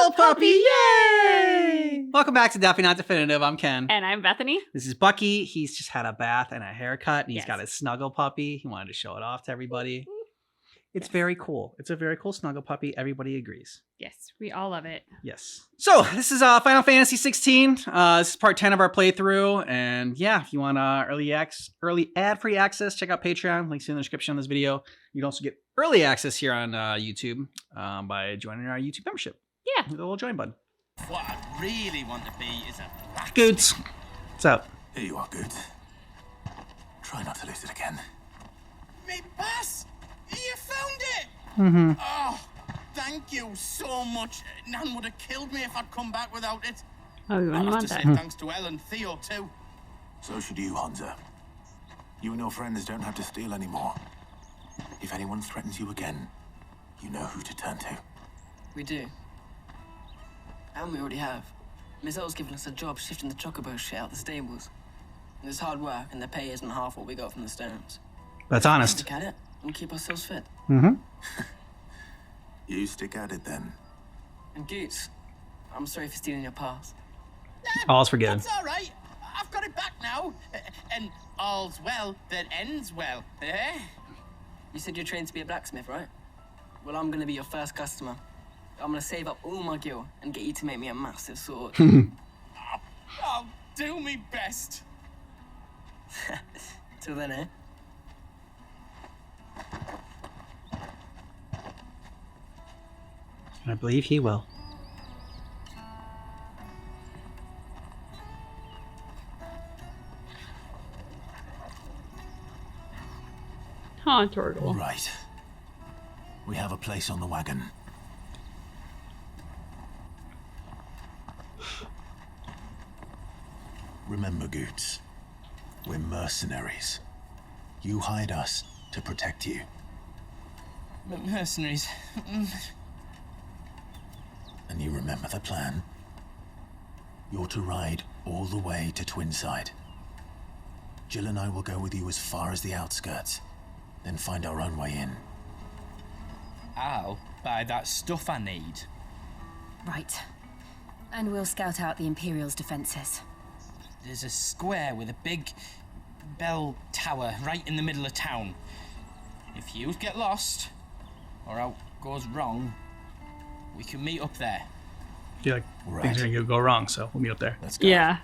Snuggle Puppy, yay! Welcome back to Definitely Not Definitive. I'm Ken. And I'm Bethany. This is Bucky. He's just had a bath and a haircut, and he's Yes. got his Snuggle Puppy. He wanted to show it off to everybody. It's very cool. It's a very cool Snuggle Puppy. Everybody agrees. Yes, we all love it. Yes. So this is Final Fantasy 16. This is part 10 of our playthrough. And yeah, if you want early ad-free access, check out Patreon. Links in the description of this video. You can also get early access here on YouTube by joining our YouTube membership. Yeah. With a little join button. What I really want to be is a blacksmith. Goetz. What's up? Here you are, Goetz. Try not to lose it again. Me bass! You found it! Mm-hmm. Oh, thank you so much. Nan would have killed me if I'd come back without it. Oh, you I wouldn't have want to that. say thanks to Elle and Theo too. So should you, Hansa. You and your friends don't have to steal anymore. If anyone threatens you again, you know who to turn to. We do. And we already have. Miss L's given us a job shifting the chocobo shit out the stables. And it's hard work, and the pay isn't half what we got from the stones. That's honest. Stick at it and keep ourselves fit. Mm-hmm. You stick at it then. And Goetz, I'm sorry for stealing your pass. All's forgiven. That's all right. I've got it back now. And all's well that ends well. Eh? You said you're trained to be a blacksmith, right? Well, I'm gonna be your first customer. I'm gonna save up all my gil and get you to make me a massive sword. I'll do me best. Till then, eh? I believe he will. Huh, Torgal. Right. We have a place on the wagon. Remember, Goetz, we're mercenaries. You hired us to protect you. But mercenaries. And you remember the plan? You're to ride all the way to Twinside. Jill and I will go with you as far as the outskirts, then find our own way in. I'll buy that stuff I need. Right. And we'll scout out the Imperial's defenses. There's a square with a big bell tower right in the middle of town. If you get lost, or out goes wrong, we can meet up there. I feel like Right. things are going to go wrong, so we'll meet up there. Let's go. Yeah.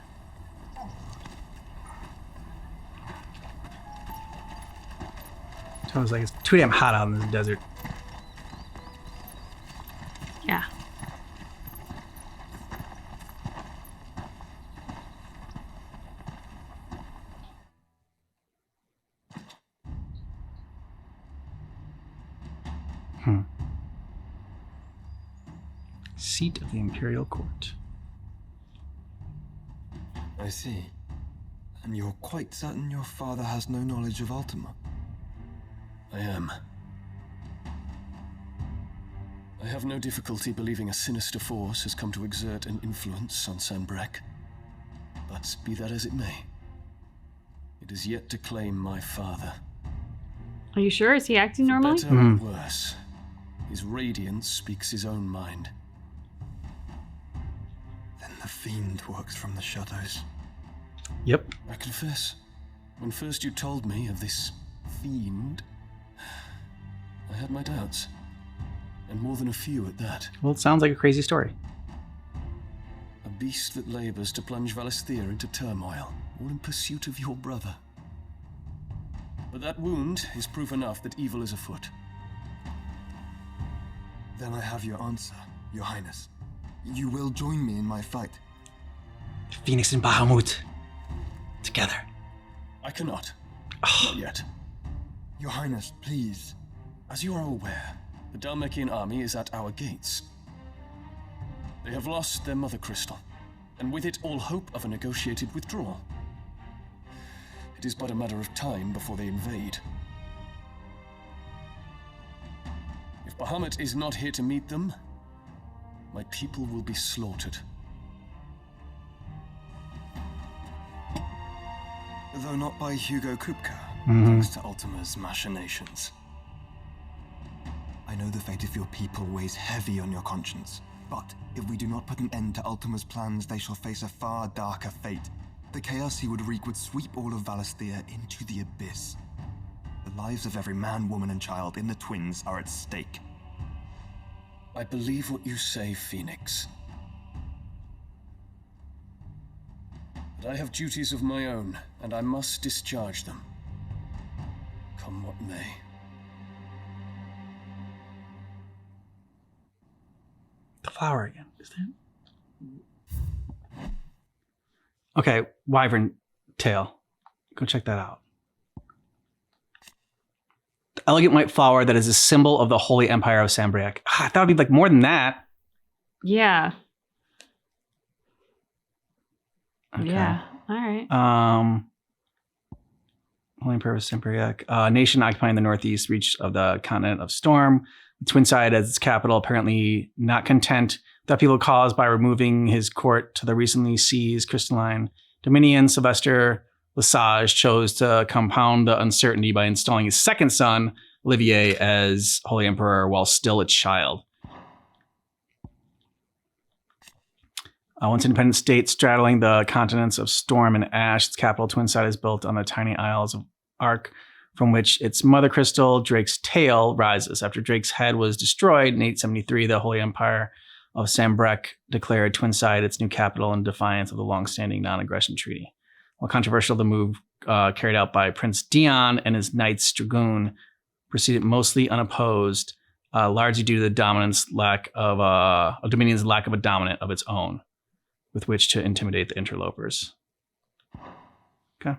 Sounds like it's too damn hot out in this desert. Yeah. Seat of the Imperial Court. I see. And you're quite certain your father has no knowledge of Ultima? I am. I have no difficulty believing a sinister force has come to exert an influence on Sanbreque. But be that as it may, it is yet to claim my father. Are you sure? Is he acting For normally? better or worse, his radiance speaks his own mind. Then the fiend works from the shadows. Yep. I confess, when first you told me of this fiend, I had my doubts. And more than a few at that. Well, it sounds like a crazy story. A beast that labors to plunge Valisthea into turmoil, all in pursuit of your brother. But that wound is proof enough that evil is afoot. Then I have your answer, Your Highness. You will join me in my fight. Phoenix and Bahamut. Together. I cannot. Not yet. Your Highness, please. As you are aware, the Dalmil Inn army is at our gates. They have lost their mother crystal, and with it all hope of a negotiated withdrawal. It is but a matter of time before they invade. If Bahamut is not here to meet them, my people will be slaughtered. Though not by Hugo Kupka, thanks to Ultima's machinations. I know the fate of your people weighs heavy on your conscience. But if we do not put an end to Ultima's plans, they shall face a far darker fate. The chaos he would wreak would sweep all of Valisthea into the abyss. The lives of every man, woman, and child in the Twins are at stake. I believe what you say, Phoenix. But I have duties of my own, and I must discharge them. Come what may. The flower again, is there? Okay, wyvern tail. Go check that out. The elegant white flower that is a symbol of the Holy Empire of Sambriac. I thought it'd be like more than that. Yeah. Okay. Yeah. All right. Holy Empire of Sambriac. Nation occupying the northeast reach of the continent of Storm. Twinside as its capital, apparently not content with the upheaval caused by removing his court to the recently seized crystalline Dominion. Sylvester Lesage chose to compound the uncertainty by installing his second son, Olivier, as Holy Emperor while still a child. Once independent state straddling the continents of Storm and Ash, its capital Twinside is built on the tiny isles of Ark, from which its mother crystal, Drake's tail, rises. After Drake's head was destroyed in 873, the Holy Empire of Sambriac declared Twinside its new capital in defiance of the long-standing non-aggression treaty. While controversial, the move carried out by Prince Dion and his Knights Dragoon proceeded mostly unopposed, largely due to the Dominion's lack of a dominant of its own with which to intimidate the interlopers. Okay.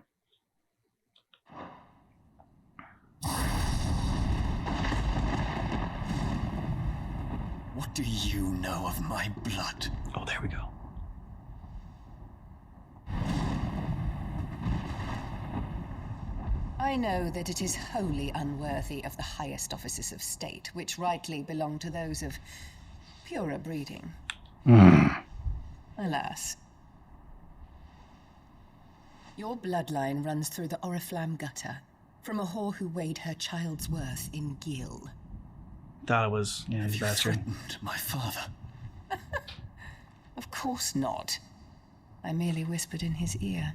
What do you know of my blood? Oh, there we go. I know that it is wholly unworthy of the highest offices of state, which rightly belong to those of purer breeding. Alas. Your bloodline runs through the Oriflamme gutter, from a whore who weighed her child's worth in gill. Thought it was, yeah, Have he's you a bastard. threatened my father? Of course not. I merely whispered in his ear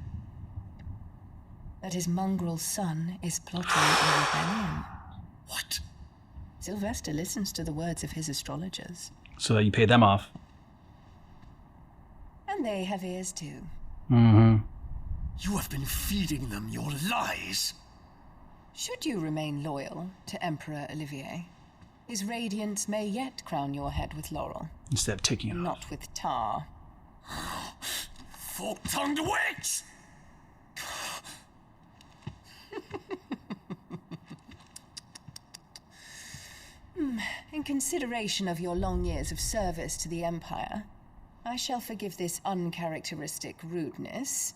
that his mongrel son is plotting a rebellion. What? Sylvester listens to the words of his astrologers. So that you paid them off. And they have ears too. Mm-hmm. You have been feeding them your lies. Should you remain loyal to Emperor Olivier, his radiance may yet crown your head with laurel. Instead of taking it off. Not with tar. Fork-tongued witch! In consideration of your long years of service to the Empire, I shall forgive this uncharacteristic rudeness.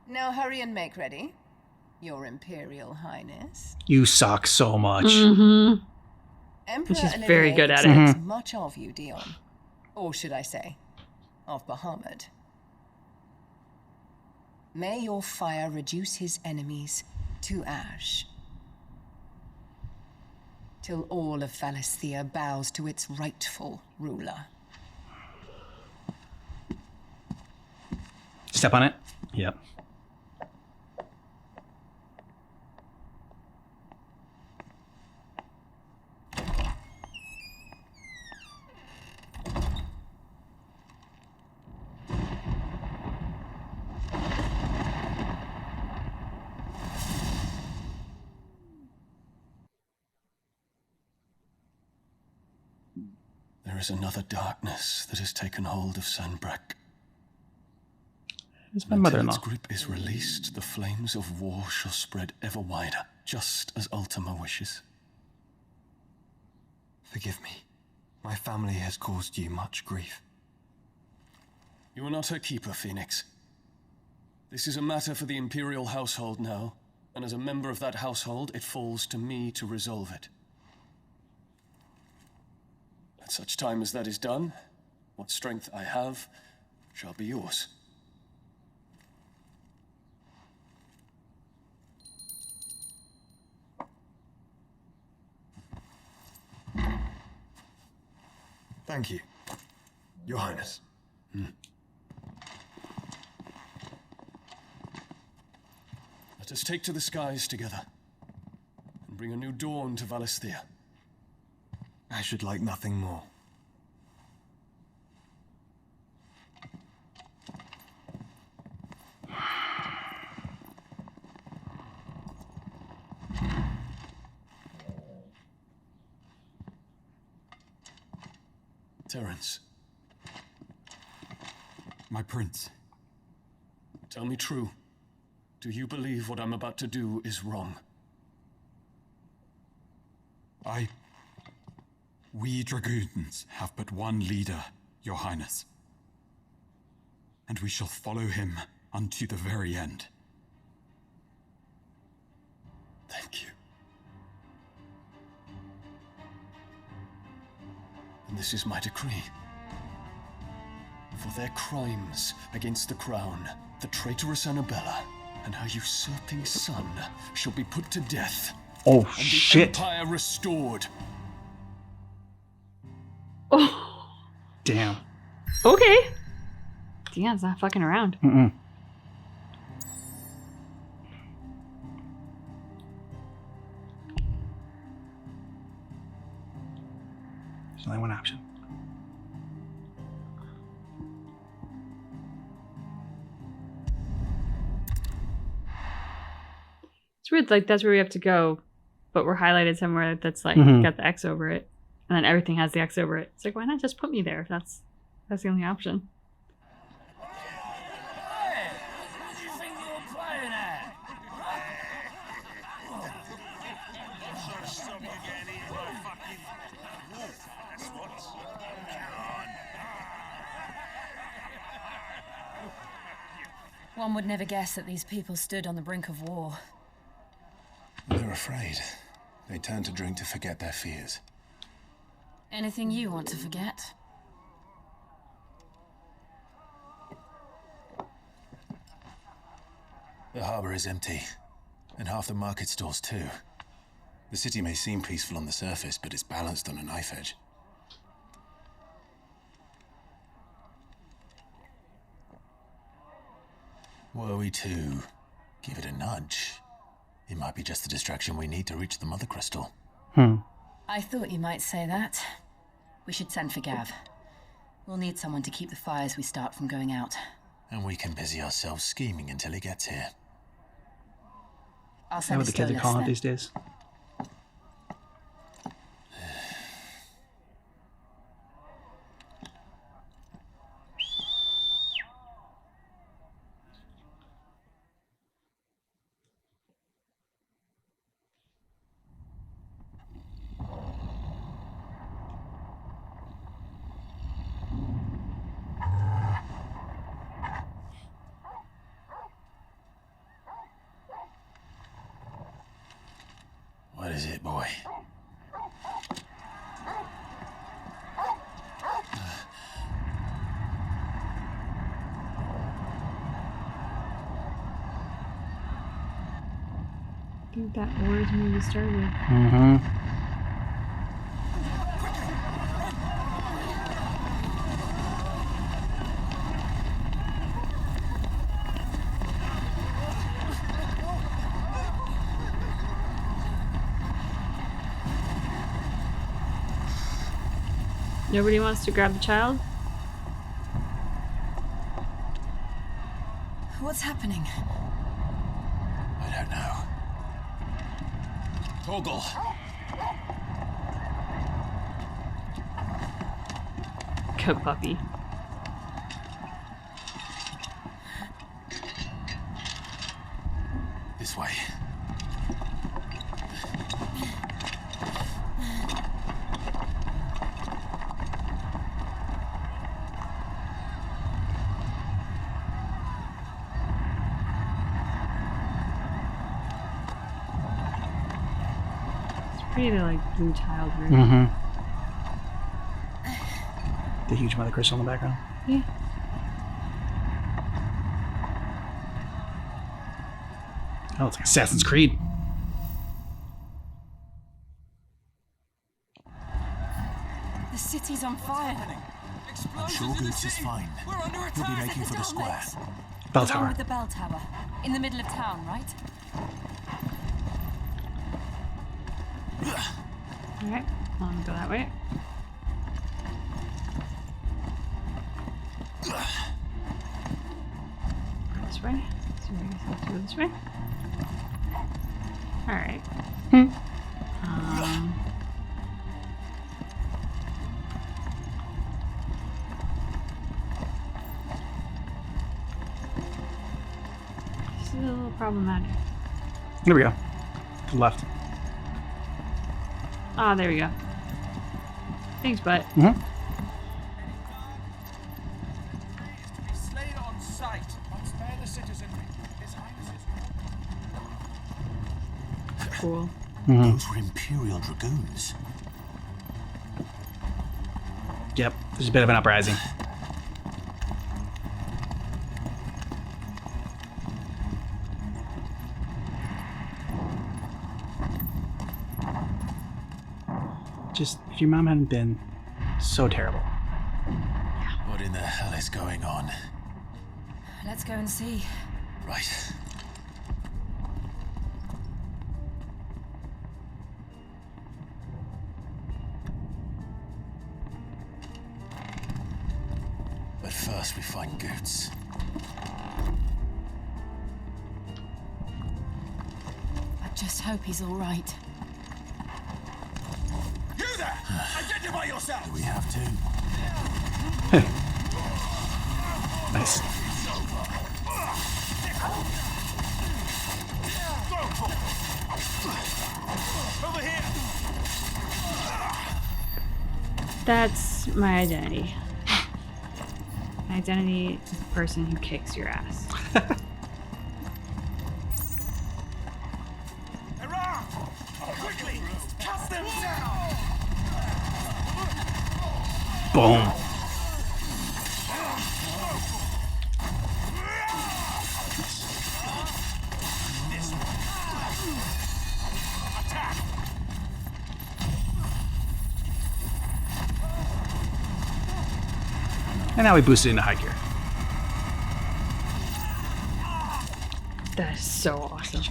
Now hurry and make ready, Your Imperial Highness. You suck so much. Mm-hmm. Emperor She's Olivier very good at it. expects much of you, Dion. Or should I say, of Bahamut. May your fire reduce his enemies to ash. Till all of Valisthea bows to its rightful ruler. Step on it? Yep. There is another darkness that has taken hold of Sanbreque. It's my Until mother-in-law. its grip is released, the flames of war shall spread ever wider, just as Ultima wishes. Forgive me. My family has caused you much grief. You are not her keeper, Phoenix. This is a matter for the Imperial household now, and as a member of that household, it falls to me to resolve it. At such time as that is done, what strength I have shall be yours. Thank you, Your Highness. Let us take to the skies together and bring a new dawn to Valisthea. I should like nothing more. Terence, My prince. tell me true. Do you believe what I'm about to do is wrong? We dragoons have but one leader, Your Highness. And we shall follow him unto the very end. Thank you. And this is my decree. For their crimes against the crown, the traitorous Annabella and her usurping son shall be put to death. Oh, And the shit. empire restored. Oh, Damn. okay. Dion's not fucking around. Mm-mm. There's only one option. It's weird, like that's where we have to go, but we're highlighted somewhere that's like Mhm. got the X over it, and then everything has the X over it. It's like, why not just put me there if that's the only option? Hey, who do you think you're playing at? One would never guess that these people stood on the brink of war. They're afraid. They turn to drink to forget their fears. Anything you want to forget? The harbor is empty, and half the market stalls too. The city may seem peaceful on the surface, but it's balanced on a knife edge. Were we to give it a nudge, it might be just the distraction we need to reach the Mother Crystal. I thought you might say that. We should send for Gav. We'll need someone to keep the fires we start from going out. And we can busy ourselves scheming until he gets here. I'll Is that send what a the kids are Stolas calling it then. these days? What is it, boy? I think that wars movie started. Mm-hmm. Nobody wants to grab the child? What's happening? I don't know. Torgal! Good puppy. This way. It's pretty like blue tiled room. Mm-hmm. The huge Mother Crystal in the background. Yeah. Oh, it's like Assassin's Creed. The city's on fire. I'm sure Goetz is fine. He'll be making for the square. Bell The one tower. with the bell tower. In the middle of town, right? Alright, I'm gonna go that way. This way. So I guess I have to go this way. Alright. This is a little problematic. There we go. To the left. Ah, there we go. Thanks, bud. Mm-hmm. Slain on sight. Spare the citizenry. His Highness's. Cool. Those were Imperial Dragoons. Yep. There's a bit of an uprising. Just, if your mom hadn't been so terrible. What in the hell is going on? Let's go and see. Right. But first we find Goetz. I just hope he's all right. You there! Identify yourself! Do we have to? Nice. Over here! That's my identity. My identity is the person who kicks your ass. Hurrah! Quickly! Cast them down! Boom. And now we boost it into high gear. That is so awesome.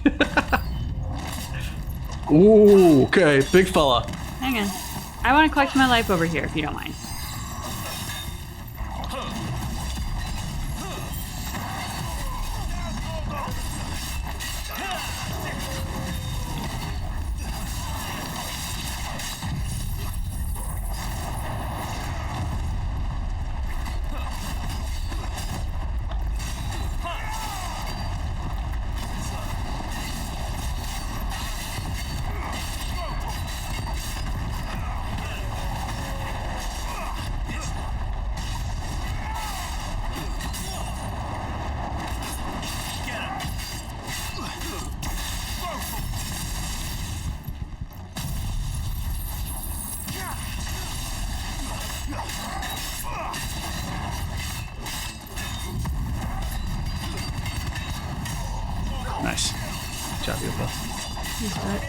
Ooh, okay, big fella. Hang on. I want to collect my life over here, if you don't mind. Nice. Good job, Yopo. Thanks, bud.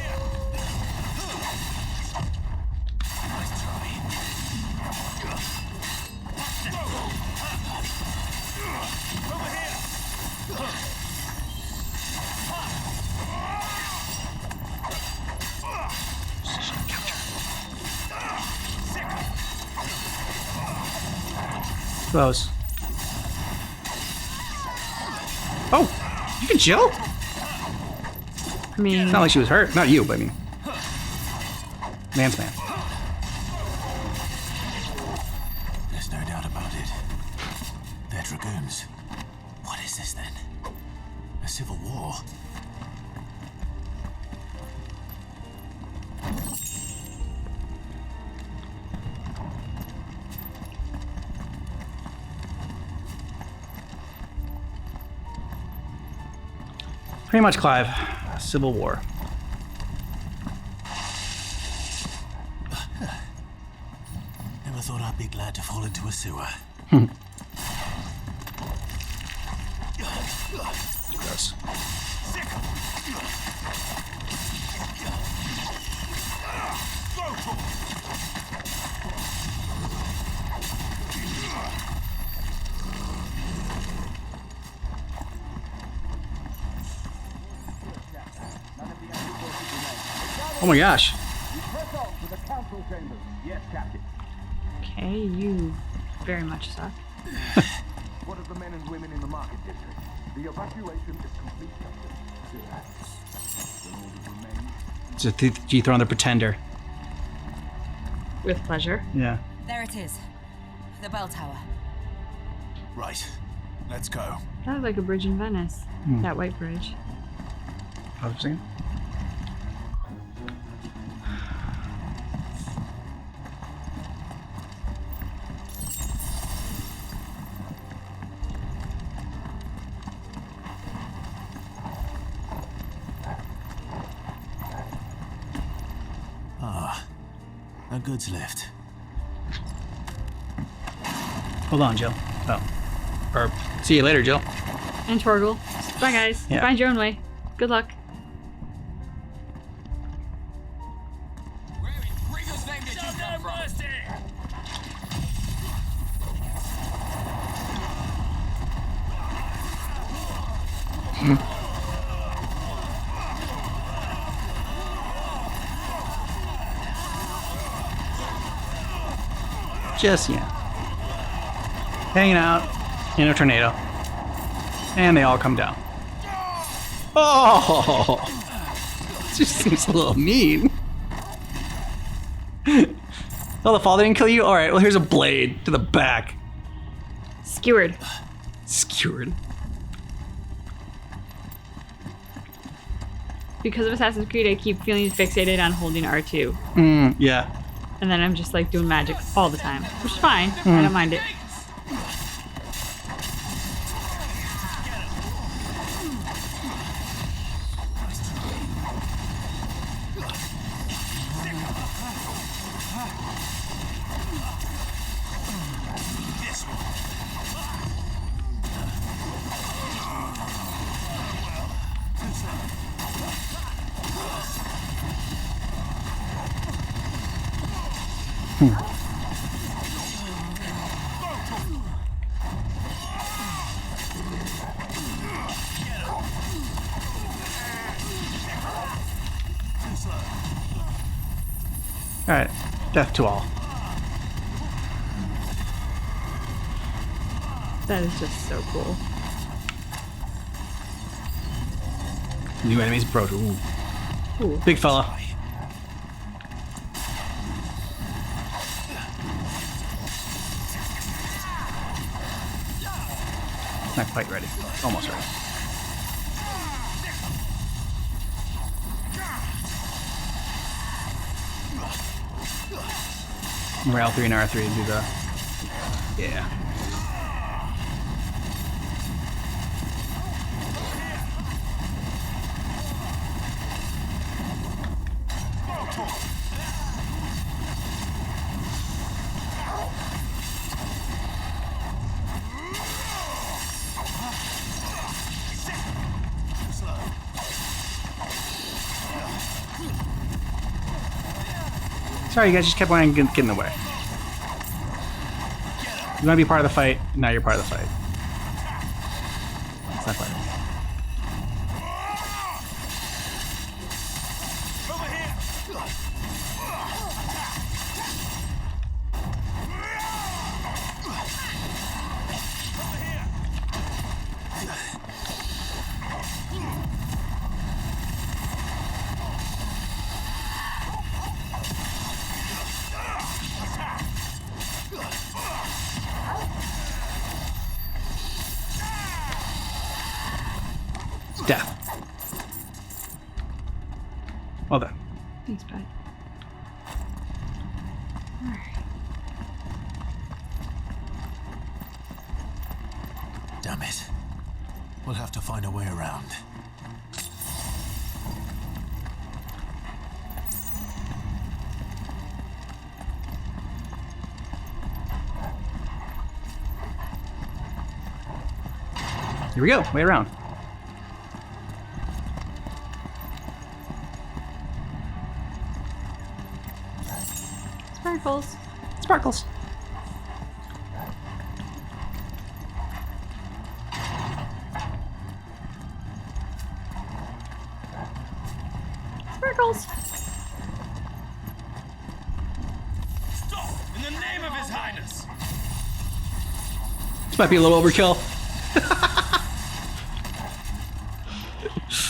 Close. Oh, you can chill? I mean, It's not like she was hurt. Not you, but I mean. Man's man. There's no doubt about it. They're dragoons. What is this then? A civil war? Pretty much, Clive. Civil War. Never thought I'd be glad to fall into a sewer. Gross. Oh my gosh. Okay, you very much suck. What of the men and women in the market district? The evacuation is complete. It's a G-throw on the pretender. With pleasure. Yeah. There it is. The bell tower. Right. Let's go. That was like a bridge in Venice. That white bridge. Hold on a second. A goods lift. Hold on, Jill. Oh. Or see you later, Jill. And Torgal. Bye, guys. Yeah. Find your own way. Good luck. Just, yeah. Hanging out in a tornado. And they all come down. Oh! This just seems a little mean. Oh, the fall didn't kill you? Alright, well, here's a blade to the back. Skewered. Skewered. Because of Assassin's Creed, I keep feeling fixated on holding R2. Yeah. And then I'm just like doing magic all the time. Which is fine. I don't mind it. Alright. Death to all. That is just so cool. New enemies approach. Ooh. Ooh. Big fella. Not quite ready. Almost ready. Rail 3 and R3 do the... Yeah. Sorry, you guys just kept wanting to get in the way. You want to be part of the fight, now you're part of the fight. It's not part of it. Death. Well done. Thanks, bud. Damn it. We'll have to find a way around. Here we go. Way around. Sparkles. Sparkles. Sparkles. might be a little overkill.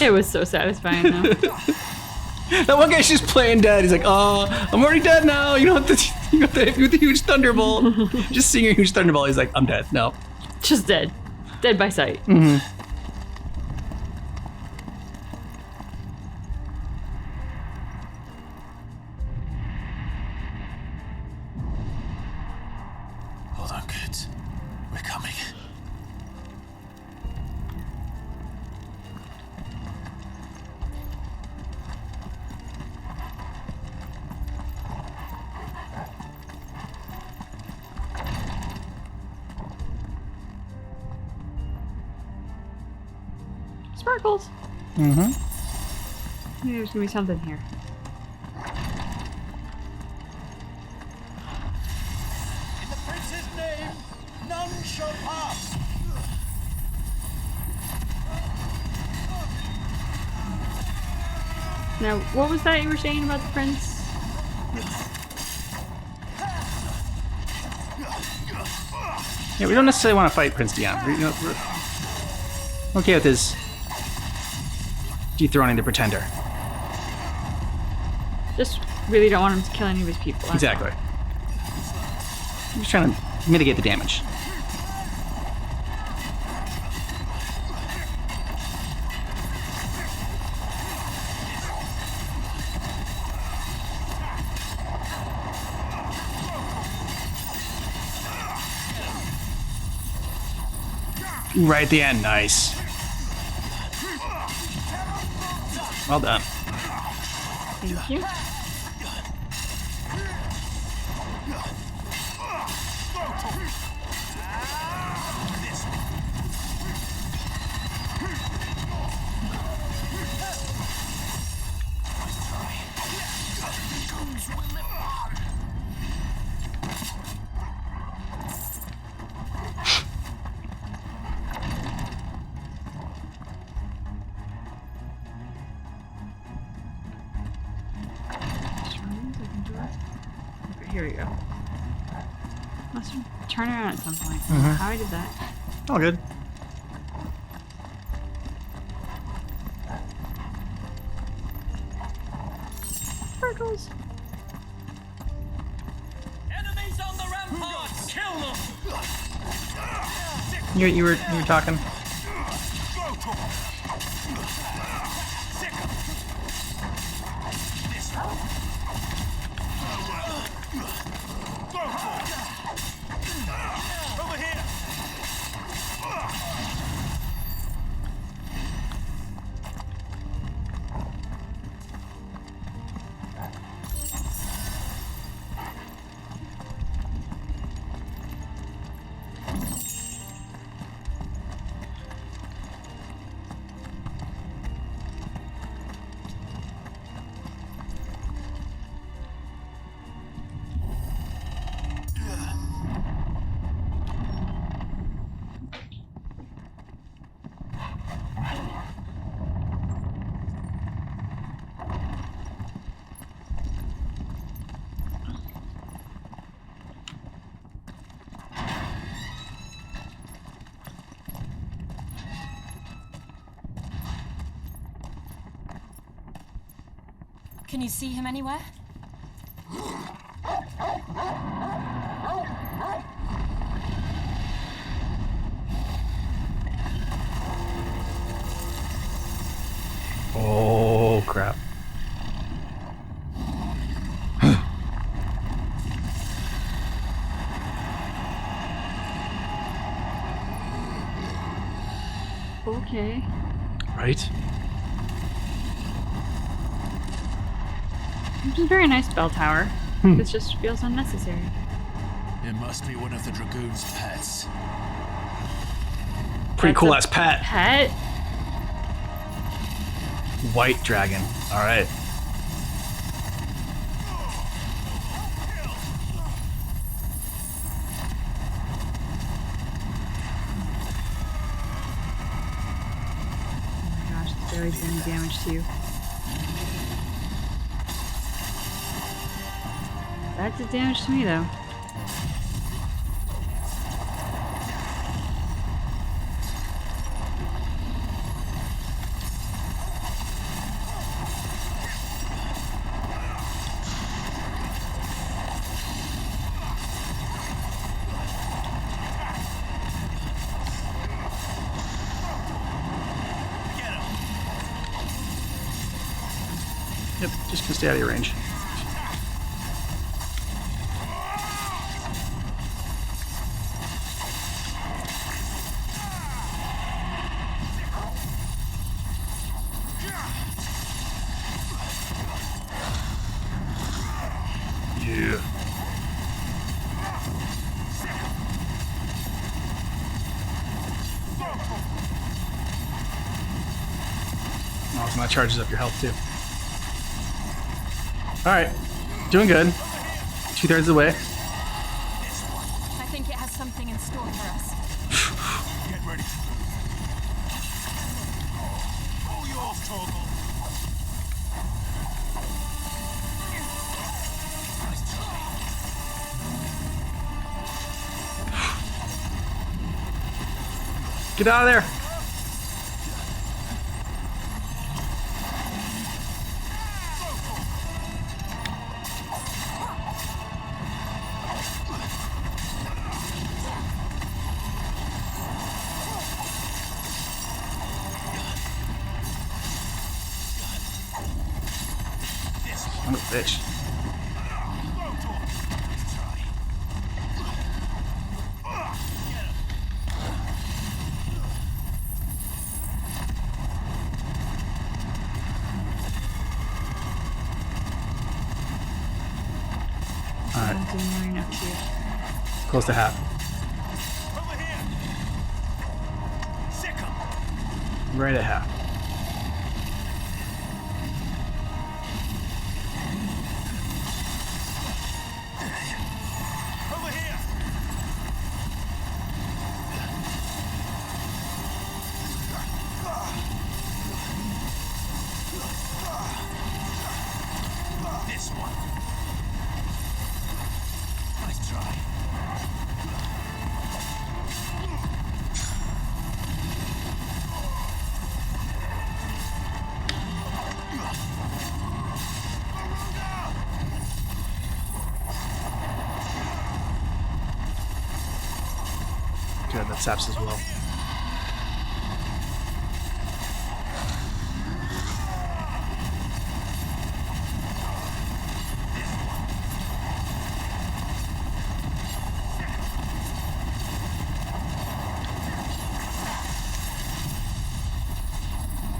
It was so satisfying though. That one guy's just playing dead. He's like, "Oh, I'm already dead now. You don't have to. You have to hit me with the huge thunderbolt." Just seeing a huge thunderbolt, he's like, "I'm dead." No, Just dead. Dead by sight. mm-hmm. Hold on, kids. We're coming. Sparkles. Mm-hmm. Maybe there's gonna be something here. In the prince's name, none shall pass. Now, what was that you were saying about the prince? Yeah, we don't necessarily want to fight Prince Dion. We're okay with his dethroning the Pretender. Just really don't want him to kill any of his people. that's all. Exactly. I'm just trying to mitigate the damage. Right at the end, nice. Well done. Thank you. Okay, here we go. Must turn around at some point. Mhm. How I did that. All good. Sparkles. Enemies on the ramparts! Kill them! You were talking. Over here! Can you see him anywhere? Oh crap. Okay. Right? Which is a very nice bell tower. This just feels unnecessary. It must be one of the Dragoon's pets. Pretty That's cool a ass pet. Pet? White dragon. All right. Oh my gosh, this barely did any damage to you. That did damage to me though. Yep, just gonna stay out of your range. Yeah. Oh, so that charges up your health too. Alright. Doing good. 2/3 of the way. I think it has something in store for us. Get ready. All yours, Torgal. Get out of there! I'm a bitch. Alright. Close to half. Right at half. Good, that saps as well.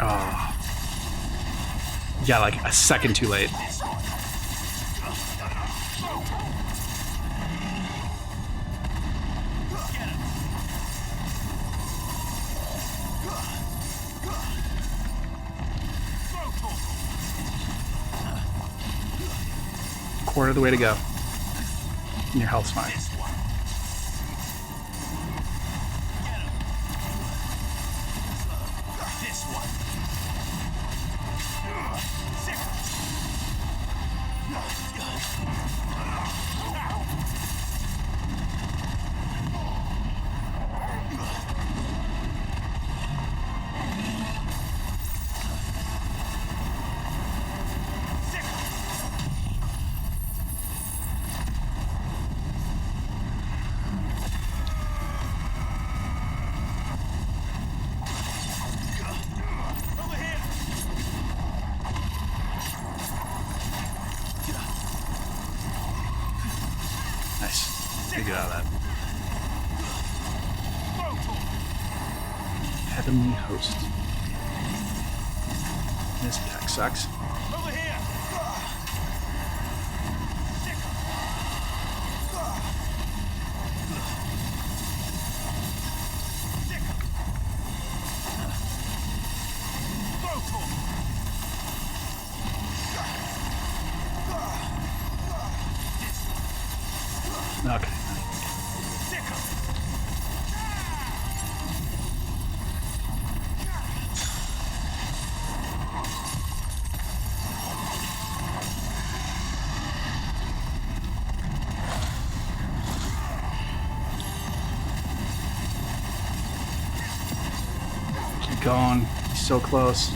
Oh. Yeah, like a second too late. Quarter of the way to go. And your health's fine. Nice. Good, get out of that. Heavenly Host. This attack sucks. Okay. Keep going. He's so close.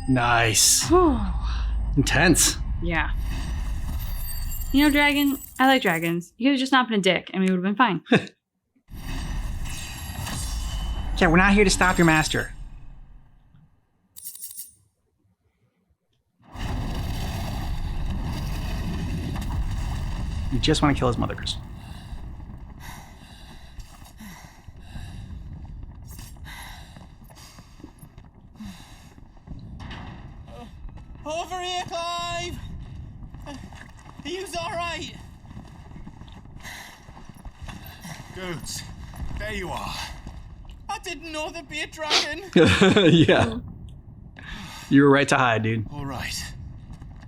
Nice. Intense. Yeah. You know, dragon, I like dragons. You could have just not been a dick and we would have been fine. Yeah, we're not here to stop your master. You just want to kill his mother crystal. Over here, Clive! Are you alright? Goetz, there you are. I didn't know there'd be a dragon. Yeah. You were right to hide, dude. All right.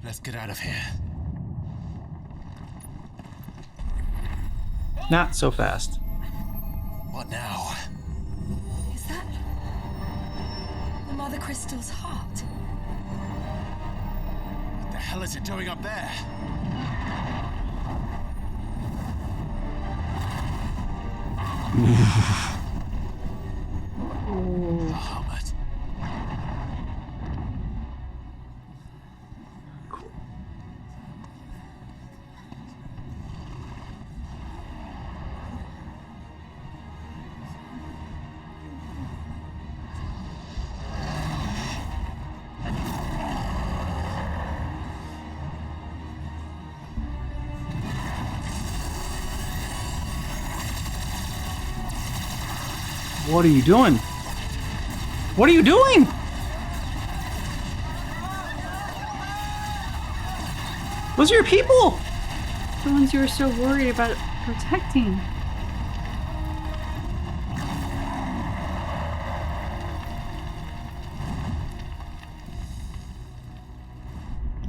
Let's get out of here. Not so fast. What now? Is that the Mother Crystal's heart? What the hell is it doing up there? Bahamut. What are you doing? What are you doing? Those are your people. The ones you were so worried about protecting.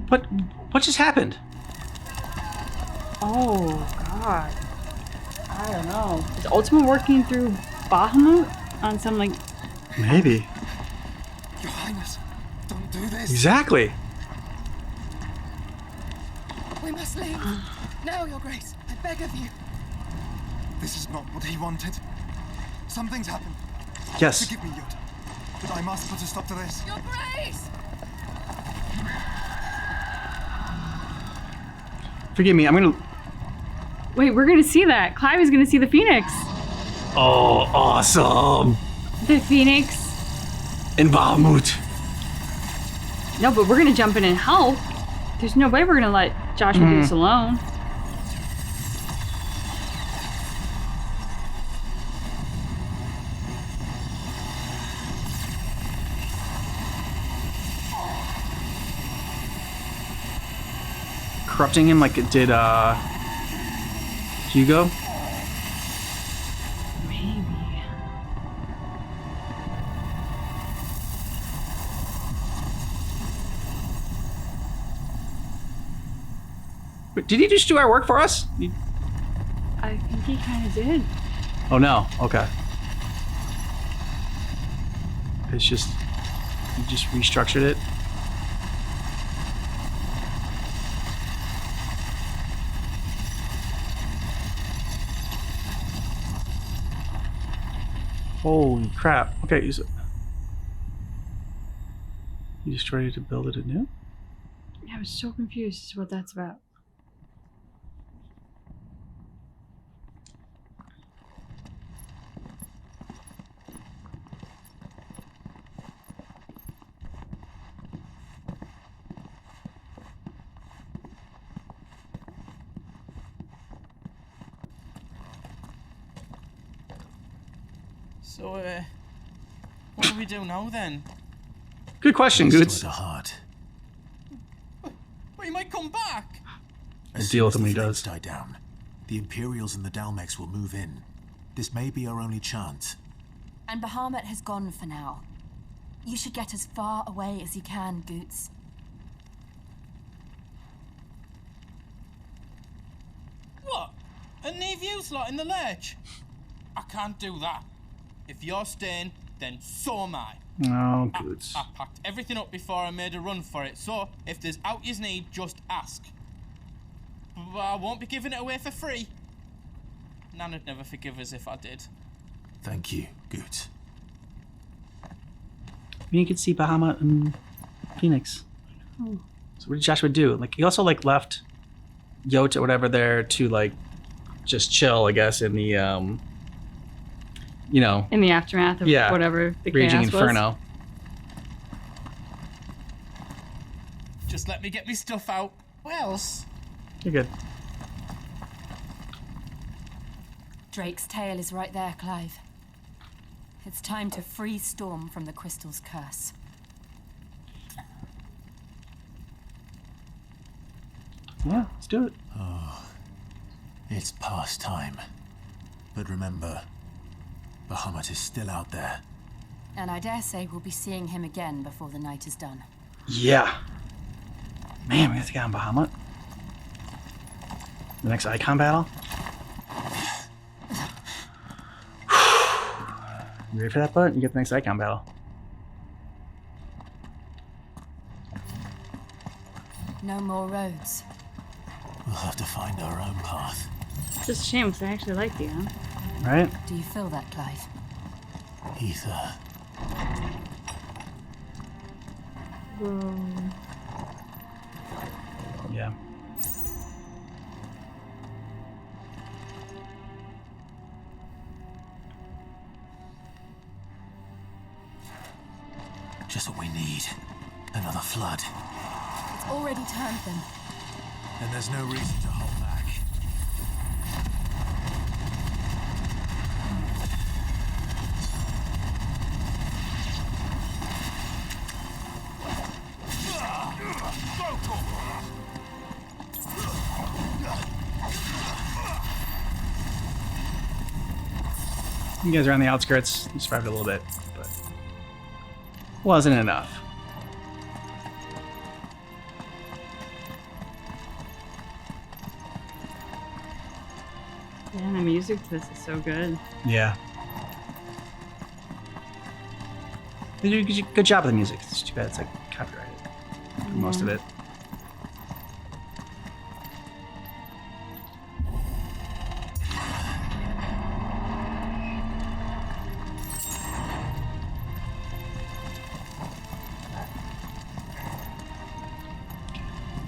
What just happened? Oh, God. I don't know. Is Ultima working through Bahamut on some, like... Maybe. Your Highness, don't do this. Exactly. We must leave. Now, Your Grace. I beg of you. This is not what he wanted. Something's happened. Yes. Forgive me, Yod. But I must put a stop to this. Your Grace! Forgive me, I'm gonna... Wait, we're gonna see that. Clive is gonna see the Phoenix. Oh, awesome. The Phoenix. In Bahamut. No, but we're gonna jump in and help. There's no way we're gonna let Joshua do this alone. Corrupting him like it did Hugo. Maybe. Wait, did he just do our work for us? I think he kind of did. Oh no. Okay. It's just he just restructured it. Holy crap. Okay, you just ready to build it anew? I was so confused as to what that's about. So, what do we do now then? Good question, Goetz. The heart. Well, he might come back. We'll deal with him when he does. Die down. The Imperials and the Dalmex will move in. This may be our only chance. And Bahamut has gone for now. You should get as far away as you can, Goetz. What? And leave you lot in the lurch? I can't do that. If you're staying, then so am I. Oh, Goetz. I packed everything up before I made a run for it, so if there's out you need, just ask. But I won't be giving it away for free. Nana'd never forgive us if I did. Thank you, Goetz. You could see Bahamut and Phoenix. Oh. So what did Joshua do? Like he also like left Yote or whatever there to like just chill, I guess, in the you know, in the aftermath of whatever the Raging chaos Inferno. Was. Just let me get me stuff out. What else? You're good. Drake's tail is right there, Clive. It's time to free Storm from the crystal's curse. Yeah, let's do it. Oh, it's past time. But remember, Bahamut is still out there. And I dare say we'll be seeing him again before the night is done. Yeah. Man, we have to get on Bahamut. The next icon battle. You ready for that, bud? You get the next icon battle. No more roads. We'll have to find our own path. It's just a shame because I actually like Dion. Right? Do you feel that, Clive? Ether. Whoa. Yeah. Just what we need. Another flood. It's already turned them. And there's no reason to hold back. You guys are on the outskirts. You survived a little bit, but wasn't enough. Yeah, the music to this is so good. Yeah. They do a good job with the music. It's too bad it's like copyrighted for most of it.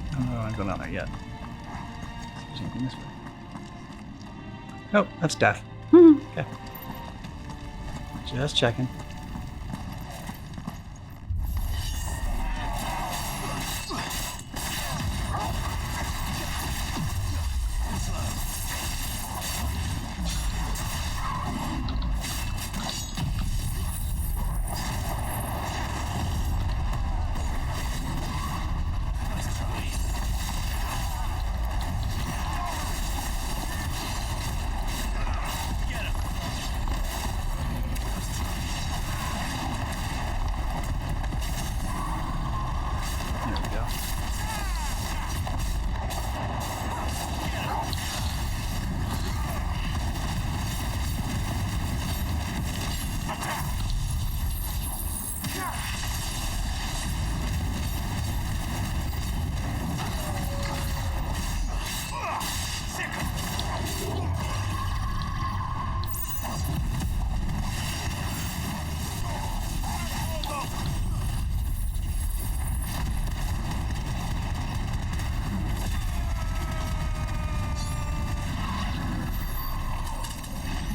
I don't know if I'm going down there yet. There's anything this way. Oh, that's death. Okay. Just checking. There we go.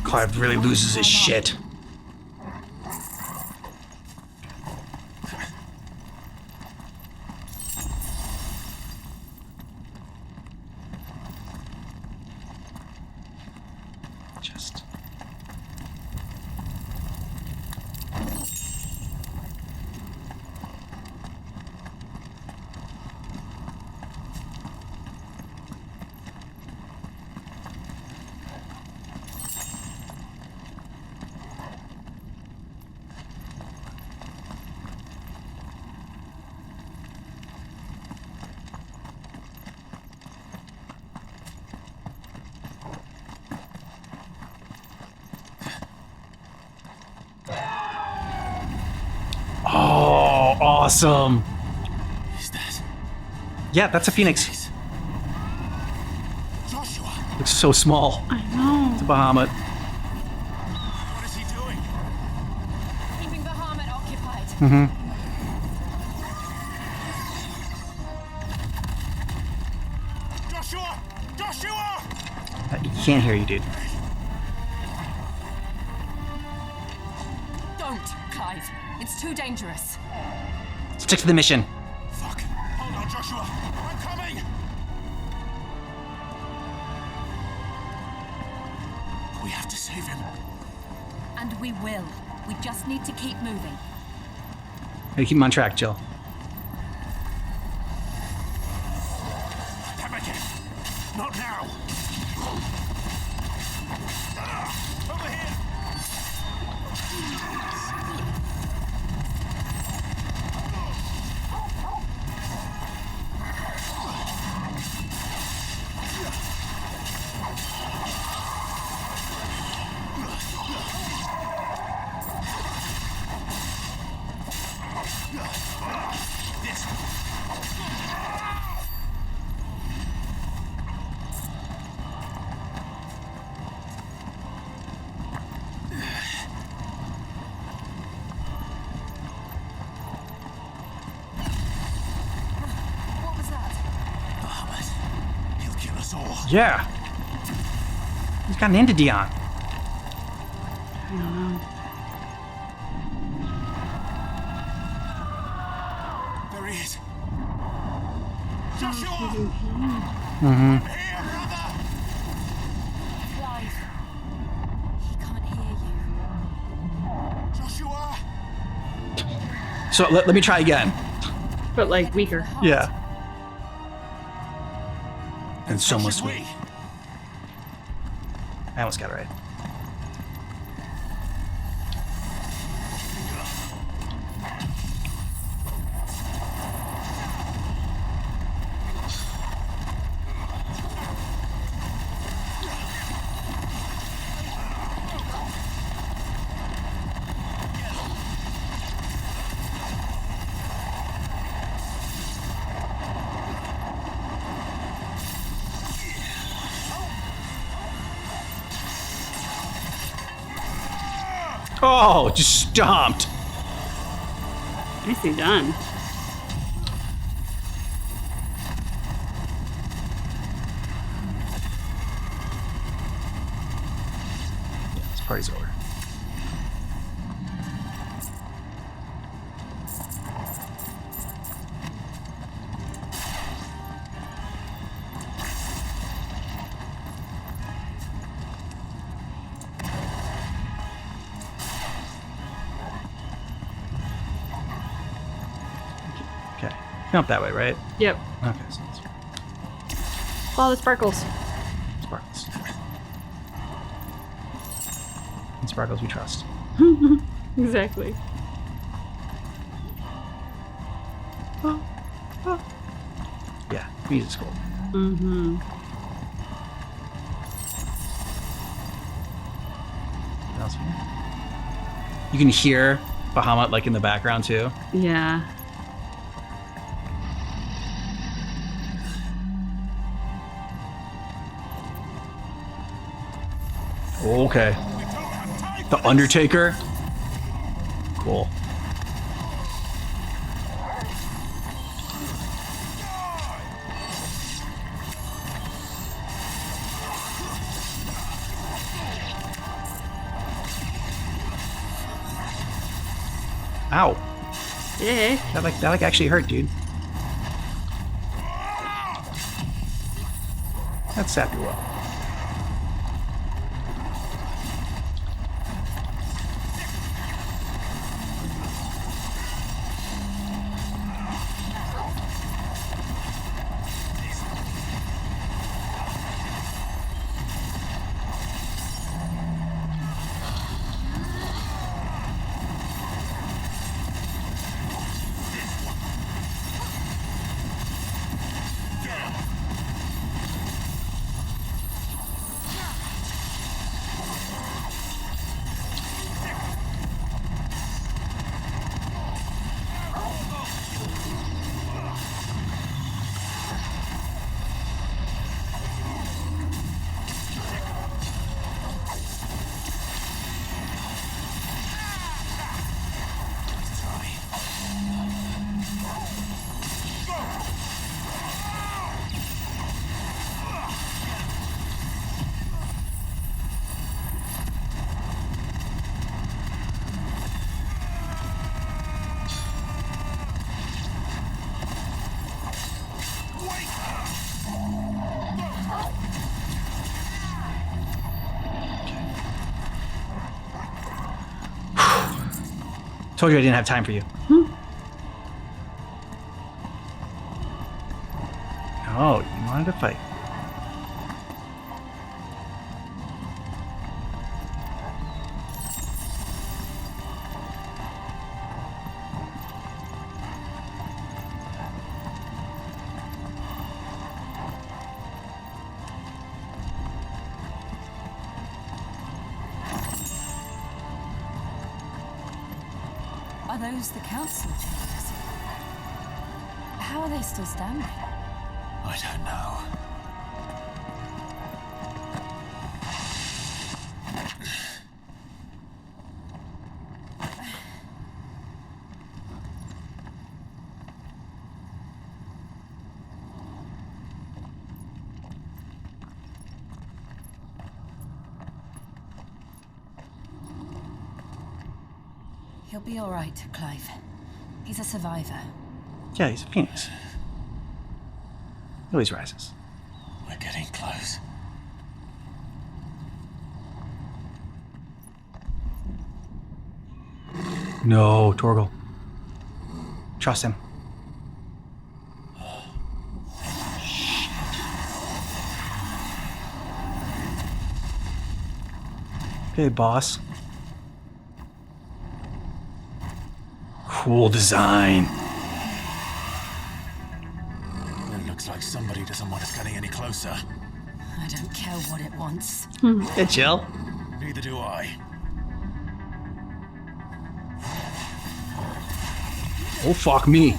Clive really loses his shit. Just. Oh, awesome. Is that? Yeah, that's a phoenix. Joshua! Looks so small. I know. It's a Bahamut. What is he doing? Keeping Bahamut occupied. Mm-hmm. Joshua! Joshua! He can't hear you, dude. Don't, Clive. It's too dangerous. Stick to the mission. Fuck. Hold on, Joshua. I'm coming! We have to save him. And we will. We just need to keep moving. Gotta keep him on track, Jill. Them again. Not now. Over here. What was that? Bahamut. He'll kill us all. Yeah. He's gotten into Dion. I don't know. There he is. Joshua! Mm-hmm. Clive. He can't hear you. Joshua! So let me try again. But like weaker. Yeah. And so much sweet. I almost got it right. Oh, just stomped. Nicely done. Yeah, this party's over. Okay. Come up that way, right? Yep. Okay, so let's Follow the sparkles. sparkles. And sparkles we trust. Exactly. Yeah, music's cool. Mm-hmm. What else here? You can hear Bahamut like in the background too. Yeah. Okay. The Undertaker. Cool. Ow. Yeah. That like actually hurt, dude. That sapped you well. Told you I didn't have time for you. Oh, you wanted to fight. Are those the council chambers? How are they still standing? I don't know. He'll be all right, Clive. He's a survivor. Yeah, he's a phoenix. He always rises. We're getting close. No, Torgal. Trust him. Okay, boss. Cool design. It looks like somebody doesn't want us getting any closer. I don't care what it wants. Hey, chill. Neither do I. Oh, fuck me.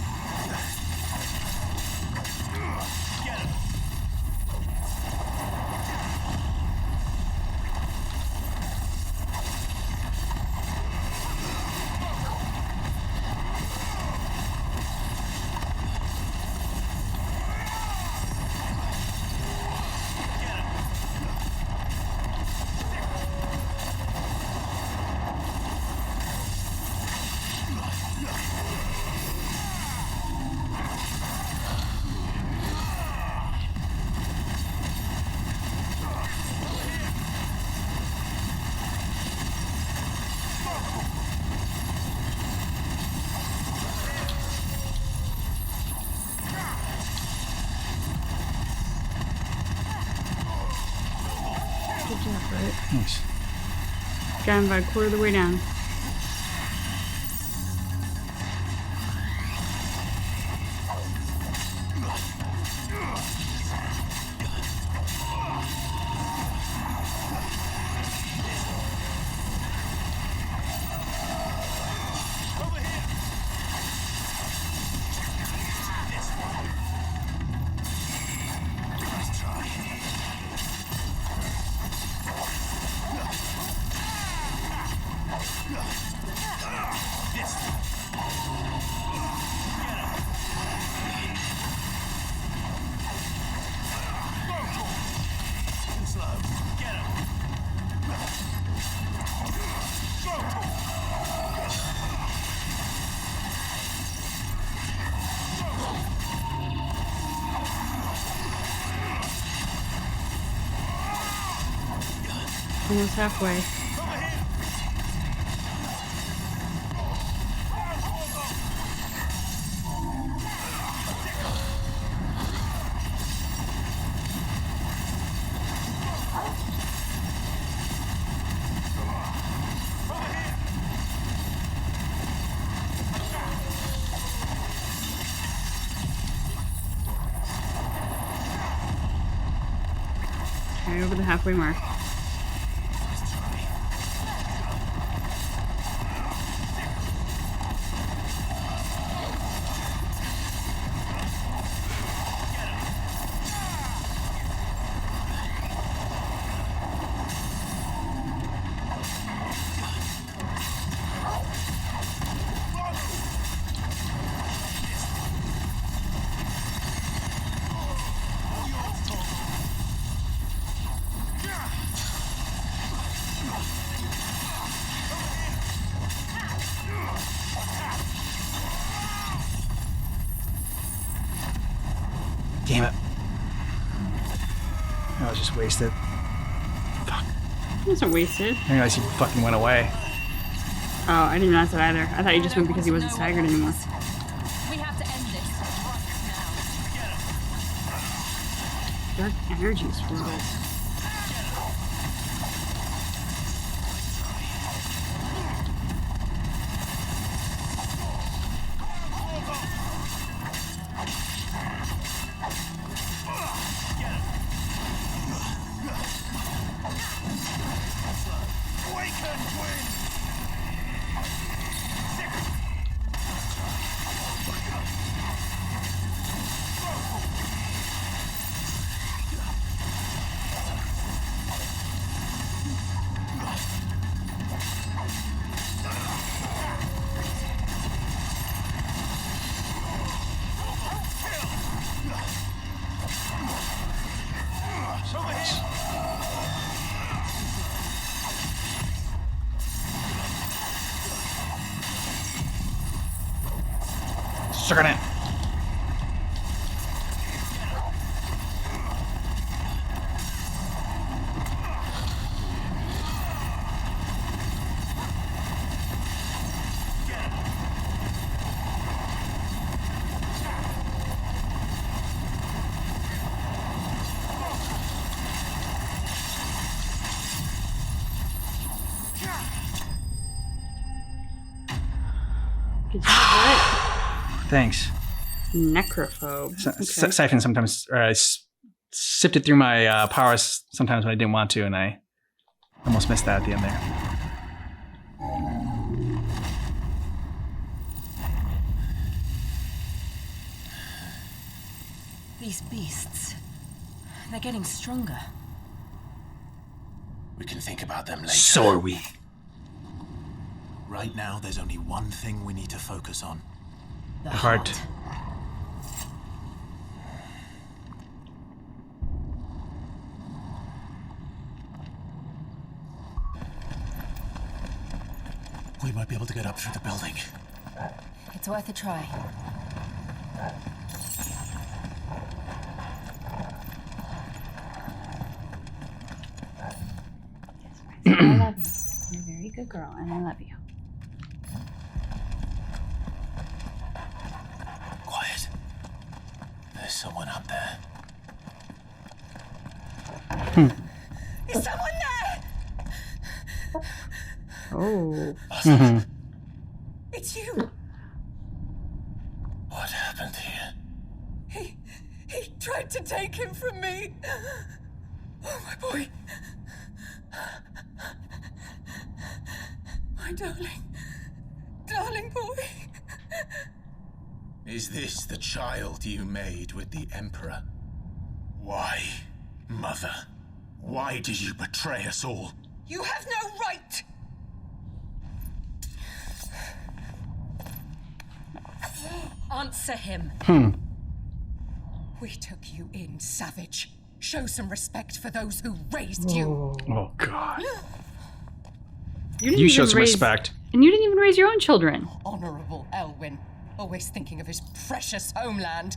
Nice. Got him about a quarter of the way down. Almost halfway. Okay, over the halfway mark. Damn it. That was just wasted. Fuck. It wasn't wasted. I realized he fucking went away. Oh, I didn't notice that either. I thought you just went because he wasn't staggered anymore. We have to end this right now. Dark energy swirls. Suck on it. Good job, Brett. Thanks. Necrophobe. Okay. Siphon sometimes, or I sifted through my powers sometimes when I didn't want to, and I almost missed that at the end there. These beasts, they're getting stronger. We can think about them later. So are we. Right now, there's only one thing we need to focus on. The heart. We might be able to get up through the building. It's worth a try. I love you. You're a very good girl, and I love you. Quiet. There's someone up there. Is someone there? Oh. It's you. What happened here? He tried to take him from me. Oh, my boy. My darling boy. Is this the child you made with the Emperor? Why, Mother? Why did you betray us all? You have no right. Answer him. We took you in, savage. Show some respect for those who raised you. Oh, God. You showed some respect. And you didn't even raise your own children. Honorable Elwyn, always thinking of his precious homeland.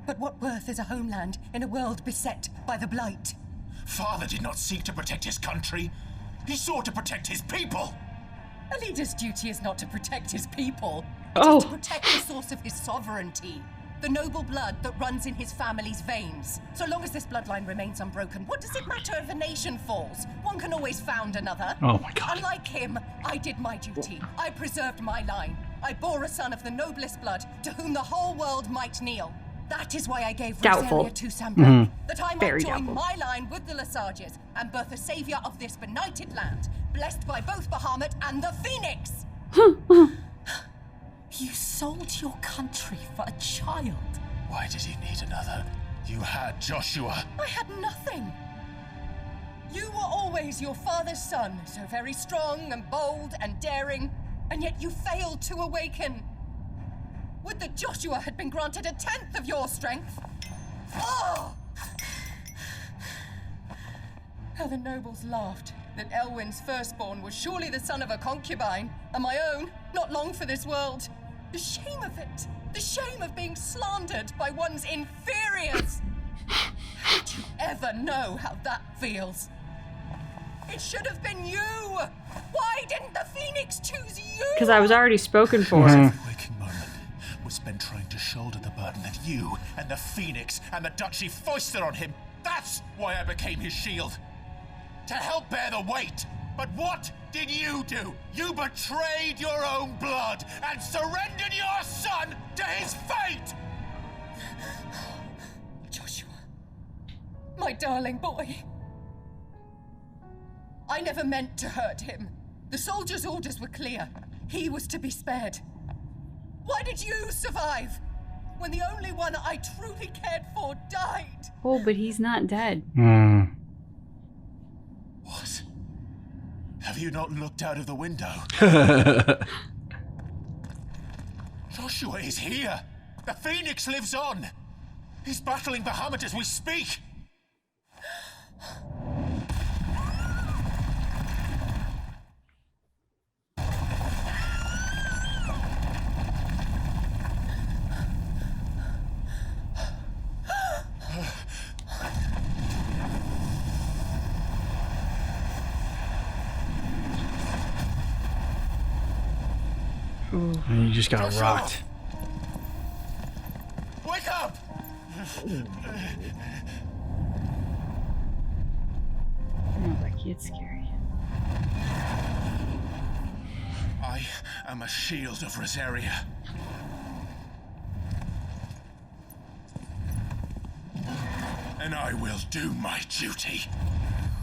But what worth is a homeland in a world beset by the Blight? Father did not seek to protect his country. He sought to protect his people. A leader's duty is not to protect his people. Oh. It is to protect the source of his sovereignty. The noble blood that runs in his family's veins. So long as this bloodline remains unbroken, what does it matter if a nation falls? One can always found another. Oh my God. Unlike him, I did my duty. I preserved my line. I bore a son of the noblest blood, to whom the whole world might kneel. That is why I gave Doubtful. Rosalia to Sambra, that I might Very join doubtful. my line with the Lesages and birth a savior of this benighted land, blessed by both Bahamut and the Phoenix. You sold your country for a child. Why did he need another? You had Joshua. I had nothing. You were always your father's son, so very strong and bold and daring, and yet you failed to awaken. Would that Joshua had been granted 1/10 of your strength. Oh! How the nobles laughed that Elwyn's firstborn was surely the son of a concubine, and my own, not long for this world. The shame of it! The shame of being slandered by one's inferiors! How did you ever know how that feels? It should have been you! Why Why didn't the Phoenix choose you? Because I was already spoken for. Every waking moment was spent trying to shoulder the burden that you and the Phoenix and the Duchy foisted on him. That's why I became his shield. To help bear the weight. But what did you do? You betrayed your own blood and surrendered your son to his fate! Joshua, my darling boy. I never meant to hurt him. The soldiers' orders were clear. He was to be spared. Why did you survive when the only one I truly cared for died? Oh, but he's not dead. What? Have you not looked out of the window? Joshua is here. The Phoenix lives on. He's battling Bahamut as we speak. And you just got rocked. Wake up! Oh, that kid's scary. I am a shield of Rosaria. And I will do my duty.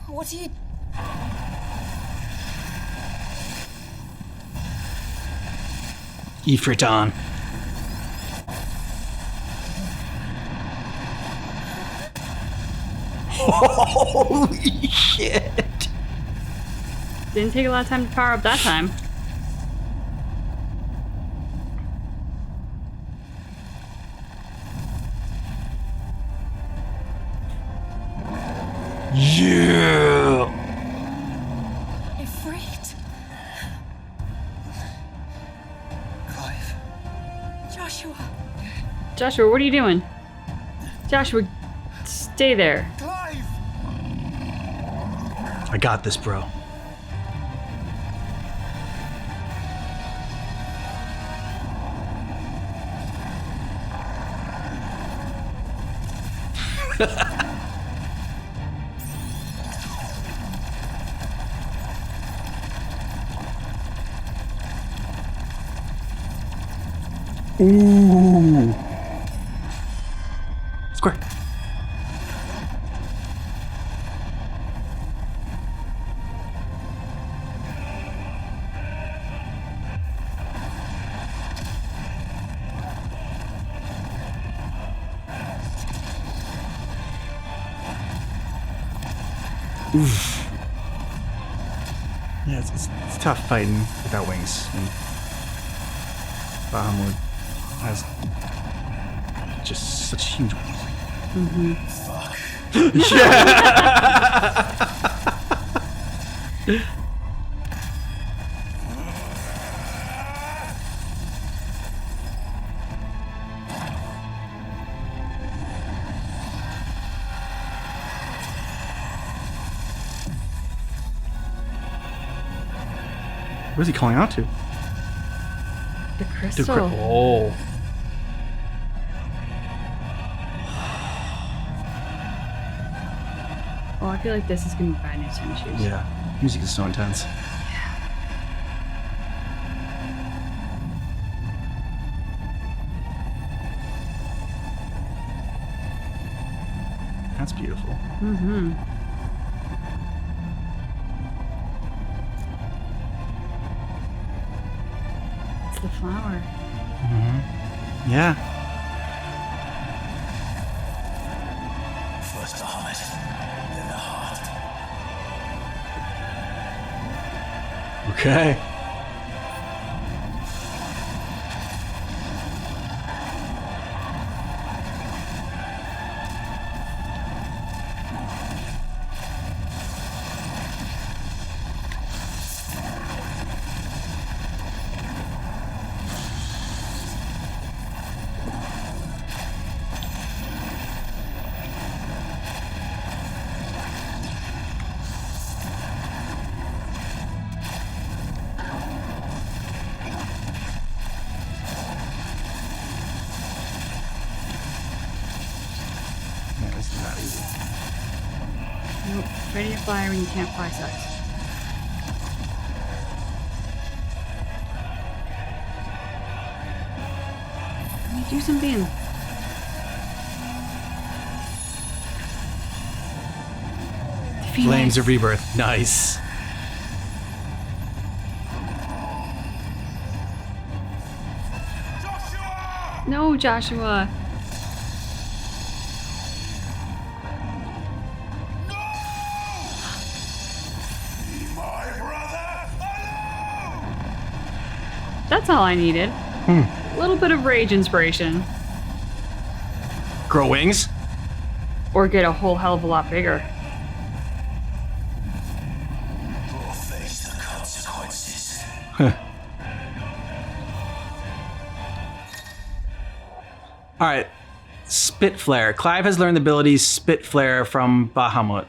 What are you... Ifriton. Holy shit! Didn't take a lot of time to power up that time. Yeah! Ifrit? Clive. Joshua. Joshua, what are you doing? Joshua, stay there. Clive! I got this, bro. Ooh. Square. Oof. Yeah, it's tough fighting without wings. And Bahamut has just such huge wings. Mm-hmm. Fuck. Where's he calling out to? The crystal. Oh. Oh, I feel like this is gonna be bad next time we choose. Yeah. Music is so intense. That's beautiful. Mm-hmm. It's the flower. Mm-hmm. Yeah. First the heart, then the heart. Okay. Nope. Ready to fly when you can't fly sucks. Do something. Flames of Rebirth. Nice. No, Joshua. That's all I needed. A little bit of rage inspiration. Grow wings? Or get a whole hell of a lot bigger. Or face the consequences. Alright. Spit Flare. Clive has learned the ability Spit Flare from Bahamut.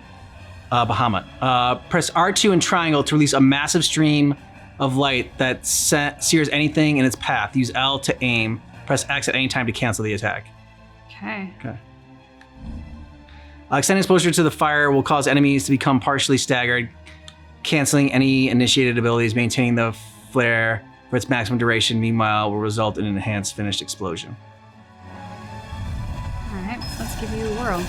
Press R2 and triangle to release a massive stream of light that sears anything in its path. Use L to aim. Press X at any time to cancel the attack. Okay. Extending exposure to the fire will cause enemies to become partially staggered, canceling any initiated abilities. Maintaining the flare for its maximum duration, meanwhile, will result in an enhanced finished explosion. Alright, let's give you a whirl.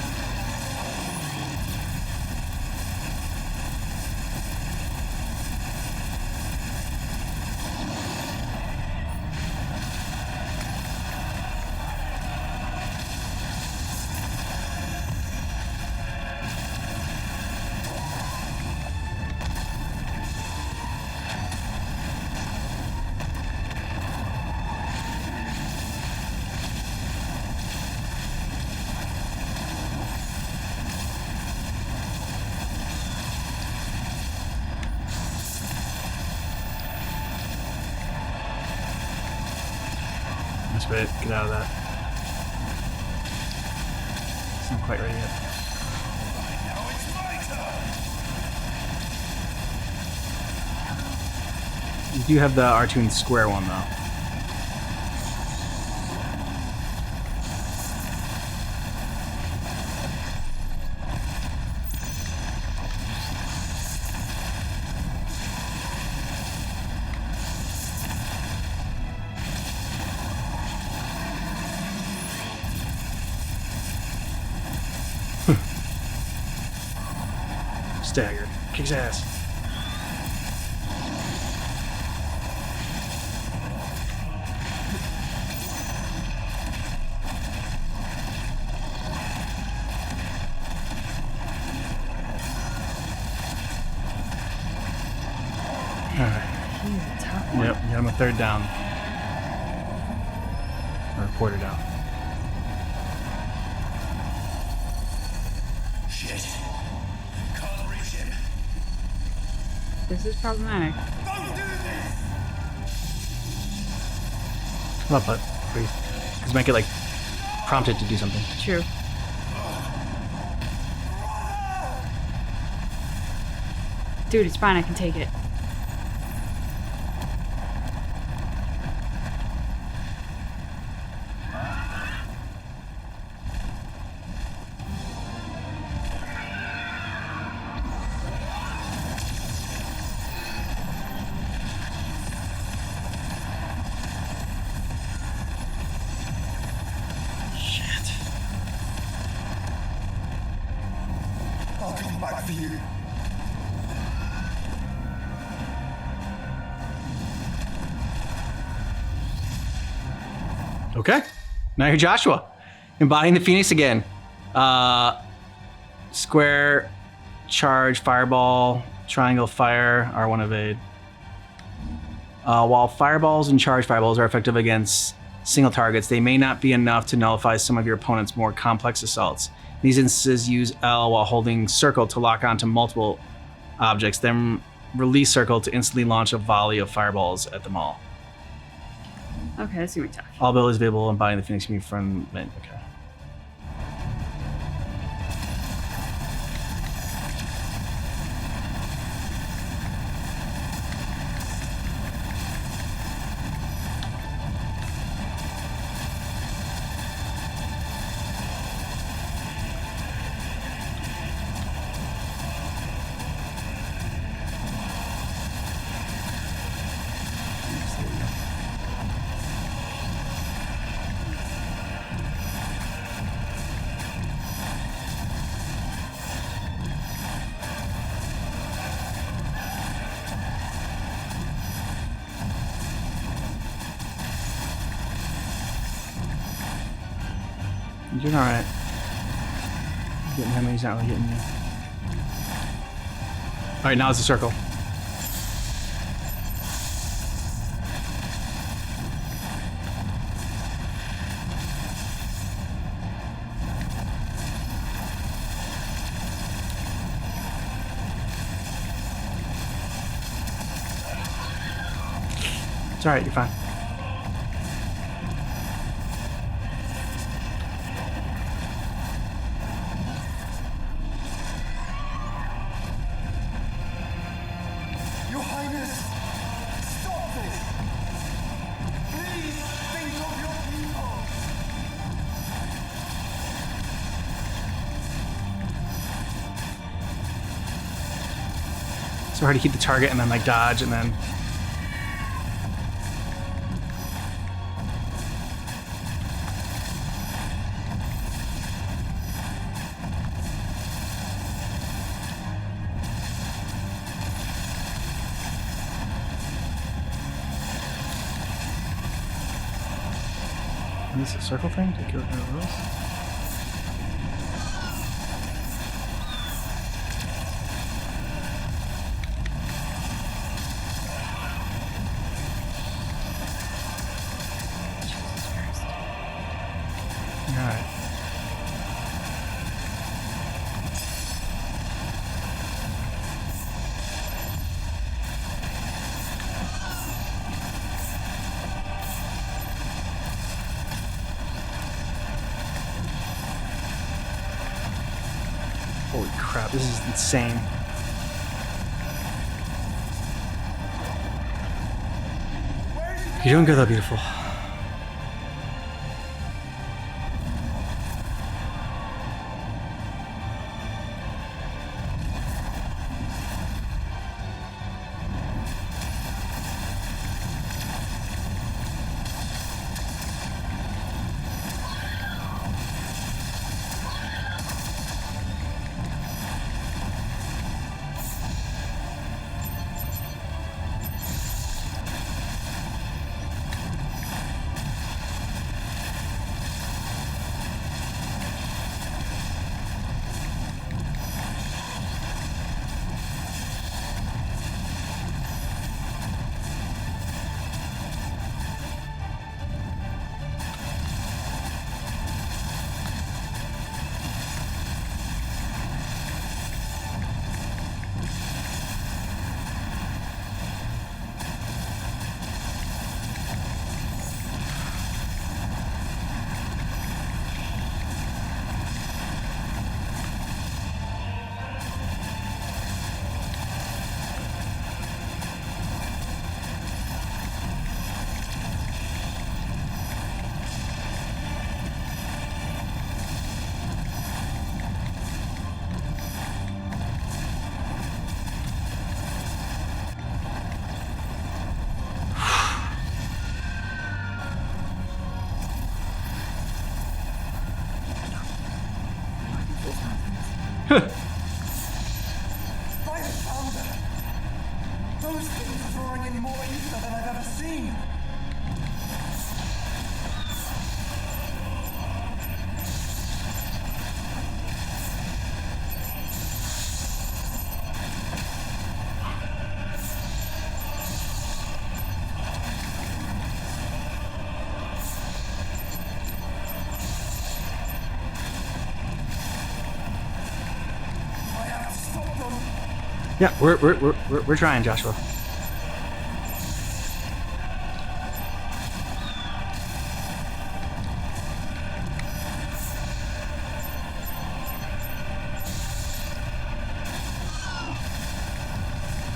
That's right, get out of that. It's not quite ready yet. You do have the R2 and square one though. Staggered. Kicks ass. He's a tough one. Yep, you got him a third down. Or a quarter down. Shit. Can't reach him. This is problematic. Come up, bud, please. Because you might get like prompted to do something. True. Dude, it's fine. I can take it. I'll come back for you. Okay. Now you're Joshua. Embodying the Phoenix again. Square, charge, fireball, triangle, fire, R1 evade. While fireballs and charge fireballs are effective against single targets, they may not be enough to nullify some of your opponent's more complex assaults. In these instances, use L while holding circle to lock onto multiple objects, then release circle to instantly launch a volley of fireballs at them all. Okay, that's gonna be tough. All abilities available embodying the Phoenix can be from... Okay. You're doing alright. Getting him, he's not really getting you. Alright, now it's a circle. It's alright, you're fine. Your Highness, stop this! Please think of your people! It's hard to keep the target and then like dodge and then. Is this a circle thing? Take care of the rules. Alright. Holy crap, this is insane. You're doing good though, beautiful. By the founder! Those things are drawing in more ether than I've ever seen! Yeah, we're trying, Joshua.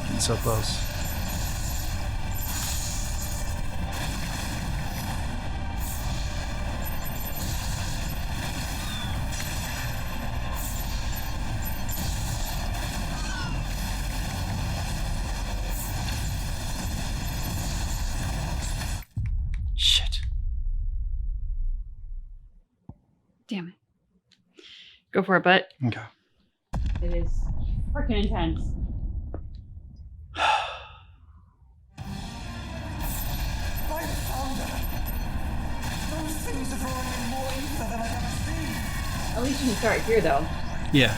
Getting so close. Damn it. Go for it, but okay. It is freaking intense. By the founder! Those things are drawing in more ether than I've ever seen! At least you can start here, though. Yeah.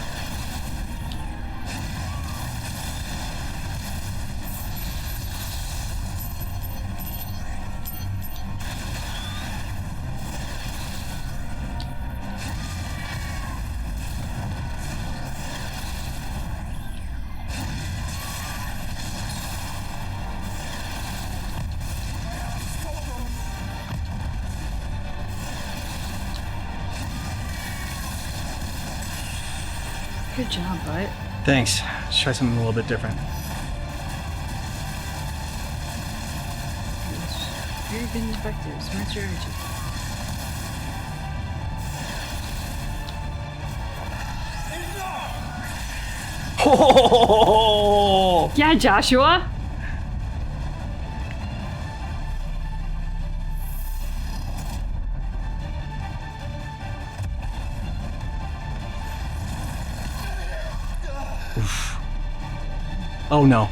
Good job, Bud. Thanks. Let's try something a little bit different. Very good and effective. Smart strategy. Oh! Yeah, Joshua. Oof. Oh no.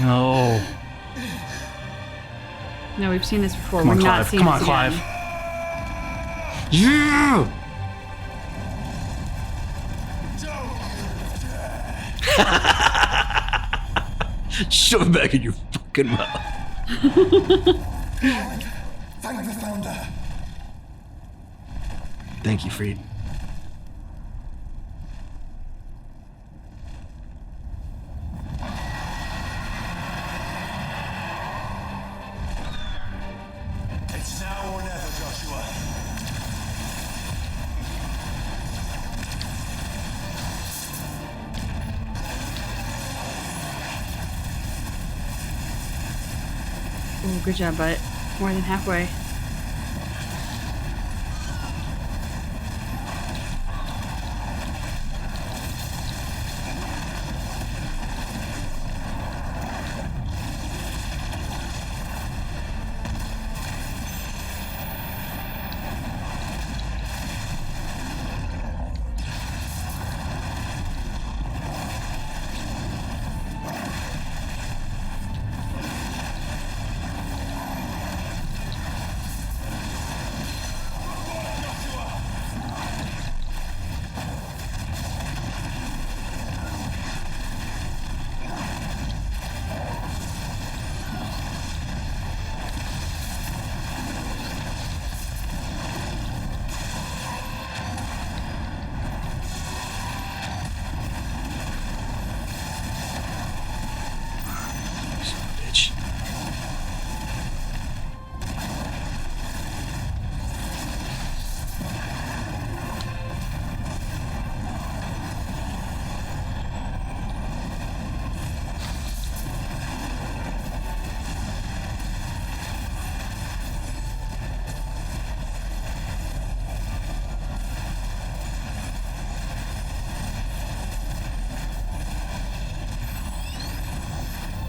No. No, we've seen this before. Come on, We're not Clive. seeing Come on, this Clive. again. Yeah! Shove it back in your fucking mouth. Thank the founder. Thank you, Freed. It's now or never, Joshua. Ooh, good job, Bud. More than halfway. Bitch.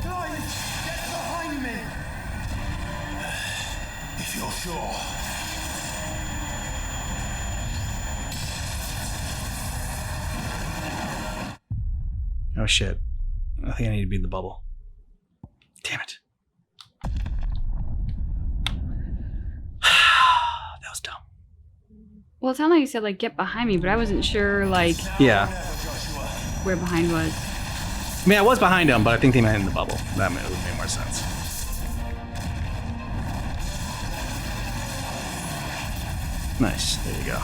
Get behind me! If you're sure. Oh shit. I think I need to be in the bubble. Damn it. That was dumb. Well, it sounded like you said, like, get behind me, but I wasn't sure, like, Yeah. where behind was. I mean, I was behind him, but I think they meant in the bubble. That would make more sense. Nice. There you go.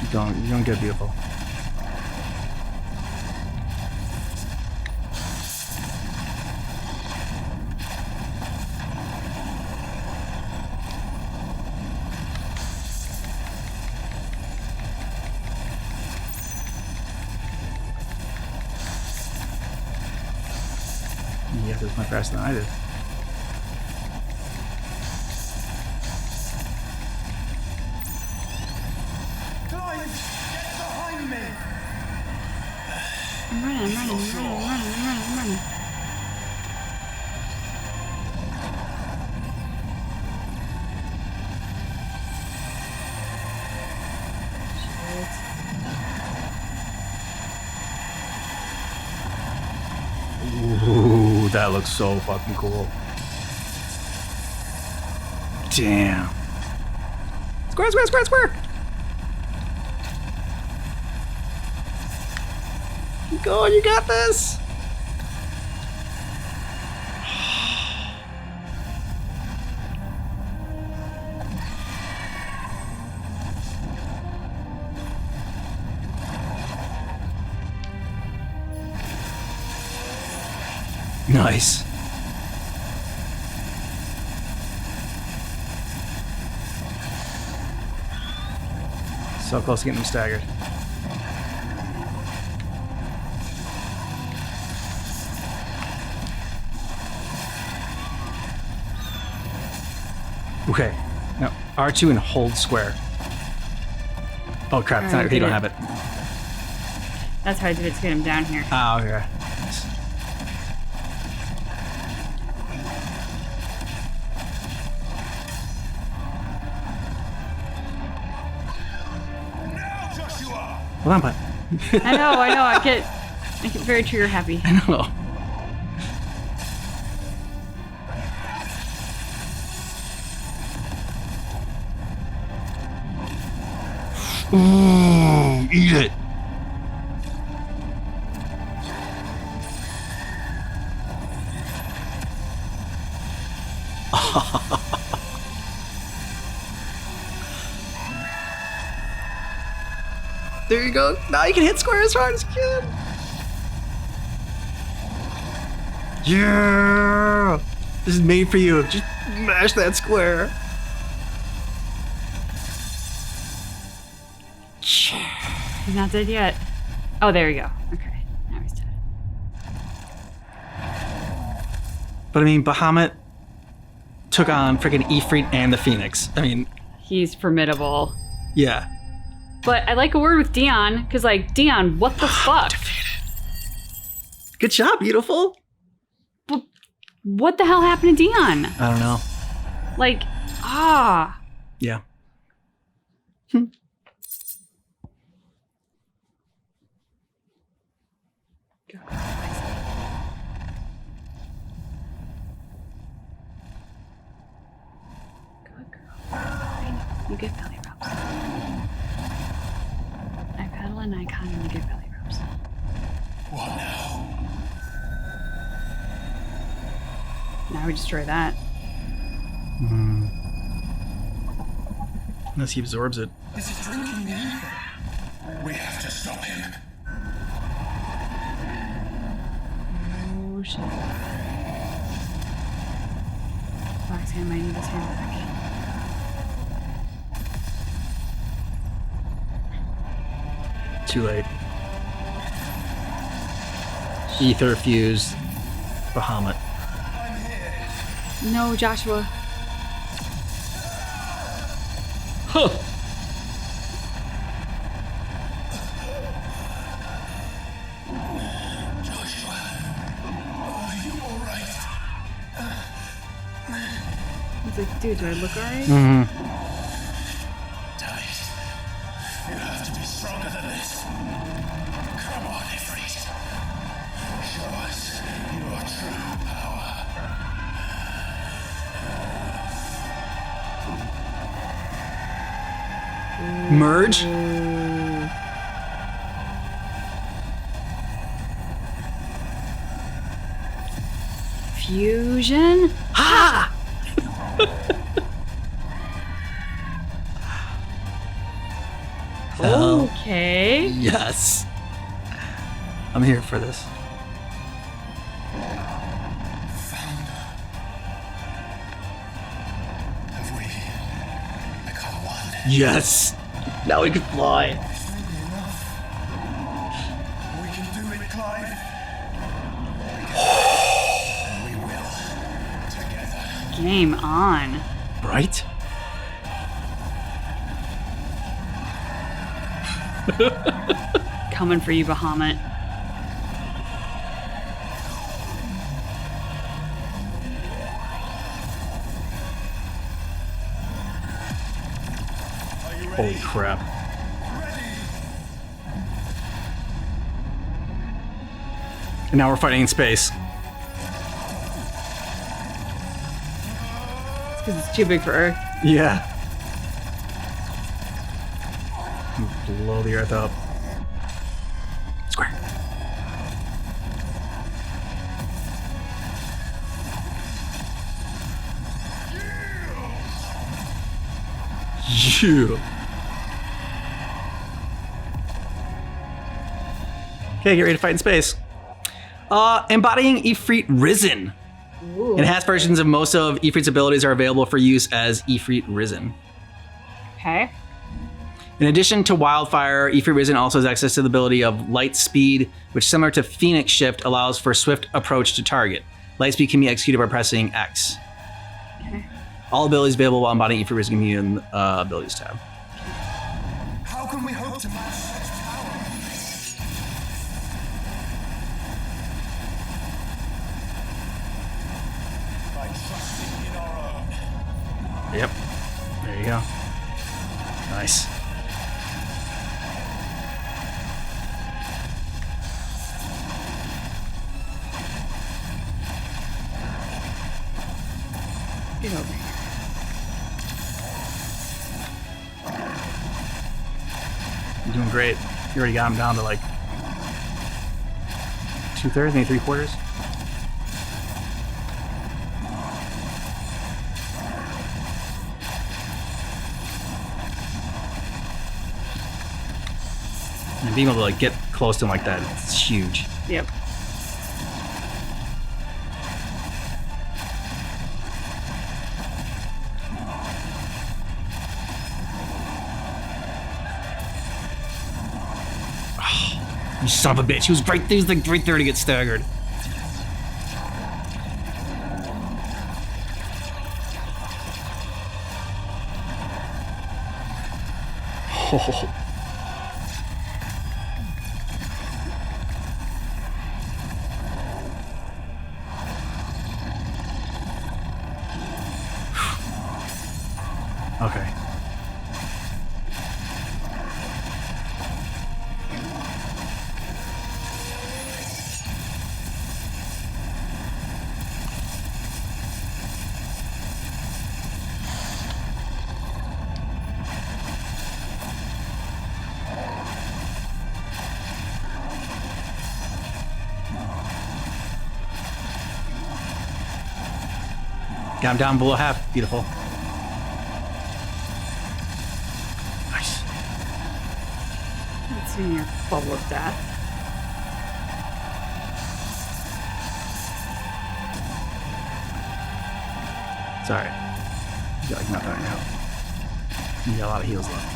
Keep going. You're gonna get beautiful. got this much faster than I did. Clive, get behind me! I'm running. Ooh, that looks so fucking cool. Damn. Square! Keep going, you got this! Nice. So close to getting them staggered. Okay. Now, R2 and hold square. Oh crap, it's not, you don't have it. That's how I did it to get him down here. Oh, okay. Nice. Hold on, bud. I know. I get very trigger happy. I know. Ooh, eat it. There you go. Now you can hit square as hard as you can. Yeah. This is made for you. Just mash that square. He's not dead yet. Oh, there we go. Okay, now he's dead. But I mean, Bahamut took on freaking Ifrit and the Phoenix. I mean, he's formidable. Yeah. But I like a word with Dion, because like, Dion, what the fuck? Good job, beautiful. But what the hell happened to Dion? I don't know. Like, Yeah. Good girl. You get belly rubs. I pedal an icon and you get belly rubs. What now? Now we destroy that. Unless he absorbs it. This is drinking the ether. We have to stop him. Oh shit. Roxanne might need his hand back. Too late. Ether fused Bahamut. No, Joshua. Huh. Joshua, are you alright? He's like, dude, do I look alright? Tight. You have to be stronger than this. Come on, Ifrit. Show us your true power. Merge? Fusion? Ha! Okay. Yes. I'm here for this. Have we become one? Yes. Now we can fly. We can do it, Clive. And we Game on. Right? Coming for you, Bahamut. Holy crap. And now we're fighting in space. It's because it's too big for Earth. Yeah. Blow the Earth up. Square. Yeah. Okay, get ready to fight in space. Embodying Ifrit Risen. Ooh. Enhanced versions of most of Ifrit's abilities are available for use as Ifrit Risen. Okay. In addition to Wildfire, Ifrit Risen also has access to the ability of Light Speed, which, similar to Phoenix Shift, allows for swift approach to target. Light Speed can be executed by pressing X. Okay. All abilities available while embodying Ifrit Risen can be in the Abilities tab. How can we hope to match such power? By trusting in our own. Yep. There you go. Nice. Get over here. You're doing great. You already got him down to like 2/3, maybe 3/4. And being able to like get close to him like that, it's huge. Yep. You son of a bitch. He was like right there to get staggered. Oh. Okay. Got him down below half. Beautiful. Nice. Let's see your bubble of death. It's alright. You got like nothing on your health. You got a lot of heals left.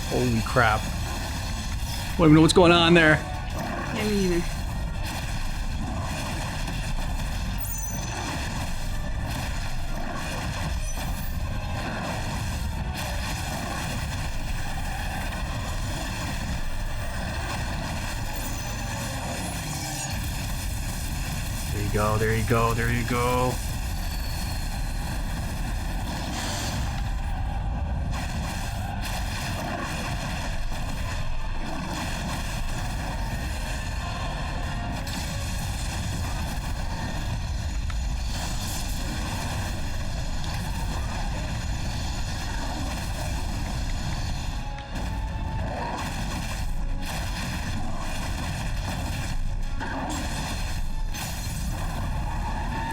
Holy crap. I don't even know what's going on there. Yeah, me either. There you go, there you go, there you go.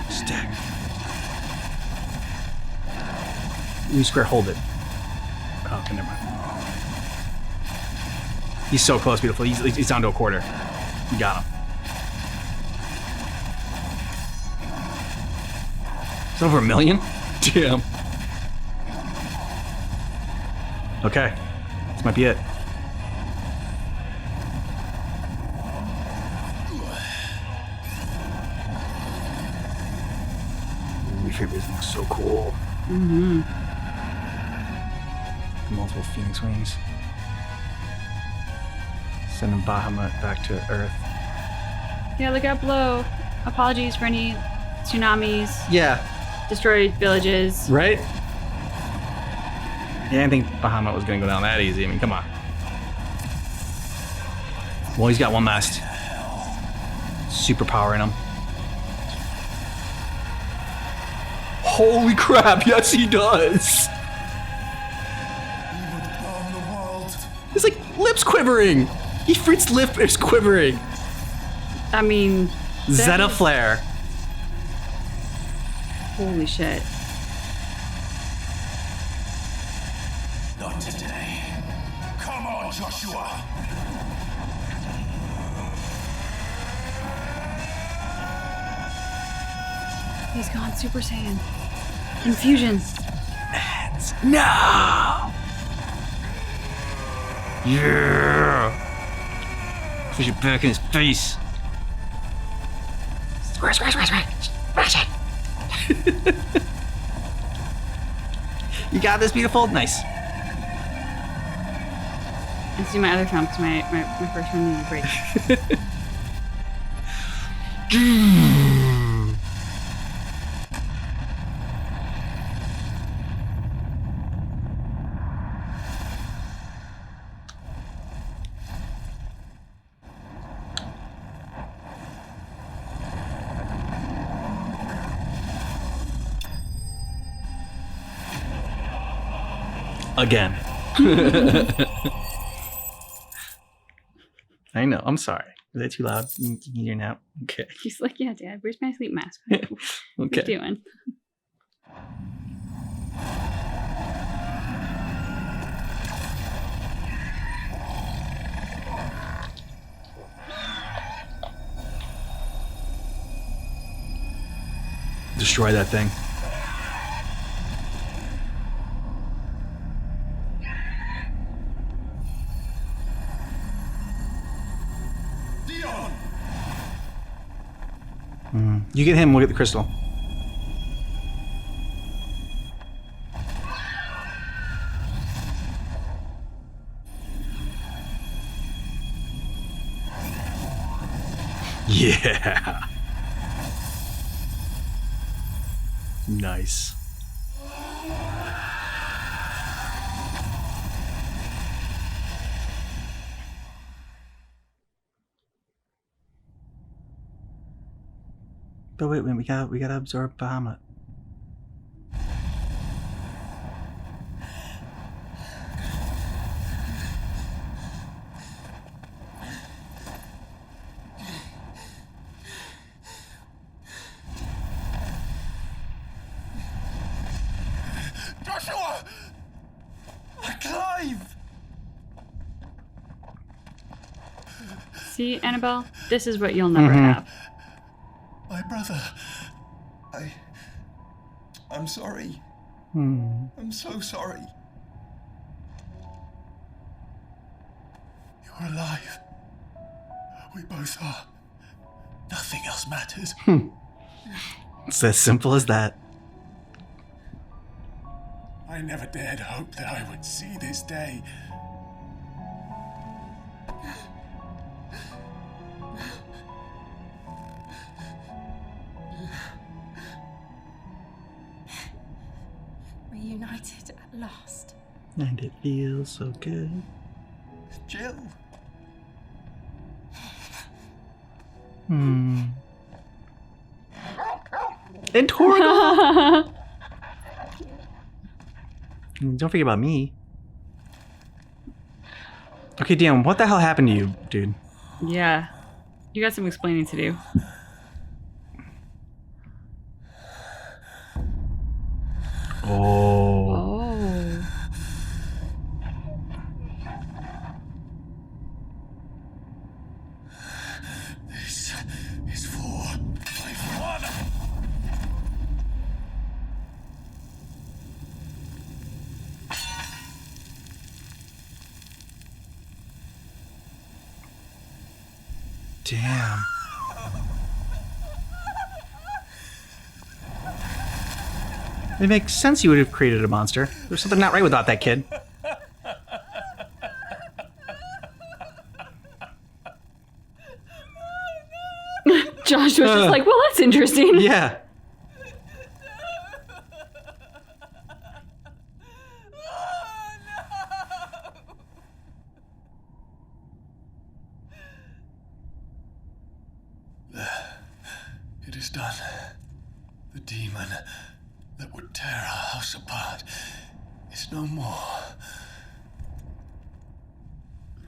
Stick. You square hold it. Oh, okay, never mind. He's so close, beautiful. He's down to a quarter. You got him. It's over 1 million? Damn. Okay. This might be it. Ooh, everything looks so cool. Mm-hmm. Multiple phoenix wings. Sending Bahamut back to Earth. Yeah, look out below. Apologies for any tsunamis. Yeah. Destroyed villages. Right? Yeah, I didn't think Bahamut was gonna go down that easy. I mean, come on. Well, he's got one last superpower in him. Holy crap, yes he does! His like lips quivering! He freaks lip is quivering! I mean... Zeta Flare. Holy shit. Not today. Come on, Joshua. He's gone Super Saiyan. Infusion. No! Yeah! Push it back in his face. Smash it! You got this, beautiful? Nice. Let's do my other thumb because my first one needed a break. Again. I know, I'm sorry. Is that too loud? You need your nap? Okay. He's like, yeah, Dad, where's my sleep mask? Okay. What are you doing? Destroy that thing. Dion! You get him, we'll get the crystal. Yeah. Nice. But wait, we gotta absorb Bahamut. Joshua! Clive! See, Annabelle? This is what you'll never have. My brother. I'm sorry. I'm so sorry. You're alive. We both are. Nothing else matters. It's as simple as that. I never dared hope that I would see this day. Reunited at last. And it feels so good. Jill. And Torgal. Don't forget about me. Okay, Dion, what the hell happened to you, dude? Yeah. You got some explaining to do. Oh. This is for my father. Damn. It makes sense you would have created a monster. There's something not right without that kid. Joshua's just like, well, that's interesting. Yeah. It is done. The demon that would tear our house apart is no more.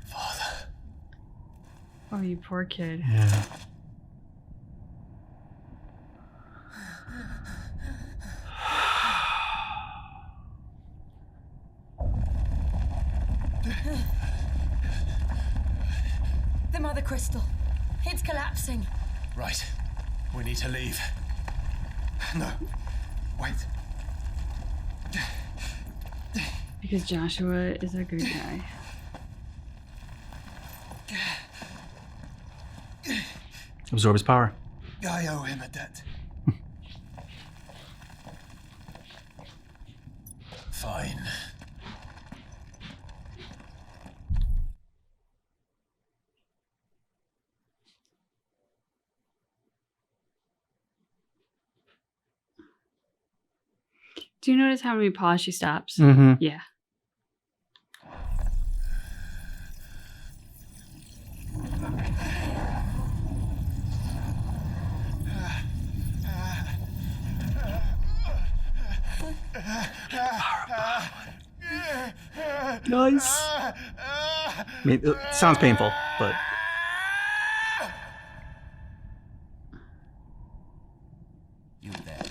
Father. Oh, you poor kid. Yeah. The Mother Crystal. It's collapsing. Right. We need to leave. No. Wait. Because Joshua is a good guy. Absorb his power. I owe him a debt. Fine. Do you notice how many pause she stops? Mm-hmm. Yeah. Nice. I mean, it sounds painful, but... You there.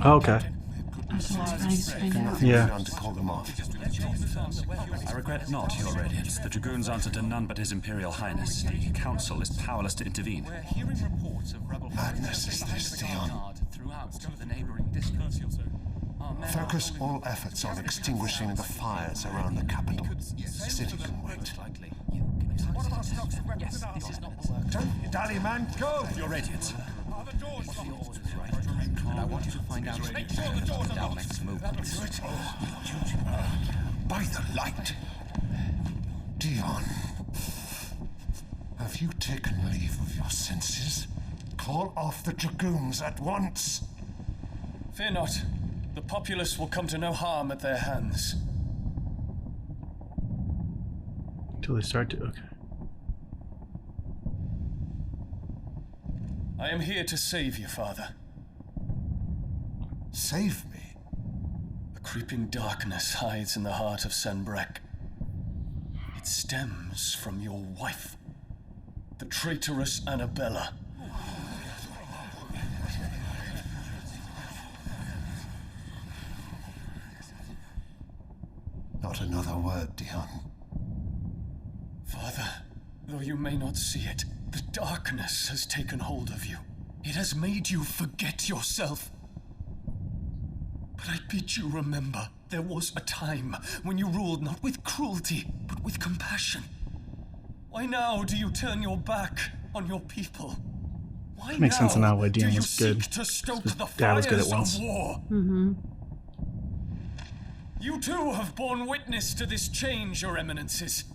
Oh, okay. Yeah. To call them off. I regret not, Your Radiance. The Dragoons answer to none but His Imperial Highness. The Council is powerless to intervene. We're hearing reports of rebel Madness is this, Dion. throughout the neighboring districts. Focus all efforts on extinguishing the fires around the capital. The city can wait. Yes, this is not the work. Don't dally, man. Go! Your Radiance. And I want you to find out the Dalmil's movements. By the light. Dion. Have you taken leave of your senses? Call off the Dragoons at once. Fear not. The populace will come to no harm at their hands. Until they start to... Okay. I am here to save you, Father. Save me? A creeping darkness hides in the heart of Sanbreque. It stems from your wife, the traitorous Annabella. Not another word, Dion. Father, though you may not see it, the darkness has taken hold of you. It has made you forget yourself. But I bid you remember, there was a time when you ruled not with cruelty, but with compassion. Why now do you turn your back on your people? Why It makes sense now why Dion do you was good. seek to stoke His the dad was good at fires once. of war? Mm-hmm. You too have borne witness to this change, Your Eminences.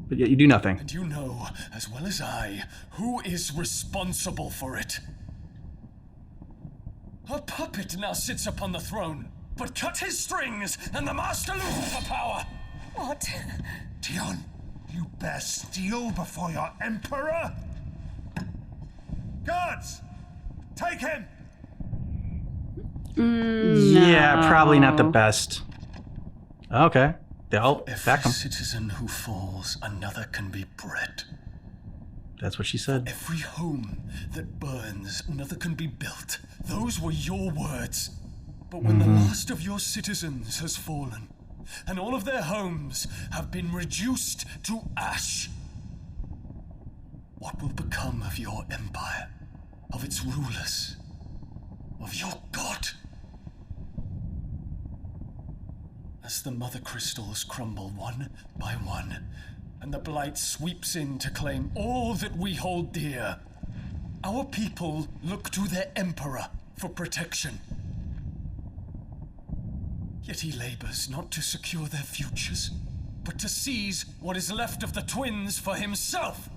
But yet you do nothing. And you know, as well as I, who is responsible for it. A puppet now sits upon the throne, but cut his strings and the master loses the power. What? Dion, you bear steel before your emperor? Guards! Take him! Yeah, probably not the best. Okay. They'll back him. Citizen who falls, another can be bred. That's what she said. Every home that burns, another can be built. Those were your words. But when the last of your citizens has fallen, and all of their homes have been reduced to ash, what will become of your empire, of its rulers, of your god? As the mother crystals crumble one by one, and the blight sweeps in to claim all that we hold dear, our people look to their emperor for protection. Yet he labors not to secure their futures, but to seize what is left of the twins for himself.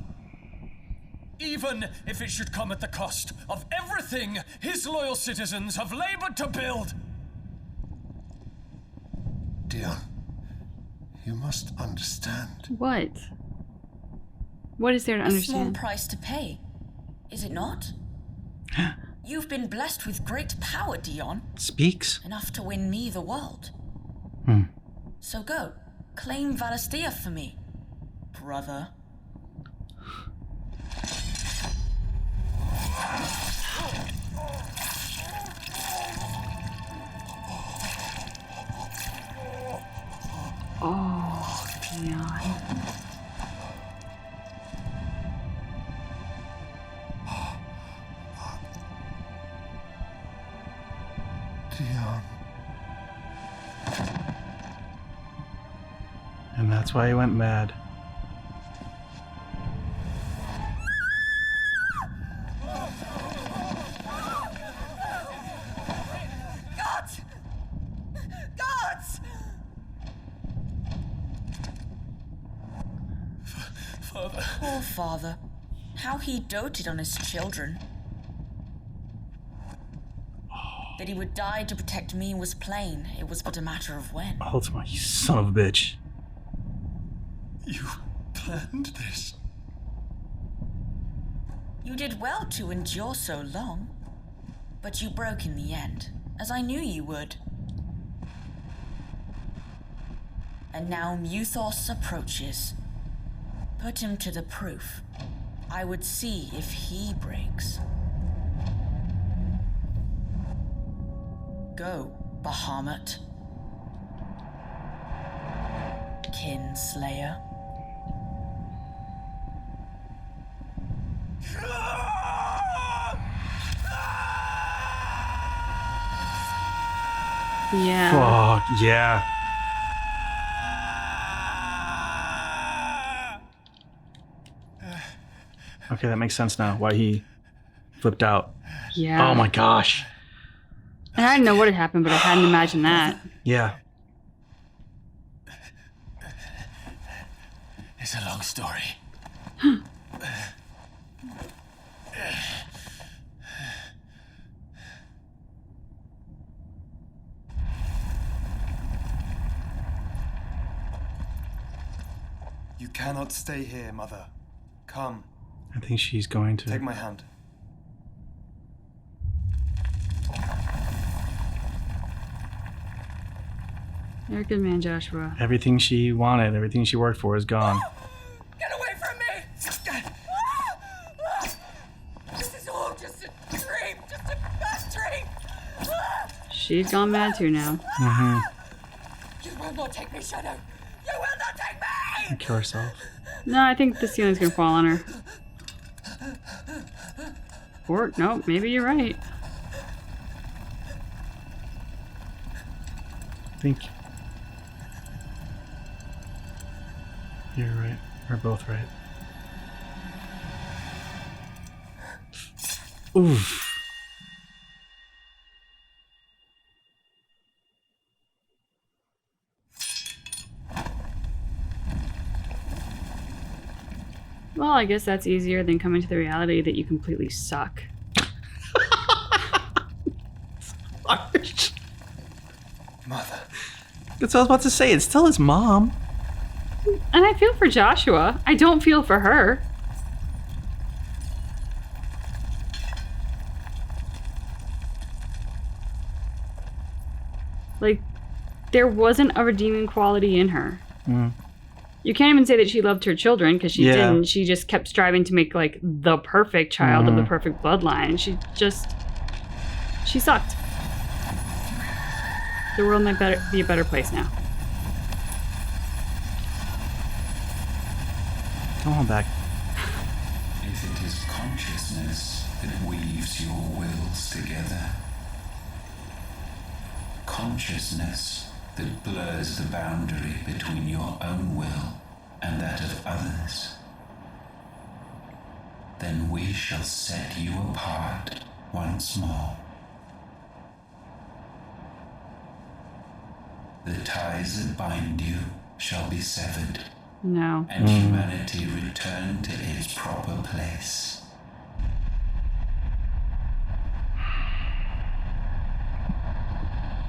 Even if it should come at the cost of everything his loyal citizens have labored to build. Dion, you must understand. What? What is there to A small understand? price to pay, is it not? You've been blessed with great power, Dion. Speaks. Enough to win me the world. So go, claim Valastia for me, brother. Oh, Dion. Dion. And that's why he went mad. Goetz! Goetz! Father. Poor father. How he doted on his children. That he would die to protect me was plain. It was but a matter of when. Ultima, you son of a bitch. You planned this? You did well to endure so long. But you broke in the end, as I knew you would. And now Muthos approaches. Put him to the proof. I would see if he breaks. Go, Bahamut. Kinslayer. Yeah. Fuck, yeah. Okay, that makes sense now. Why he flipped out. Yeah. Oh my gosh. And I didn't know what had happened, but I hadn't imagined that. Yeah. It's a long story. You cannot stay here, Mother. Come. I think she's going to... Take my hand. You're a good man, Joshua. Everything she wanted, everything she worked for is gone. Get away from me! This is all just a dream, just a bad dream! She's gone mad too now. Mm-hmm. You will not take me, Shadow! You will not take me! Kill herself. No, I think the ceiling's gonna fall on her. Or, no, maybe you're right. I think you're right. We're both right. Oof. Well, I guess that's easier than coming to the reality that you completely suck. Mother. That's what I was about to say. It's still his mom. And I feel for Joshua. I don't feel for her. Like, there wasn't a redeeming quality in her. Mm. You can't even say that she loved her children, because she Yeah. didn't. She just kept striving to make, like, the perfect child of the perfect bloodline. She sucked. The world might be a better place now. Come on back. If it is consciousness that weaves your wills together, consciousness that blurs the boundary between your own will and that of others, then we shall set you apart once more. The ties that bind you shall be severed, No. and humanity return to its proper place.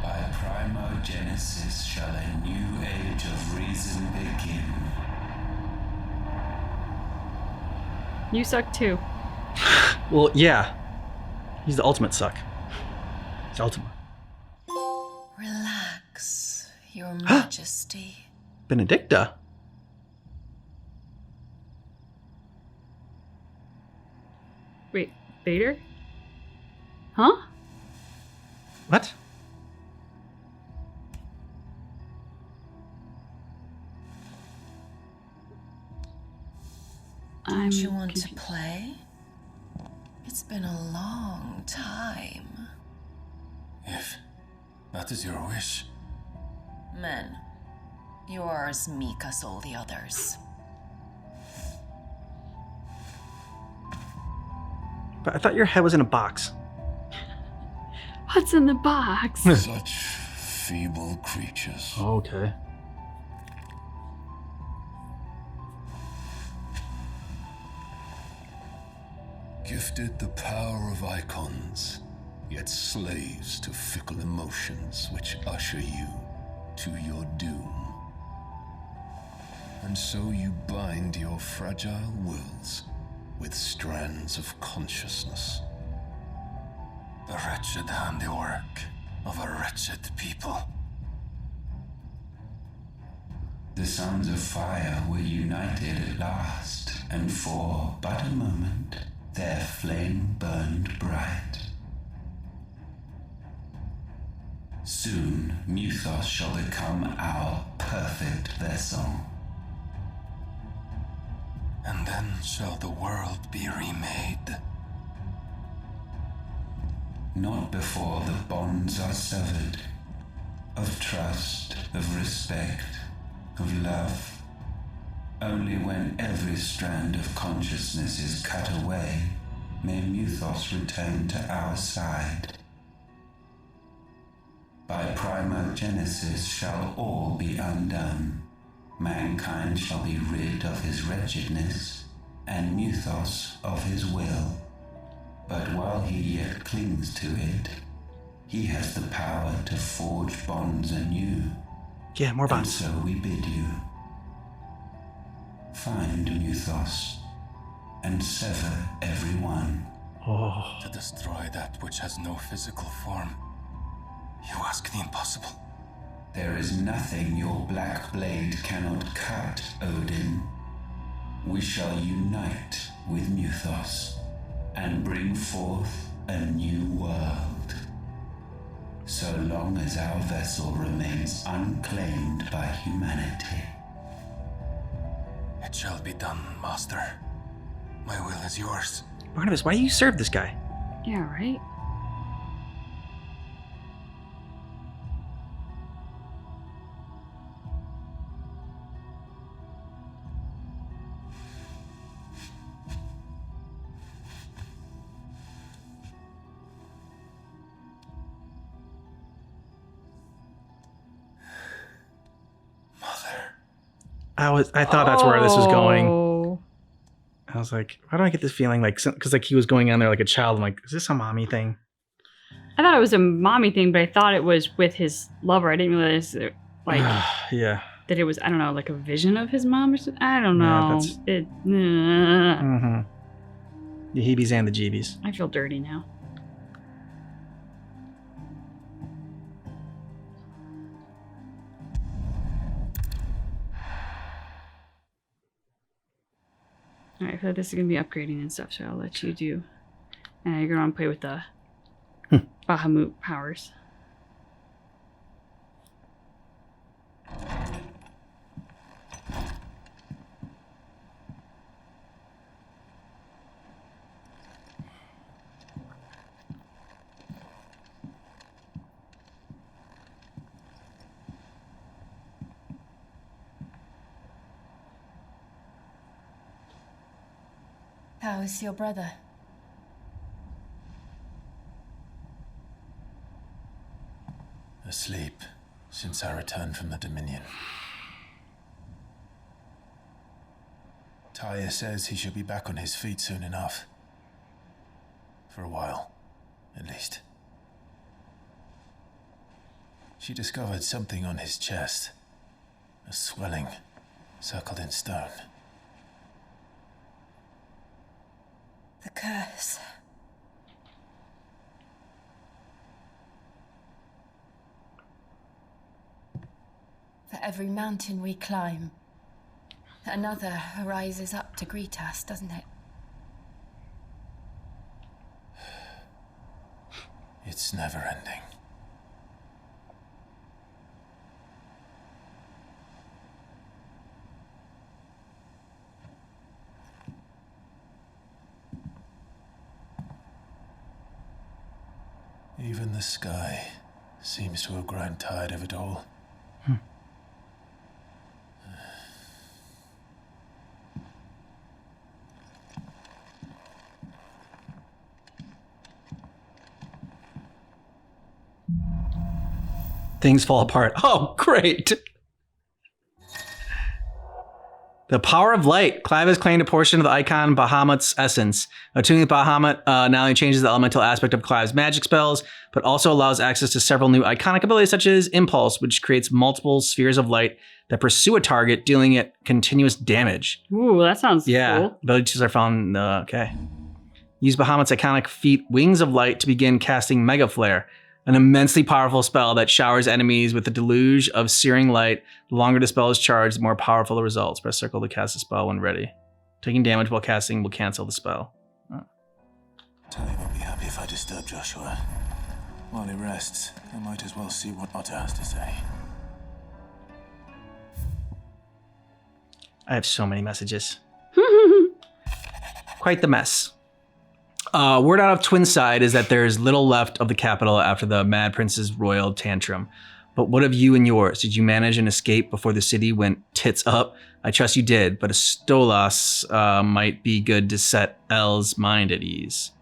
By primogenesis shall a new age of reason begin. You suck too. Well, yeah. He's the ultimate suck. He's ultimate. Relax, Your Majesty. Benedicta. Wait, Vader? Huh? What? Don't you want to play? It's been a long time. If that is your wish. Men, you are as meek as all the others. But I thought your head was in a box. What's in the box? Such feeble creatures. Okay. Gifted the power of icons, yet slaves to fickle emotions which usher you to your doom. And so you bind your fragile wills with strands of consciousness. The wretched handiwork of a wretched people. The sons of fire were united at last, and for but a moment their flame burned bright. Soon Muthos shall become our perfect vessel. And then shall the world be remade. Not before the bonds are severed, of trust, of respect, of love. Only when every strand of consciousness is cut away, may Muthos return to our side. By primogenesis shall all be undone. Mankind shall be rid of his wretchedness, and Muthos of his will. But while he yet clings to it, he has the power to forge bonds anew. Yeah, more bonds. And so we bid you. Find Muthos, and sever every one. Oh. To destroy that which has no physical form, you ask the impossible. There is nothing your black blade cannot cut, Odin. We shall unite with Muthos, and bring forth a new world. So long as our vessel remains unclaimed by humanity. It shall be done, Master. My will is yours. Barnabas, why do you serve this guy? Yeah, right? I thought that's where this was going. Oh. I was like, why do I get this feeling like, because like he was going on there like a child. I'm like, is this a mommy thing? I thought it was a mommy thing, but I thought it was with his lover. I didn't realize that, like, yeah, that it was, I don't know, like a vision of his mom or something. I don't know. Yeah, The heebies and the jeebies. I feel dirty now. Alright, I feel like this is going to be upgrading and stuff, so I'll let you do. And you're going to play with the Bahamut powers. How is your brother? Asleep since I returned from the Dominion. Taya says he should be back on his feet soon enough. For a while, at least. She discovered something on his chest. A swelling, circled in stone. The curse. For every mountain we climb, another rises up to greet us, doesn't it? It's never ending. Even the sky seems to have grown tired of it all. Things fall apart. Oh, great. The power of light. Clive has claimed a portion of the icon Bahamut's essence. Attuning with Bahamut not only changes the elemental aspect of Clive's magic spells, but also allows access to several new iconic abilities such as Impulse, which creates multiple spheres of light that pursue a target, dealing it continuous damage. Ooh, that sounds cool. Abilities are found. Okay. Use Bahamut's iconic feat, Wings of Light, to begin casting Mega Flare, an immensely powerful spell that showers enemies with a deluge of searing light. The longer the spell is charged, the more powerful the results. Press circle to cast the spell when ready. Taking damage while casting will cancel the spell. Tally won't be happy if I disturb Joshua. While he rests, I might as well see what Otter has to say. I have so many messages. Quite the mess. Word out of Twinside is that there is little left of the capital after the Mad Prince's royal tantrum. But what of you and yours? Did you manage an escape before the city went tits up? I trust you did, but a Stolas might be good to set Elle's mind at ease.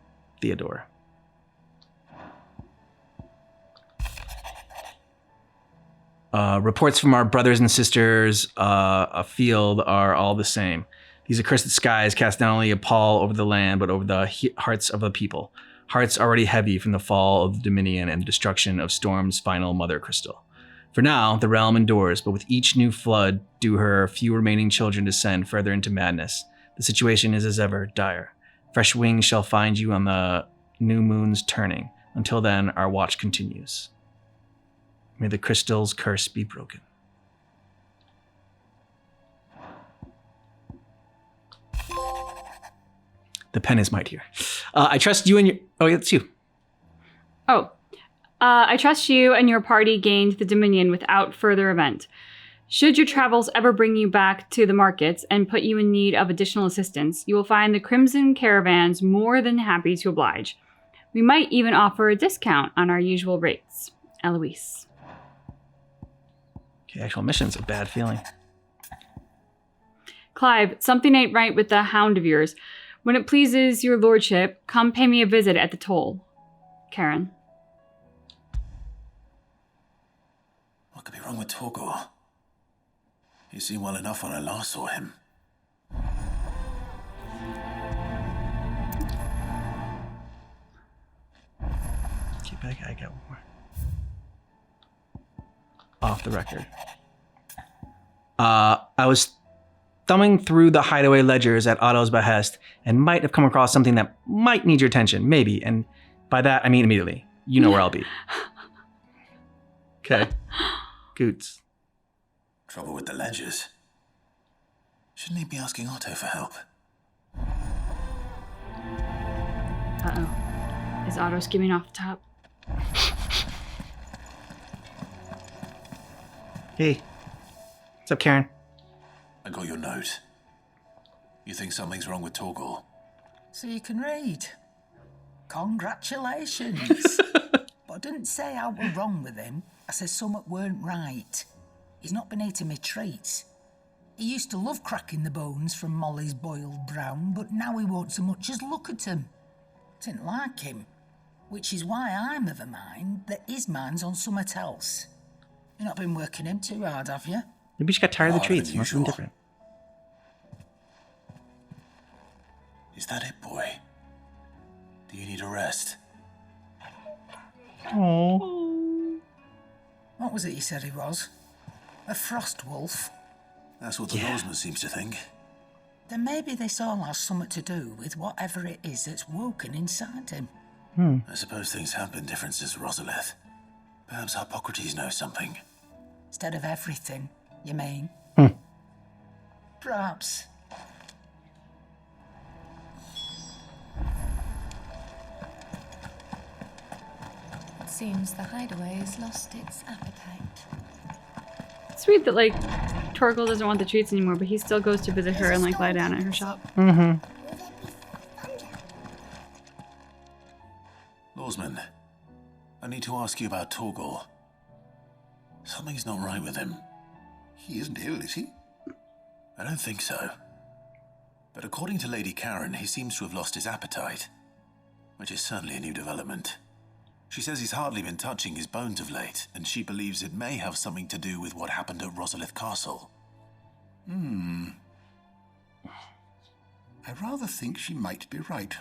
Theodore. Reports from our brothers and sisters afield are all the same. These accursed skies cast not only a pall over the land, but over the hearts of the people. Hearts already heavy from the fall of the Dominion and the destruction of Storm's final mother crystal. For now, the realm endures, but with each new flood do her few remaining children descend further into madness. The situation is as ever dire. Fresh wings shall find you on the new moon's turning. Until then, our watch continues. May the crystal's curse be broken. The pen is might here. I trust you and your... Oh, it's you. I trust you and your party gained the Dominion without further event. Should your travels ever bring you back to the markets and put you in need of additional assistance, you will find the Crimson Caravans more than happy to oblige. We might even offer a discount on our usual rates. Eloise. Okay, actual mission's a bad feeling. Clive, something ain't right with the hound of yours. When it pleases your lordship, come pay me a visit at the toll. Karen. What could be wrong with Torgor? He seemed well enough when I last saw him. Keep back, I got one more. Off the record. I was thumbing through the hideaway ledgers at Otto's behest and might have come across something that might need your attention, maybe. And by that, I mean immediately. You know where I'll be. Okay. Goetz. Trouble with the ledgers. Shouldn't he be asking Otto for help? Uh-oh. Is Otto skimming off the top? Hey. What's up, Karen? I got your note. You think something's wrong with Torgor? So you can read. Congratulations. But I didn't say I were wrong with him. I said something weren't right. He's not been eating me treats. He used to love cracking the bones from Molly's boiled brown, but now he won't so much as look at 'em. Didn't like him, which is why I'm of a mind that his mind's on summat else. You've not been working him too hard, have you? Maybe she got tired of the treats. Must have been different. Is that it, boy? Do you need a rest? Oh. What was it you said he was? A frost wolf? That's what the Lawsman seems to think. Then maybe this all has something to do with whatever it is that's woken inside him. I suppose things have been different since Rosalith. Perhaps Hippocrates knows something. Instead of everything, you mean? Perhaps. It seems the hideaway has lost its appetite. Sweet that like Torgal doesn't want the treats anymore, but he still goes to visit her and like lie down at her shop. Lawsman, I need to ask you about Torgal. Something's not right with him. He isn't ill, is he? I don't think so. But according to Lady Karen, he seems to have lost his appetite, which is certainly a new development. She says he's hardly been touching his bones of late, and she believes it may have something to do with what happened at Rosalith Castle. I rather think she might be right,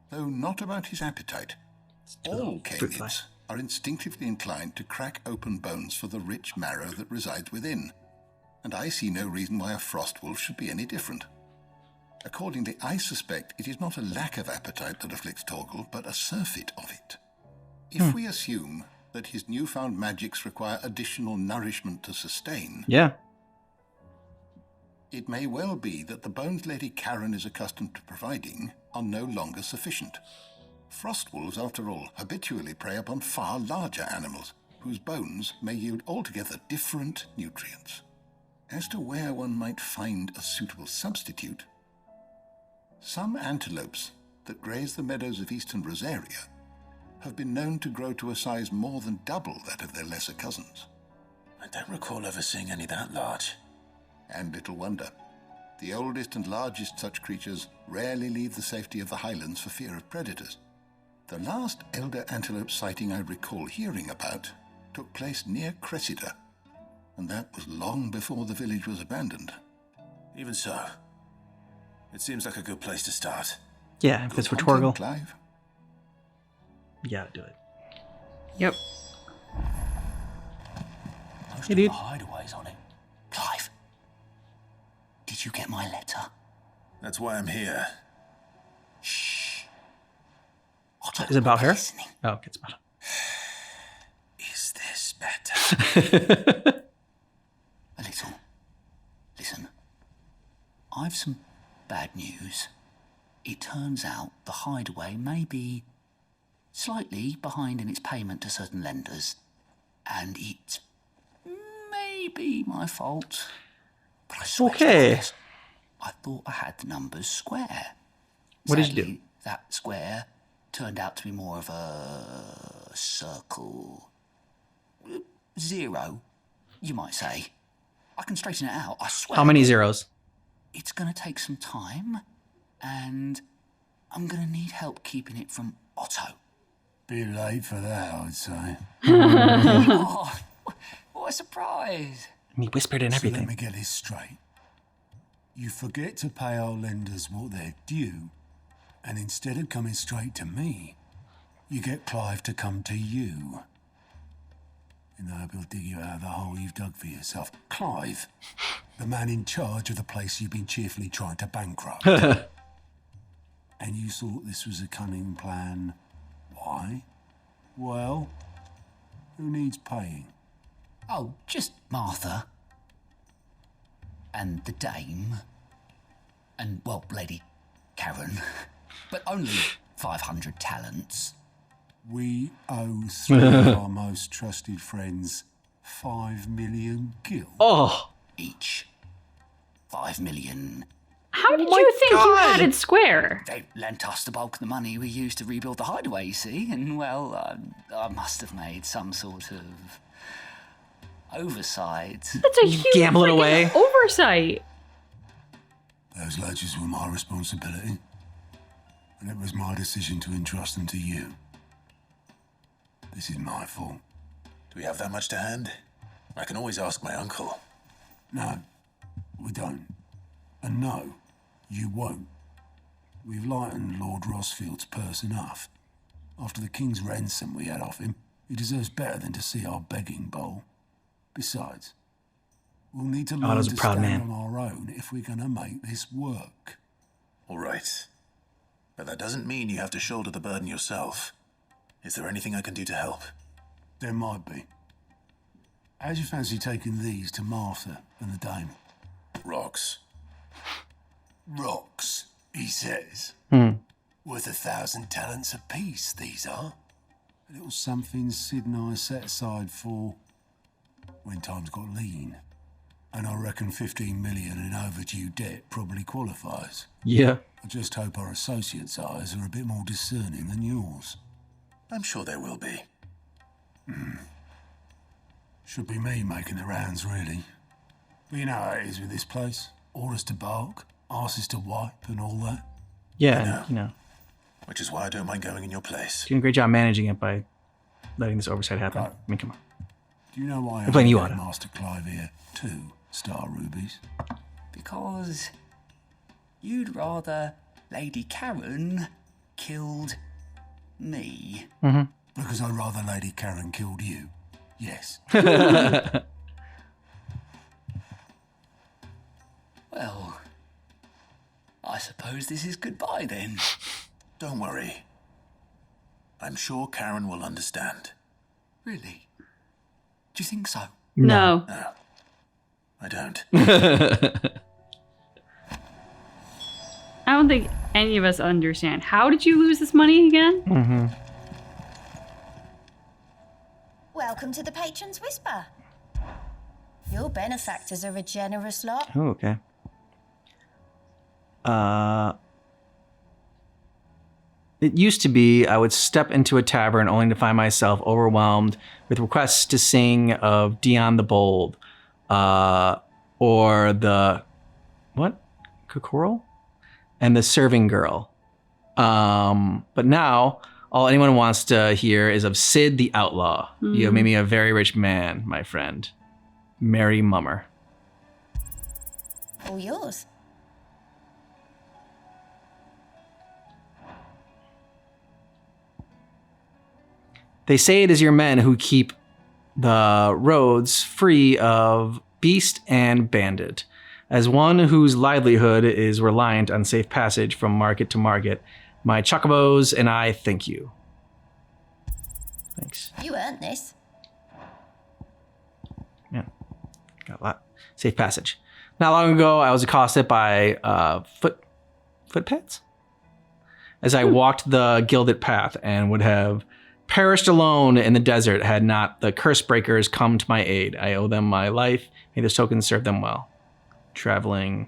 though not about his appetite. All canids are instinctively inclined to crack open bones for the rich marrow that resides within, and I see no reason why a frost wolf should be any different. Accordingly, I suspect it is not a lack of appetite that afflicts Torgal, but a surfeit of it. If we assume that his newfound magics require additional nourishment to sustain, it may well be that the bones Lady Karen is accustomed to providing are no longer sufficient. Frost wolves, after all, habitually prey upon far larger animals, whose bones may yield altogether different nutrients. As to where one might find a suitable substitute, some antelopes that graze the meadows of eastern Rosaria have been known to grow to a size more than double that of their lesser cousins. I don't recall ever seeing any that large. And little wonder. The oldest and largest such creatures rarely leave the safety of the highlands for fear of predators. The last elder antelope sighting I recall hearing about took place near Cressida, and that was long before the village was abandoned. Even so, it seems like a good place to start. Yeah, if it's for Torgal. Clive. You gotta do it. Yep. Most Hey, of dude. the hideaways on it. Clive, did you get my letter? That's why I'm here. Shh. Is it about her? Oh, okay, it's about her. Is this better? A little. Listen, I've some bad news. It turns out the hideaway may be slightly behind in its payment to certain lenders, and it may be my fault. But I swear to goodness, I thought I had the numbers square. What did you do? Sadly, that square turned out to be more of a circle. Zero, you might say. I can straighten it out, I swear. How many zeros? It's going to take some time, and I'm going to need help keeping it from Otto. Bit late for that, I'd say. Oh, what a surprise. And he whispered in So everything. let me get this straight. You forget to pay our lenders what they're due, and instead of coming straight to me, you get Clive to come to you. And I will dig you out of the hole you've dug for yourself. Clive, the man in charge of the place you've been cheerfully trying to bankrupt. And you thought this was a cunning plan. Why? Well, who needs paying? Oh, just Martha. And the dame. And, well, Lady Karen. But only 500 talents. We owe 3 of our most trusted friends 5 million gil. Oh. Each. 5 million. How did you think you had it square? They lent us the bulk of the money we used to rebuild the hideaway, you see, and, well, I must have made some sort of oversight. That's a huge gambling away. oversight. Those ledgers were my responsibility, and it was my decision to entrust them to you. This is my fault. Do we have that much to hand? I can always ask my uncle. No, we don't. And no, you won't. We've lightened Lord Rosfield's purse enough. After the king's ransom we had off him, he deserves better than to see our begging bowl. Besides, we'll need to learn to stand on our own if we're gonna make this work. All right. But that doesn't mean you have to shoulder the burden yourself. Is there anything I can do to help? There might be. How'd you fancy taking these to Martha and the dame? Rocks. Rocks, he says. Worth 1,000 talents apiece, these are. A little something Sid and I set aside for when times got lean. And I reckon 15 million in overdue debt probably qualifies. Yeah. I just hope our associates' eyes are a bit more discerning than yours. I'm sure there will be. Should be me making the rounds, really. But you know how it is with this place. Orders to bark, arses to wipe, and all that. Yeah, you know. Which is why I don't mind going in your place. Doing a great job managing it by letting this oversight happen. I mean, come on. Do you know why I'm playing you gave on it. Master Clive here 2 star rubies? Because you'd rather Lady Karen killed me. Because I'd rather Lady Karen killed you. Yes. Well, I suppose this is goodbye then. Don't worry. I'm sure Karen will understand. Really? Do you think so? No. No. I don't. I don't think any of us understand. How did you lose this money again? Welcome to the Patron's Whisper. Your benefactors are a generous lot. Oh, okay. It used to be I would step into a tavern only to find myself overwhelmed with requests to sing of Dion the Bold, or the, what? Kokoro? And the Serving Girl. But now, all anyone wants to hear is of Sid the Outlaw. You have made me a very rich man, my friend. Merry Mummer. All yours. They say it is your men who keep the roads free of beast and bandit. As one whose livelihood is reliant on safe passage from market to market, my chocobos and I thank you. Thanks. You earned this. Yeah, got a lot. Safe passage. Not long ago, I was accosted by footpads as I walked the gilded path and would have perished alone in the desert had not the curse breakers come to my aid. I owe them my life. May this token serve them well. Traveling,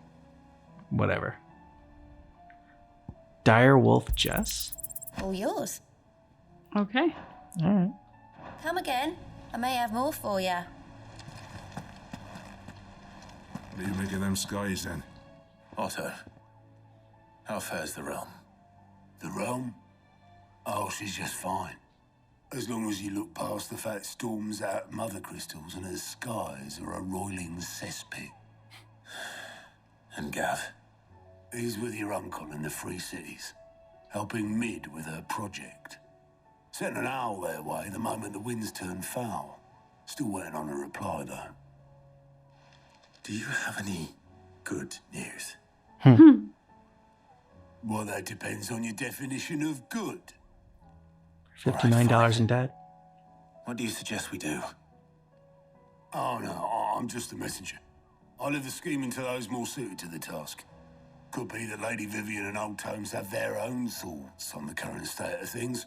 whatever. Dire Wolf Jess? All yours. Okay. All right. Come again. I may have more for you. What do you make of them skies, then? Otto, how fares the realm? The realm? Oh, she's just fine. As long as you look past the fat storms out mother crystals and her skies are a roiling cesspit. And Gav? He's with your uncle in the Free Cities, helping Mid with her project. Sent an owl their way the moment the winds turned foul. Still waiting on a reply, though. Do you have any good news? Well, that depends on your definition of good. $59 in debt. What do you suggest we do? Oh, no, I'm just a messenger. I'll leave the scheming to those more suited to the task. Could be that Lady Vivian and Old Tomes have their own thoughts on the current state of things.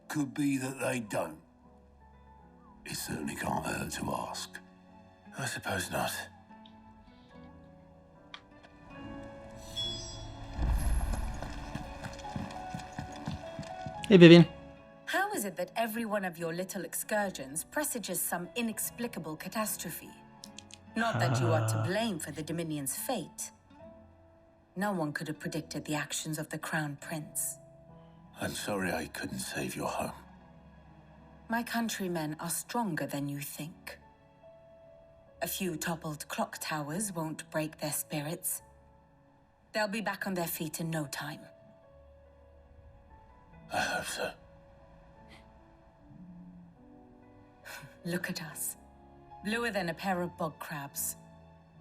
Could be that they don't. It certainly can't hurt to ask. I suppose not. Hey, Vivian. How is it that every one of your little excursions presages some inexplicable catastrophe? Not that you are to blame for the Dominion's fate. No one could have predicted the actions of the Crown Prince. I'm sorry I couldn't save your home. My countrymen are stronger than you think. A few toppled clock towers won't break their spirits. They'll be back on their feet in no time. I hope so. Look at us. Bluer than a pair of bog crabs.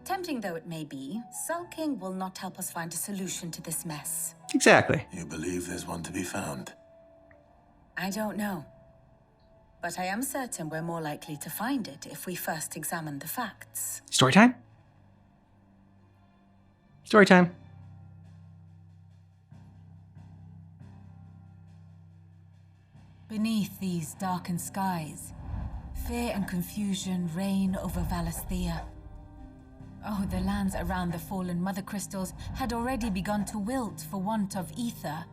Tempting though it may be, sulking will not help us find a solution to this mess. Exactly. You believe there's one to be found? I don't know. But I am certain we're more likely to find it if we first examine the facts. Story time? Story time. Beneath these darkened skies, fear and confusion reign over Valisthea. Oh, the lands around the fallen mother crystals had already begun to wilt for want of ether.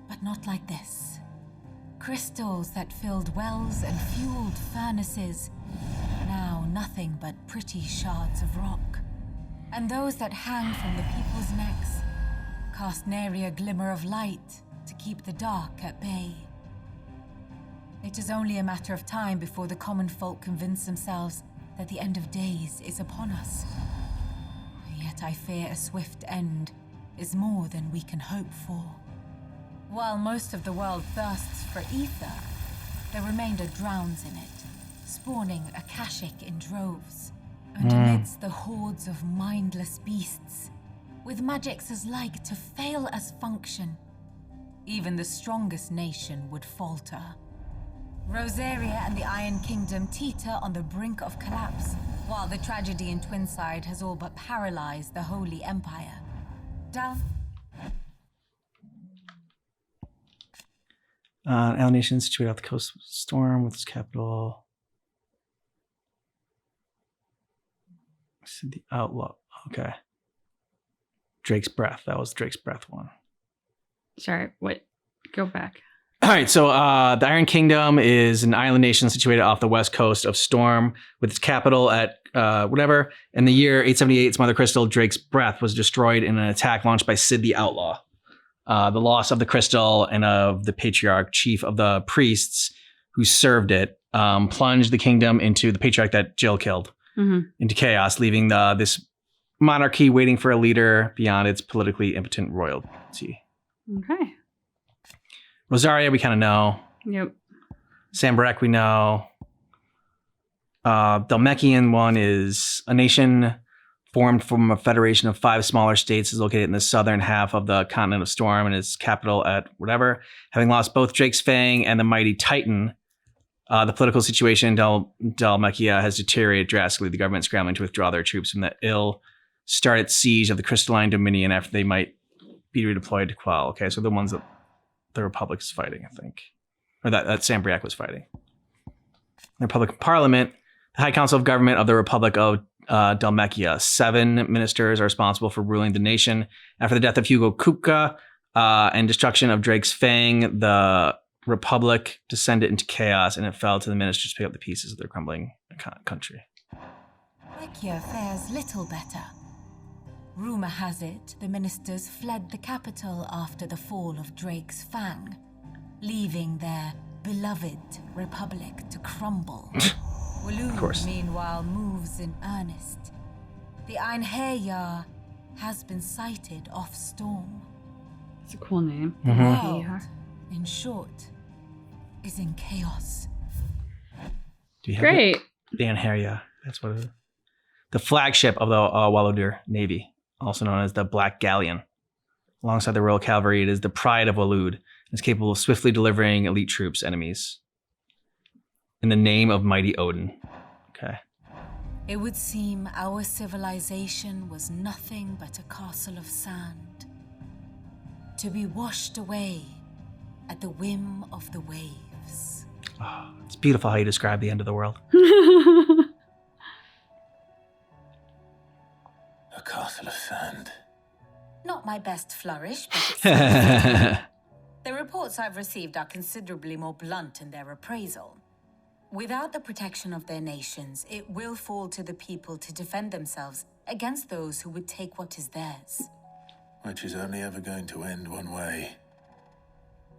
But not like this. Crystals that filled wells and fueled furnaces, now nothing but pretty shards of rock. And those that hang from the people's necks cast nary a glimmer of light to keep the dark at bay. It is only a matter of time before the common folk convince themselves that the end of days is upon us. Yet I fear a swift end is more than we can hope for. While most of the world thirsts for ether, the remainder drowns in it, spawning Akashic in droves. And amidst the hordes of mindless beasts, with magics as like to fail as function, even the strongest nation would falter. Rosaria and the Iron Kingdom teeter on the brink of collapse, while the tragedy in Twinside has all but paralyzed the Holy Empire. Alien nation situated off the coast of Storm with its capital. The Outlaw. Okay. Drake's Breath. That was Drake's Breath one. Sorry, what? Go back. All right, so the Iron Kingdom is an island nation situated off the west coast of Storm with its capital at whatever. In the year 878, its mother crystal, Drake's Breath, was destroyed in an attack launched by Sid the Outlaw. The loss of the crystal and of the patriarch, chief of the priests who served it, plunged the kingdom into the patriarch that Jill killed, into chaos, leaving this monarchy waiting for a leader beyond its politically impotent royalty. Okay. Rosaria, we kind of know. Yep. Sambarek, we know. Dalmekian one is a nation formed from a federation of 5 smaller states, is located in the southern half of the continent of Storm and its capital at whatever. Having lost both Drake's Fang and the mighty Titan, the political situation in Dalmekia has deteriorated drastically. The government scrambling to withdraw their troops from the ill-started siege of the Crystalline Dominion after they might be redeployed to quell. Okay, so the ones that the Republic is fighting, I think. Or that Sambriac was fighting. The Republican Parliament, the High Council of Government of the Republic of Dalmekia. 7 ministers are responsible for ruling the nation. After the death of Hugo Kupka and destruction of Drake's Fang, the Republic descended into chaos and it fell to the ministers to pick up the pieces of their crumbling country. Dalmekia fares little better. Rumor has it the ministers fled the capital after the fall of Drake's Fang, leaving their beloved republic to crumble. Walloon, meanwhile, moves in earnest. The Einherjar has been sighted off Storm. It's a cool name. The world, in short, is in chaos. Do you have Great. The Einherjar, that's what it is. The flagship of the Wallodur Navy, also known as the Black Galleon. Alongside the Royal Cavalry, it is the pride of Waloed and is capable of swiftly delivering elite troops enemies. In the name of mighty Odin. Okay. It would seem our civilization was nothing but a castle of sand, to be washed away at the whim of the waves. Oh, it's beautiful how you describe the end of the world. A castle of sand. Not my best flourish, but it's the reports I've received are considerably more blunt in their appraisal. Without the protection of their nations, it will fall to the people to defend themselves against those who would take what is theirs. which is only ever going to end one way.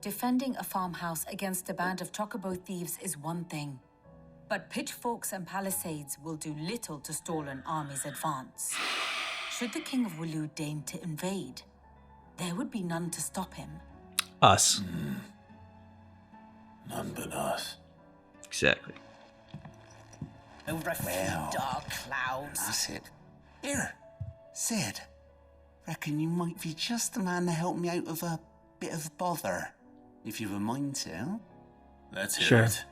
Defending a farmhouse against a band of chocobo thieves is one thing, but pitchforks and palisades will do little to stall an army's advance. Should the King of Waloed deign to invade, there would be none to stop him. Us. None but us. Exactly. Over a few dark clouds. That's it. Here, Sid. Reckon you might be just the man to help me out of a bit of bother, if you've a mind to. Let's hear it.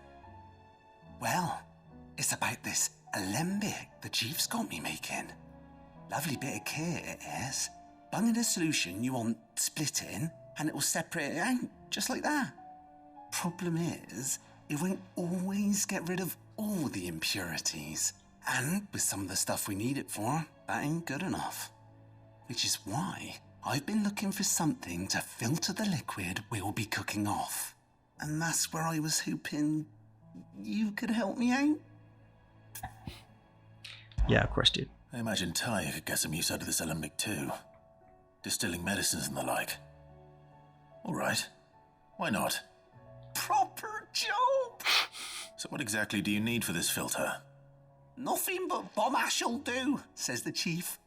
Well, it's about this alembic the chief's got me making. Lovely bit of kit it is. Bunging a solution you want splitting, and it will separate it out, just like that. Problem is, it won't always get rid of all the impurities. And with some of the stuff we need it for, that ain't good enough. Which is why I've been looking for something to filter the liquid we'll be cooking off. And that's where I was hoping you could help me out. Yeah, of course, dude. I imagine Ty could get some use out of this alembic too. Distilling medicines and the like. All right. Why not? Proper job! So what exactly do you need for this filter? Nothing but bomb ash'll do, says the chief.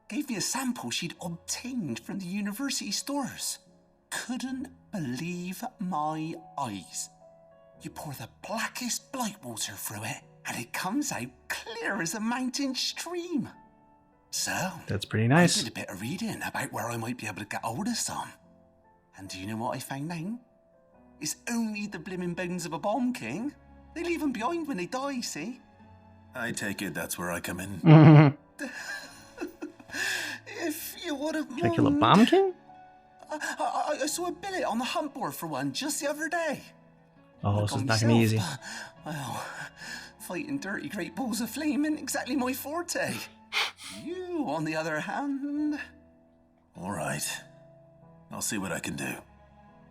Gave me a sample she'd obtained from the university stores. Couldn't believe my eyes. You pour the blackest blight water through it, and it comes out clear as a mountain stream. So, that's pretty nice. I did a bit of reading about where I might be able to get hold of some. And do you know what I found out? It's only the blimmin' bones of a bomb king. They leave them behind when they die, see? I take it that's where I come in. If you would have Can I kill a bomb king? I saw a billet on the hunt board for one just the other day. Oh, this is not gonna be easy. Well, fighting dirty great balls of flame isn't exactly my forte. You, on the other hand... All right. I'll see what I can do.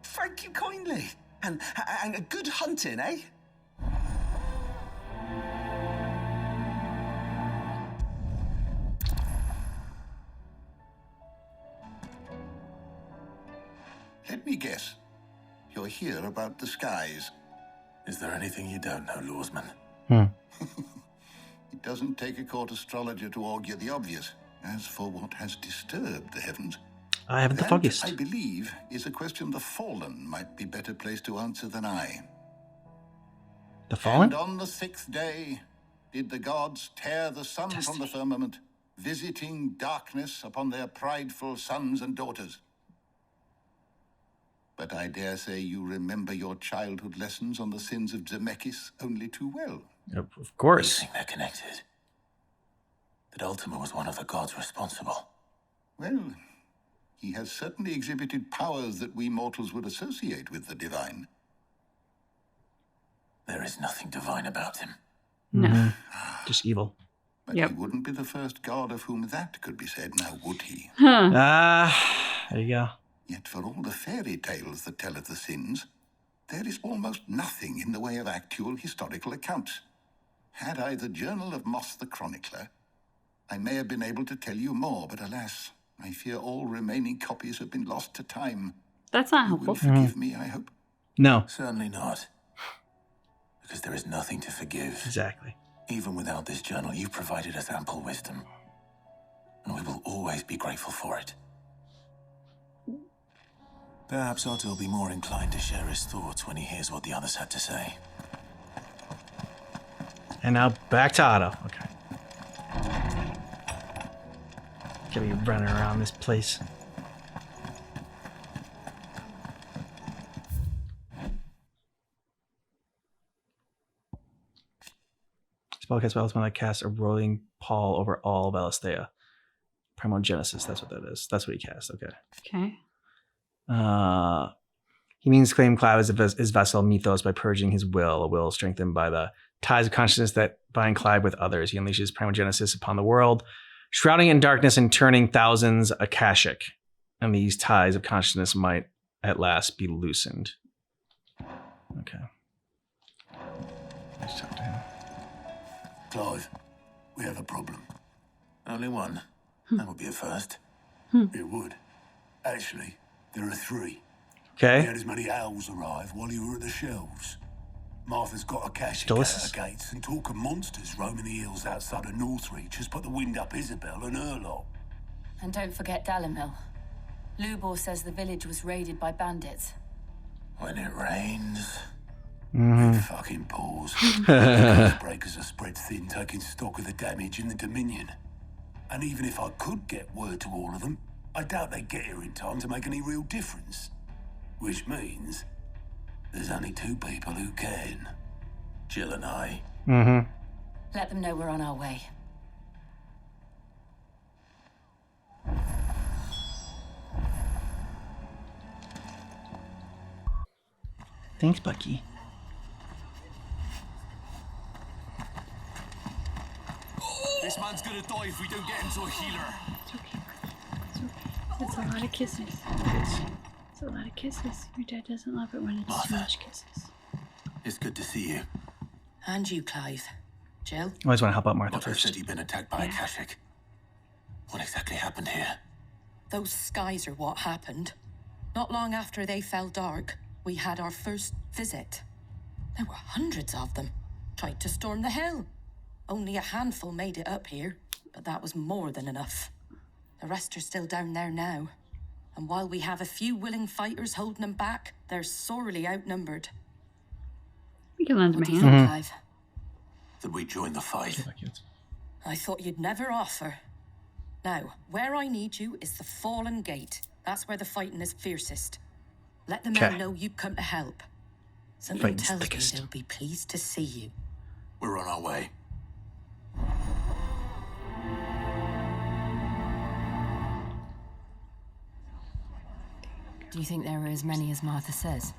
Thank you kindly. And a good hunting, eh? Let me guess. You're here about the skies. Is there anything you don't know, Lawsman? It doesn't take a court astrologer to augur the obvious. As for what has disturbed the heavens, I haven't the that, foggiest. I believe, is a question the Fallen might be better placed to answer than I. The Fallen? And on the 6th day did the gods tear the sun from the firmament, visiting darkness upon their prideful sons and daughters. But I dare say you remember your childhood lessons on the sins of Zemeckis only too well. Of course. You think they're connected? That Ultima was one of the gods responsible. Well, he has certainly exhibited powers that we mortals would associate with the divine. There is nothing divine about him. No. Just evil. But he wouldn't be the first god of whom that could be said, now would he? There you go. Yet for all the fairy tales that tell of the sins, there is almost nothing in the way of actual historical accounts. Had I the Journal of Moss the Chronicler, I may have been able to tell you more, but alas, I fear all remaining copies have been lost to time. That's not You helpful. will forgive me, I hope. No. Certainly not. Because there is nothing to forgive. Exactly. Even without this journal, you provided us ample wisdom. And we will always be grateful for it. Perhaps Otto will be more inclined to share his thoughts when he hears what the others had to say. And now back to Otto. Okay. Get me running around this place. Spellcast spells when I cast a rolling pall over all Valisthea. Primogenesis, that's what that is. That's what he cast, okay. Okay. He means to claim Clive as his vessel Mythos by purging his will, a will strengthened by the ties of consciousness that bind Clive with others. He unleashes Primogenesis upon the world, shrouding it in darkness and turning thousands Akashic. And these ties of consciousness might at last be loosened. Okay. Let's talk to him. Clive, we have a problem. Only one. That would be a first. It would. Actually, there are 3. Okay. We had as many owls arrive while you were at the shelves. Martha's got a cache at Delicious. Gates, and talk of monsters roaming the hills outside of Northreach has put the wind up Isabel and her lot. And don't forget Dalmil. Lubor says the village was raided by bandits. When it rains... You fucking pause. The breakers are spread thin, taking stock of the damage in the Dominion. And even if I could get word to all of them, I doubt they'd get here in time to make any real difference. Which means there's only 2 people who can. Jill and I. Let them know we're on our way. Thanks, Bucky. This man's gonna die if we don't get him to a healer. It's okay. It's okay. It's a lot of kisses. It's a lot of kisses. Your dad doesn't love it when it's too much kisses. It's good to see you. And you, Clive. Jill? I always want to help out Martha Mother first. said you'd been attacked by a Kashik. What exactly happened here? Those skies are what happened. Not long after they fell dark, we had our first visit. There were hundreds of them. Tried to storm the hill. Only a handful made it up here, but that was more than enough. The rest are still down there now. And while we have a few willing fighters holding them back, they're sorely outnumbered. You can lend him a What do you hand. think, Clive? That we join the fight. I thought you'd never offer. Now, where I need you is the Fallen Gate. That's where the fighting is fiercest. Let the men know you've come to help. Something Fighting's tells thickest. me they'll be pleased to see you. We're on our way. Do you think there are as many as Martha says?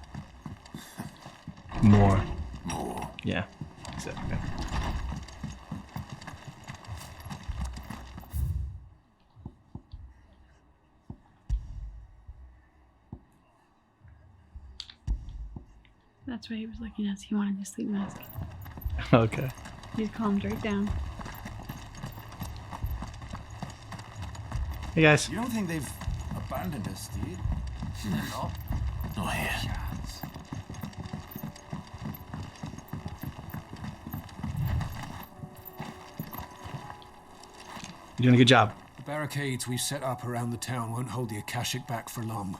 More. More. Yeah. Exactly. That's what he was looking at. He wanted his sleep mask. Okay. He's calmed right down. Hey guys. You don't think they've abandoned us, do you? They're not. Not here. You're doing a good job. The barricades we've set up around the town won't hold the Akashic back for long.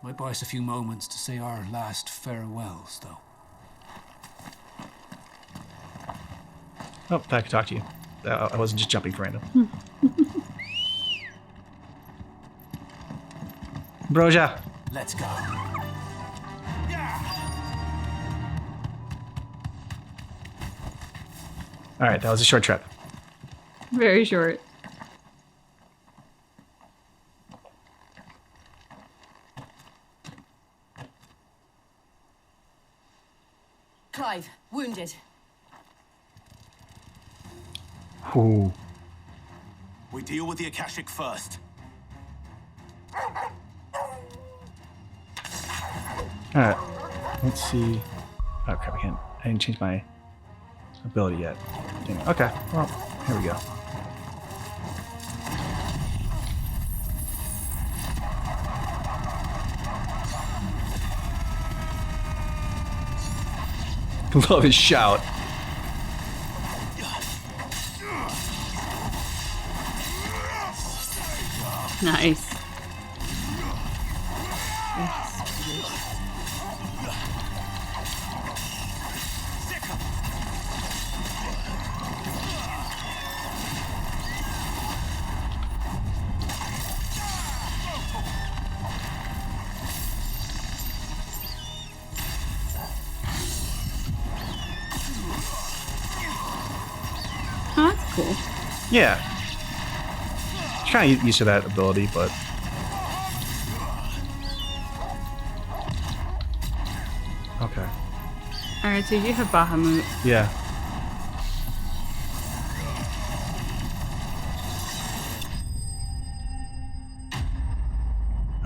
Might buy us a few moments to say our last farewells, though. Oh, I could talk to you. I wasn't just jumping for random. Broja. Let's go. All right, that was a short trip. Very short. Clive, wounded. Ooh. We deal with the Akashic first. Alright. Let's see. Oh crap, I didn't change my ability yet. Dang it. Okay, well, here we go. Love his shout. Nice. Oh, that's cool. Yeah. Kind of used to that ability, but okay. Alright, so you have Bahamut. Yeah.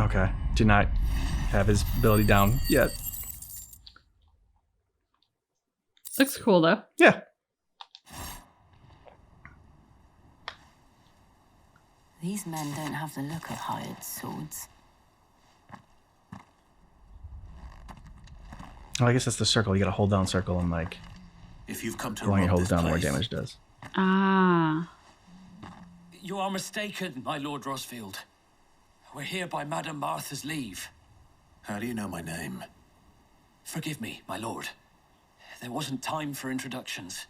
Okay. Did not have his ability down yet. Looks cool though. Yeah. These men don't have the look of hired swords. Oh, I guess that's the circle. You gotta hold down circle and like. If you've come to the longer you rob hold this it down, the more place, damage it does. Ah. You are mistaken, my Lord Rosfield. We're here by Madame Martha's leave. How do you know my name? Forgive me, my lord. There wasn't time for introductions.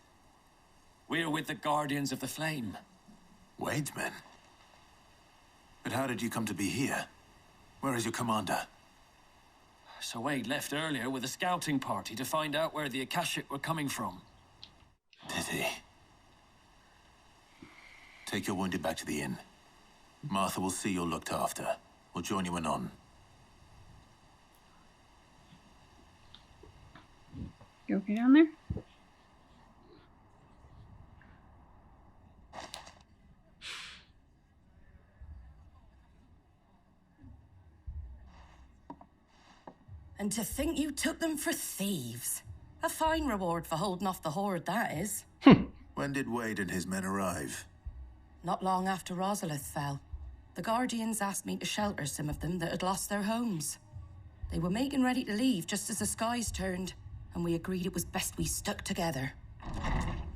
We're with the Guardians of the Flame. Wade's men? But how did you come to be here? Where is your commander? Sir Wade left earlier with a scouting party to find out where the Akashic were coming from. Did he? Take your wounded back to the inn. Martha will see you're looked after. We'll join you anon. You okay down there? And to think you took them for thieves. A fine reward for holding off the horde, that is. When did Wade and his men arrive? Not long after Rosalith fell. The Guardians asked me to shelter some of them that had lost their homes. They were making ready to leave just as the skies turned, and we agreed it was best we stuck together.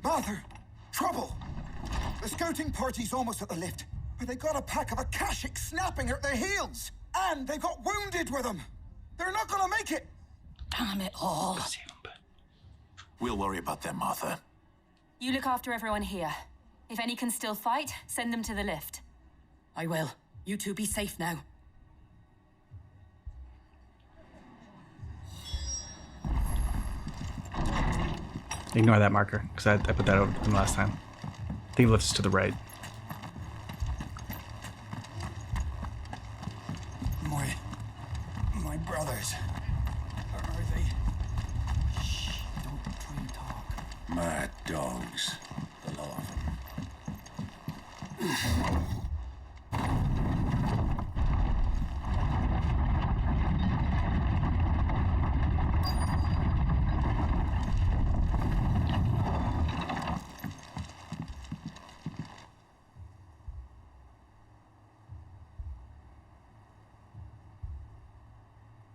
Martha! Trouble! The scouting party's almost at the lift, but they got a pack of Akashic snapping at their heels! And they got wounded with them! They're not gonna make it! Damn it all. We'll worry about them, Martha. You look after everyone here. If any can still fight, send them to the lift. I will. You two be safe now. Ignore that marker, because I put that out from last time. I think it lifts to the right. My brothers. Are they? Shh, don't try and talk. Mad dogs, the lot of them.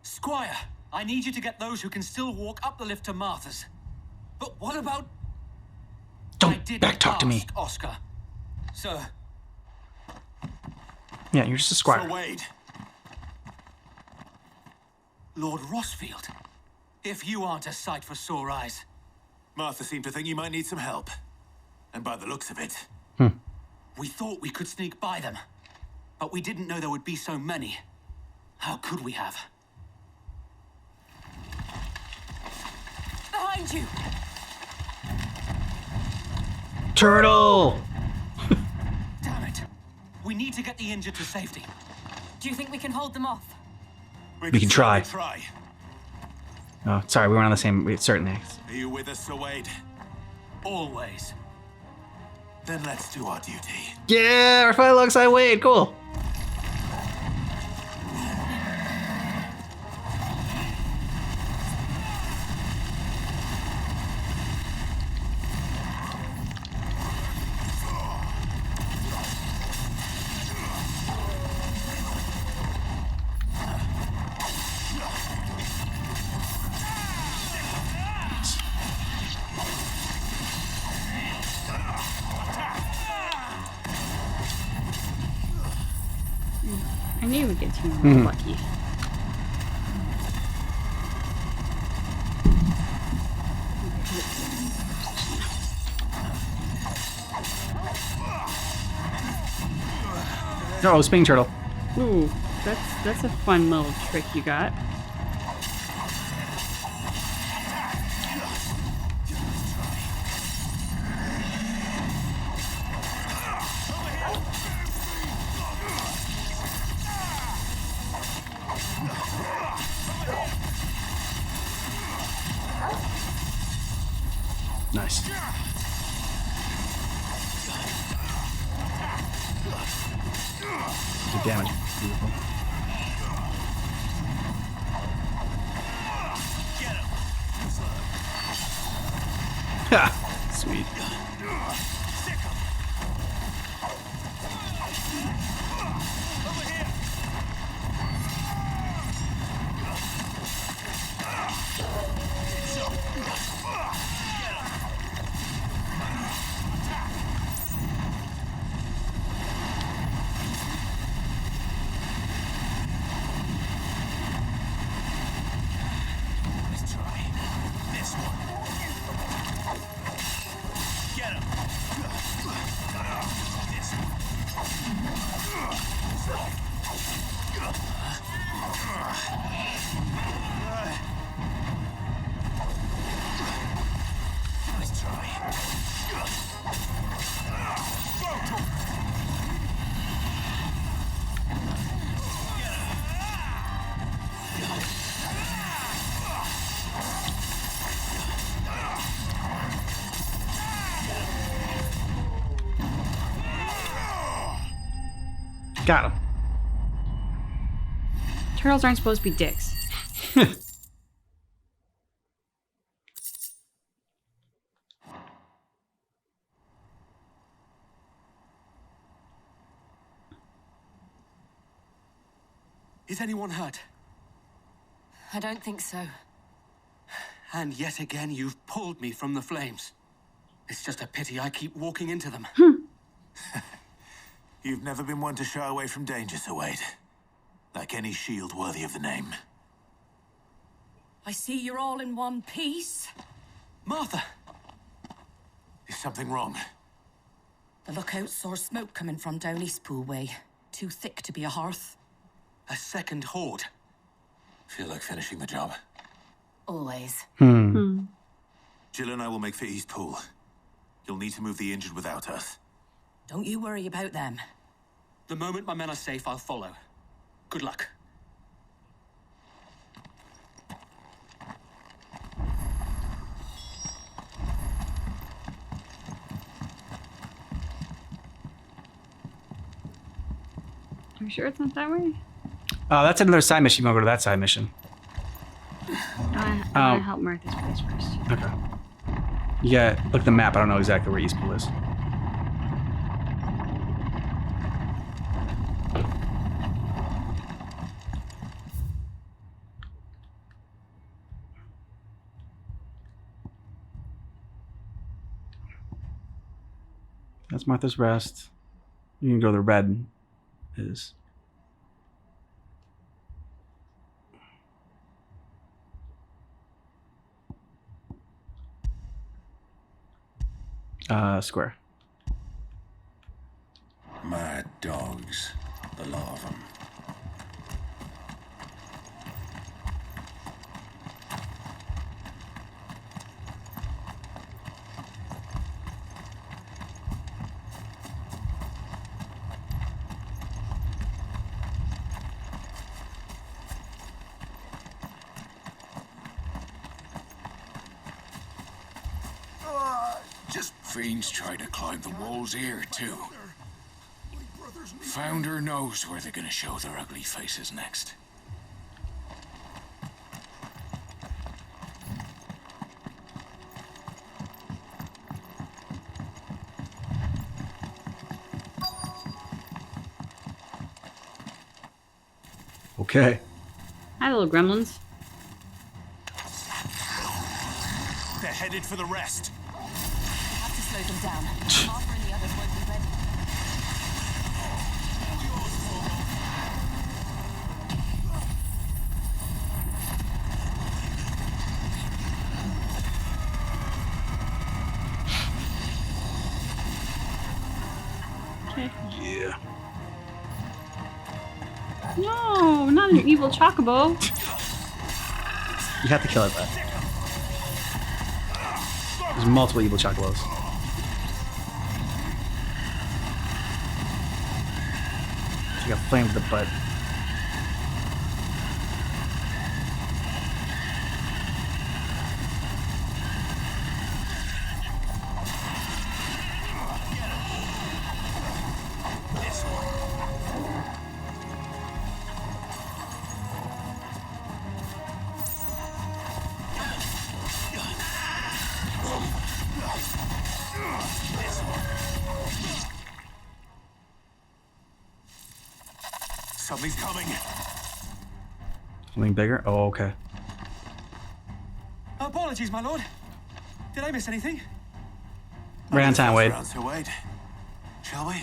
Squire, I need you to get those who can still walk up the lift to Martha's. But what about... Don't backtalk to me. Oscar. Sir. Yeah, you're just a squire. Sir Wade. Lord Rosfield. If you aren't a sight for sore eyes. Martha seemed to think you might need some help. And by the looks of it... We thought we could sneak by them. But we didn't know there would be so many. How could we have? Behind you! Turtle! Damn it. We need to get the injured to safety. Do you think we can hold them off? We can try. Oh, sorry, we weren't on the same... Certainly. Are you with us, Sir Wade? Always. Then let's do our duty. Yeah, our fight alongside Wade. Cool. I knew we'd get too lucky. Oh, spinning turtle. Ooh, that's a fun little trick you got. Nice. Good damage. Beautiful. Ha! Sweet. Got him. Turtles aren't supposed to be dicks. Is anyone hurt? I don't think so. And yet again, you've pulled me from the flames. It's just a pity I keep walking into them. You've never been one to shy away from danger, Sir Wade. Like any shield worthy of the name. I see you're all in one piece. Martha! Is something wrong? The lookout saw smoke coming from down Eastpool way. Too thick to be a hearth. A second horde. Feel like finishing the job. Always. Jill and I will make for Eastpool. You'll need to move the injured without us. Don't you worry about them. The moment my men are safe, I'll follow. Good luck. Are you sure it's not that way? That's another side mission. You want to go to that side mission? I want to help Martha's place first. Okay. Yeah, look at the map. I don't know exactly where Eastpool is. That's Martha's Rest. You can go to the red is. Square. Mad dogs. The lot of them. Fiends try to climb the walls here, too. Founder knows where they're gonna show their ugly faces next. Okay. Hi, little gremlins. They're headed for the rest. Have to slow them down. Harper and the others won't be ready. Okay. Yeah. No, not an evil chocobo. You have to kill it, though. There's multiple evil chocobos. You got flamed with the butt. Something's coming. Something bigger? Oh, okay. Apologies, my lord. Did I miss anything? Right on time, Wade. Sir Wade. Shall we?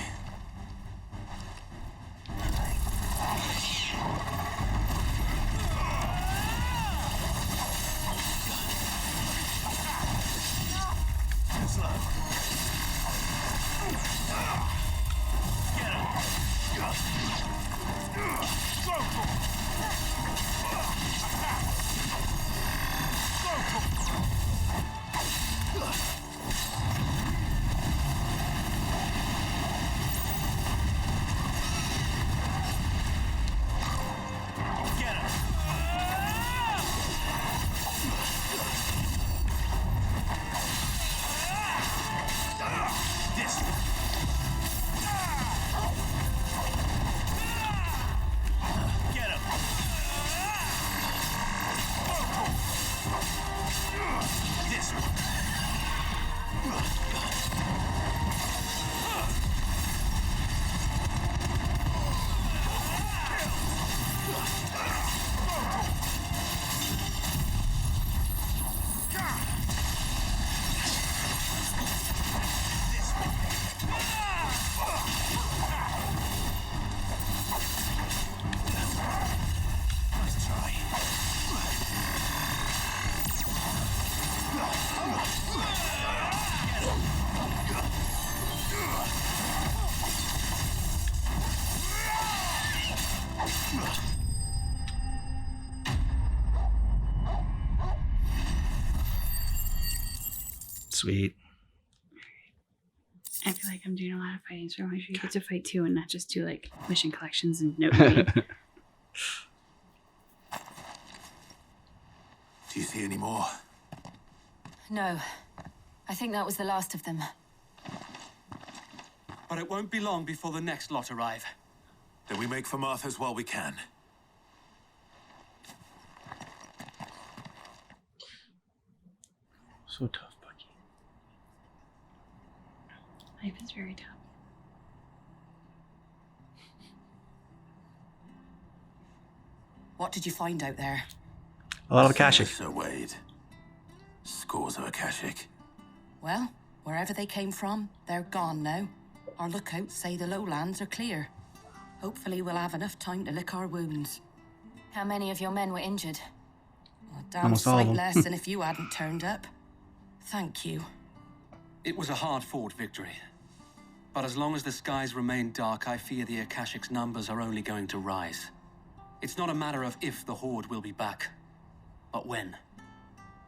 Sweet. I feel like I'm doing a lot of fighting, so I want you to get to fight too and not just do like mission collections and note reading. Do you see any more? No. I think that was the last of them. But it won't be long before the next lot arrive. Then we make for Martha's while we can. So tough, Bucky. Life is very tough. What did you find out there? A lot of Akashic. Sir Wade. Scores of Akashic. Well, wherever they came from, they're gone now. Our lookouts say the lowlands are clear. Hopefully we'll have enough time to lick our wounds. How many of your men were injured? A damn Almost all of sight them. less than if you hadn't turned up. Thank you. It was a hard-fought victory. But as long as the skies remain dark, I fear the Akashic's numbers are only going to rise. It's not a matter of if the Horde will be back, but when.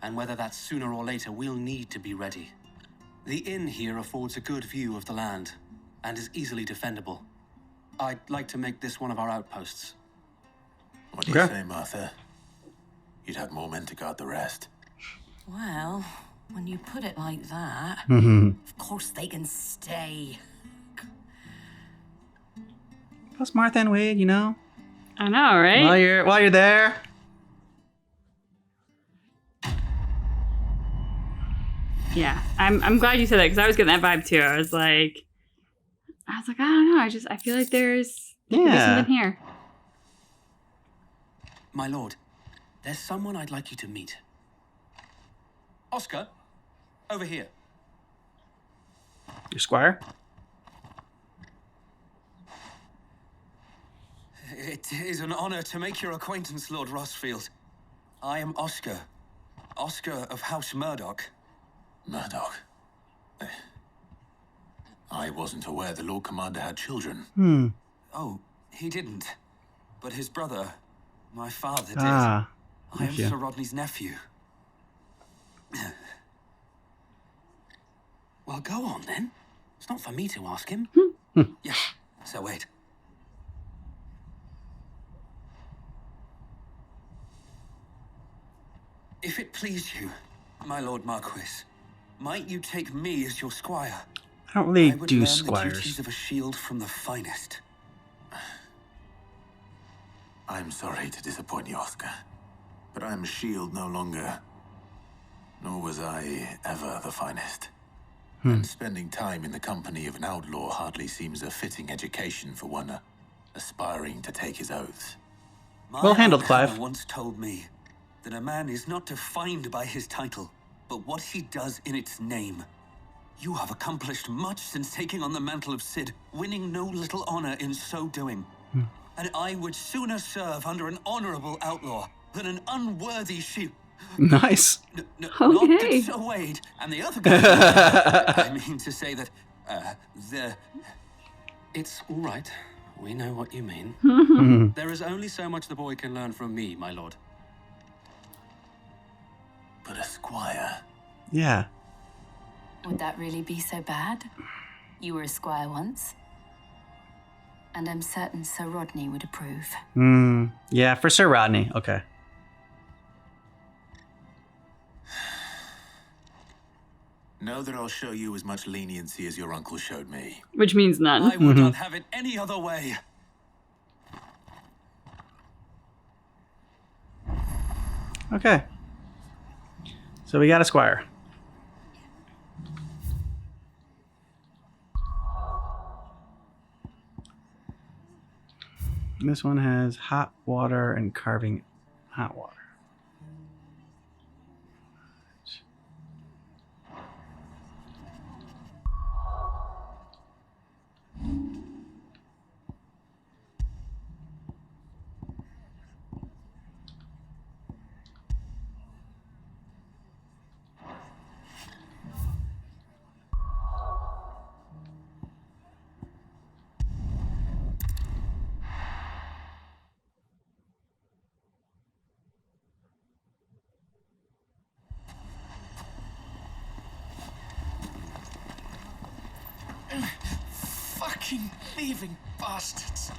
And whether that's sooner or later, we'll need to be ready. The inn here affords a good view of the land, and is easily defendable. I'd like to make this one of our outposts. What do you say, Martha? You'd have more men to guard the rest. Well, when you put it like that, of course they can stay. Plus Martha and Wade, you know. I know, right? While you're there. Yeah, I'm glad you said that because I was getting that vibe too. I was like, I don't know. I feel like there's something here. My lord, there's someone I'd like you to meet. Oscar, over here. Your squire? It is an honor to make your acquaintance, Lord Rossfield. I am Oscar. Oscar of House Murdoch. Murdoch? I wasn't aware the Lord Commander had children. Oh, he didn't. But his brother, my father, did. Ah, I am nephew. Sir Rodney's nephew. Well, go on then. It's not for me to ask him. Yeah, so wait. If it please you, my Lord Marquis, might you take me as your squire? I don't really I would do learn the squires. duties of a shield from the finest. I'm sorry to disappoint you, Oscar, but I'm a shield no longer. Nor was I ever the finest. And spending time in the company of an outlaw hardly seems a fitting education for one aspiring to take his oaths. Well handled, My Clive. Hannah once told me that a man is not defined by his title, but what he does in its name. You have accomplished much since taking on the mantle of Cid, winning no little honor in so doing. And I would sooner serve under an honorable outlaw than an unworthy shield. Nice. Not Okay. that Sir Wade and the other guys. I mean to say that it's all right. We know what you mean. There is only so much the boy can learn from me, my lord. But a squire? Yeah. Would that really be so bad? You were a squire once. And I'm certain Sir Rodney would approve. Yeah, for Sir Rodney. Okay. Know that I'll show you as much leniency as your uncle showed me. Which means none. I would not have it any other way. Okay. So we got a squire. This one has hot water and carving hot water. fucking thieving bastards.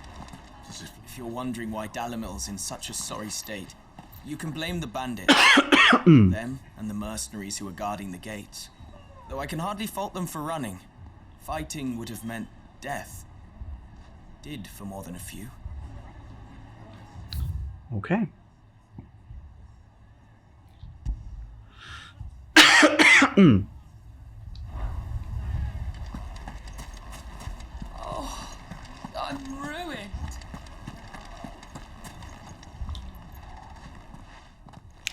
If you're wondering why Dalmil's in such a sorry state, you can blame the bandits. Them and the mercenaries who are guarding the gates. Though I can hardly fault them for running. Fighting would have meant death. Did for more than a few. Okay. Oh, I'm ruined.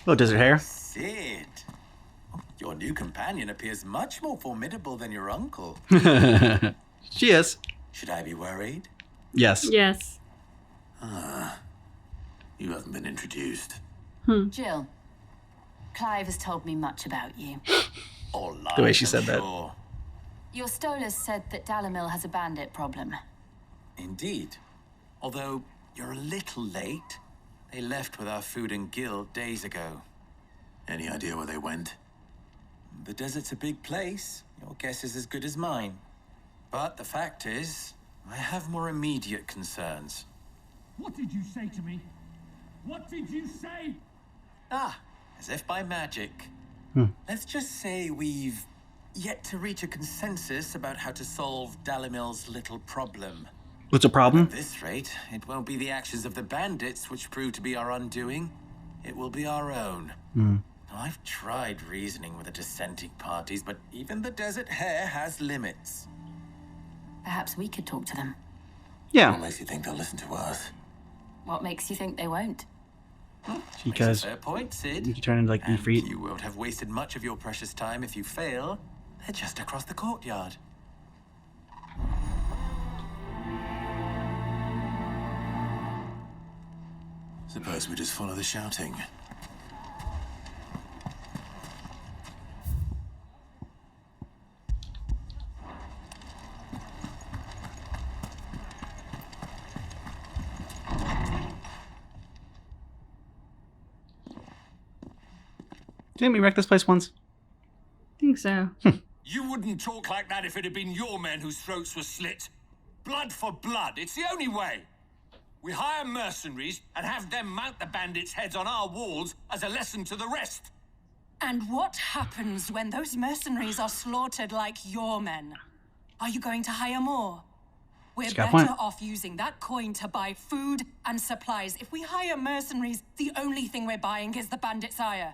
Little desert hair. Sid, your new companion appears much more formidable than your uncle. She is. Should I be worried? Yes. Yes. You haven't been introduced. Jill, Clive has told me much about you. All lies, The way she I'm said that. sure. Your Stolas said that Dalmil has a bandit problem. Indeed. Although you're a little late. They left with our food and guild days ago. Any idea where they went? The desert's a big place. Your guess is as good as mine. But the fact is, I have more immediate concerns. What did you say to me? What did you say? Ah, as if by magic. Let's just say we've yet to reach a consensus about how to solve Dalmil's little problem. What's a problem? At this rate, it won't be the actions of the bandits which prove to be our undoing. It will be our own. Now, I've tried reasoning with the dissenting parties, but even the desert hare has limits. Perhaps we could talk to them. Yeah. What makes you think they'll listen to us? What makes you think they won't? Because Fair point, Sid. you turn into like And Ifrit. you won't have wasted much of your precious time if you fail. They're just across the courtyard. Suppose we just follow the shouting. Didn't we wreck this place once? I think so. You wouldn't talk like that if it had been your men whose throats were slit. Blood for blood, it's the only way. We hire mercenaries and have them mount the bandits' heads on our walls as a lesson to the rest. And what happens when those mercenaries are slaughtered like your men? Are you going to hire more? We're She's got a better point. off using that coin to buy food and supplies. If we hire mercenaries, the only thing we're buying is the bandits' ire.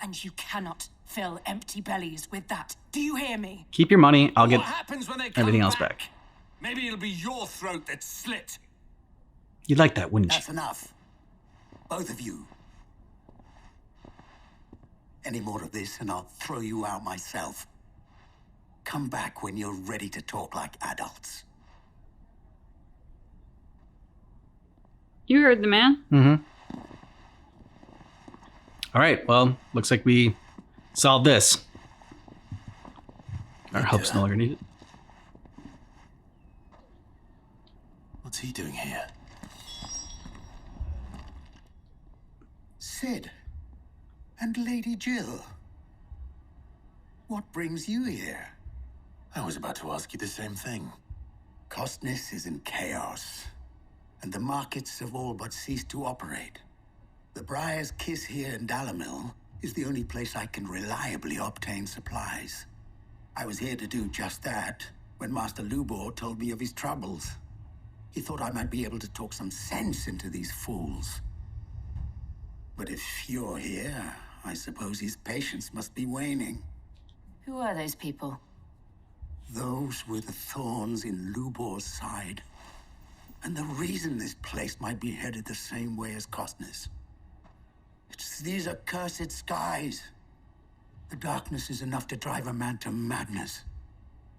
And you cannot fill empty bellies with that. Do you hear me? Keep your money. I'll get What happens when they come everything else back. Maybe it'll be your throat that's slit. You'd like that, wouldn't you? That's enough. Both of you. Any more of this and I'll throw you out myself. Come back when you're ready to talk like adults. You heard the man. Mm-hmm. All right. Well, looks like we solved this. Our help's no longer needed. What's he doing here? Sid. And Lady Jill. What brings you here? I was about to ask you the same thing. Costness is in chaos, and the markets have all but ceased to operate. The Briar's Kiss here in Dalmil is the only place I can reliably obtain supplies. I was here to do just that when Master Lubor told me of his troubles. He thought I might be able to talk some sense into these fools. But if you're here, I suppose his patience must be waning. Who are those people? Those were the thorns in Lubor's side. And the reason this place might be headed the same way as Costness. It's these accursed skies. The darkness is enough to drive a man to madness.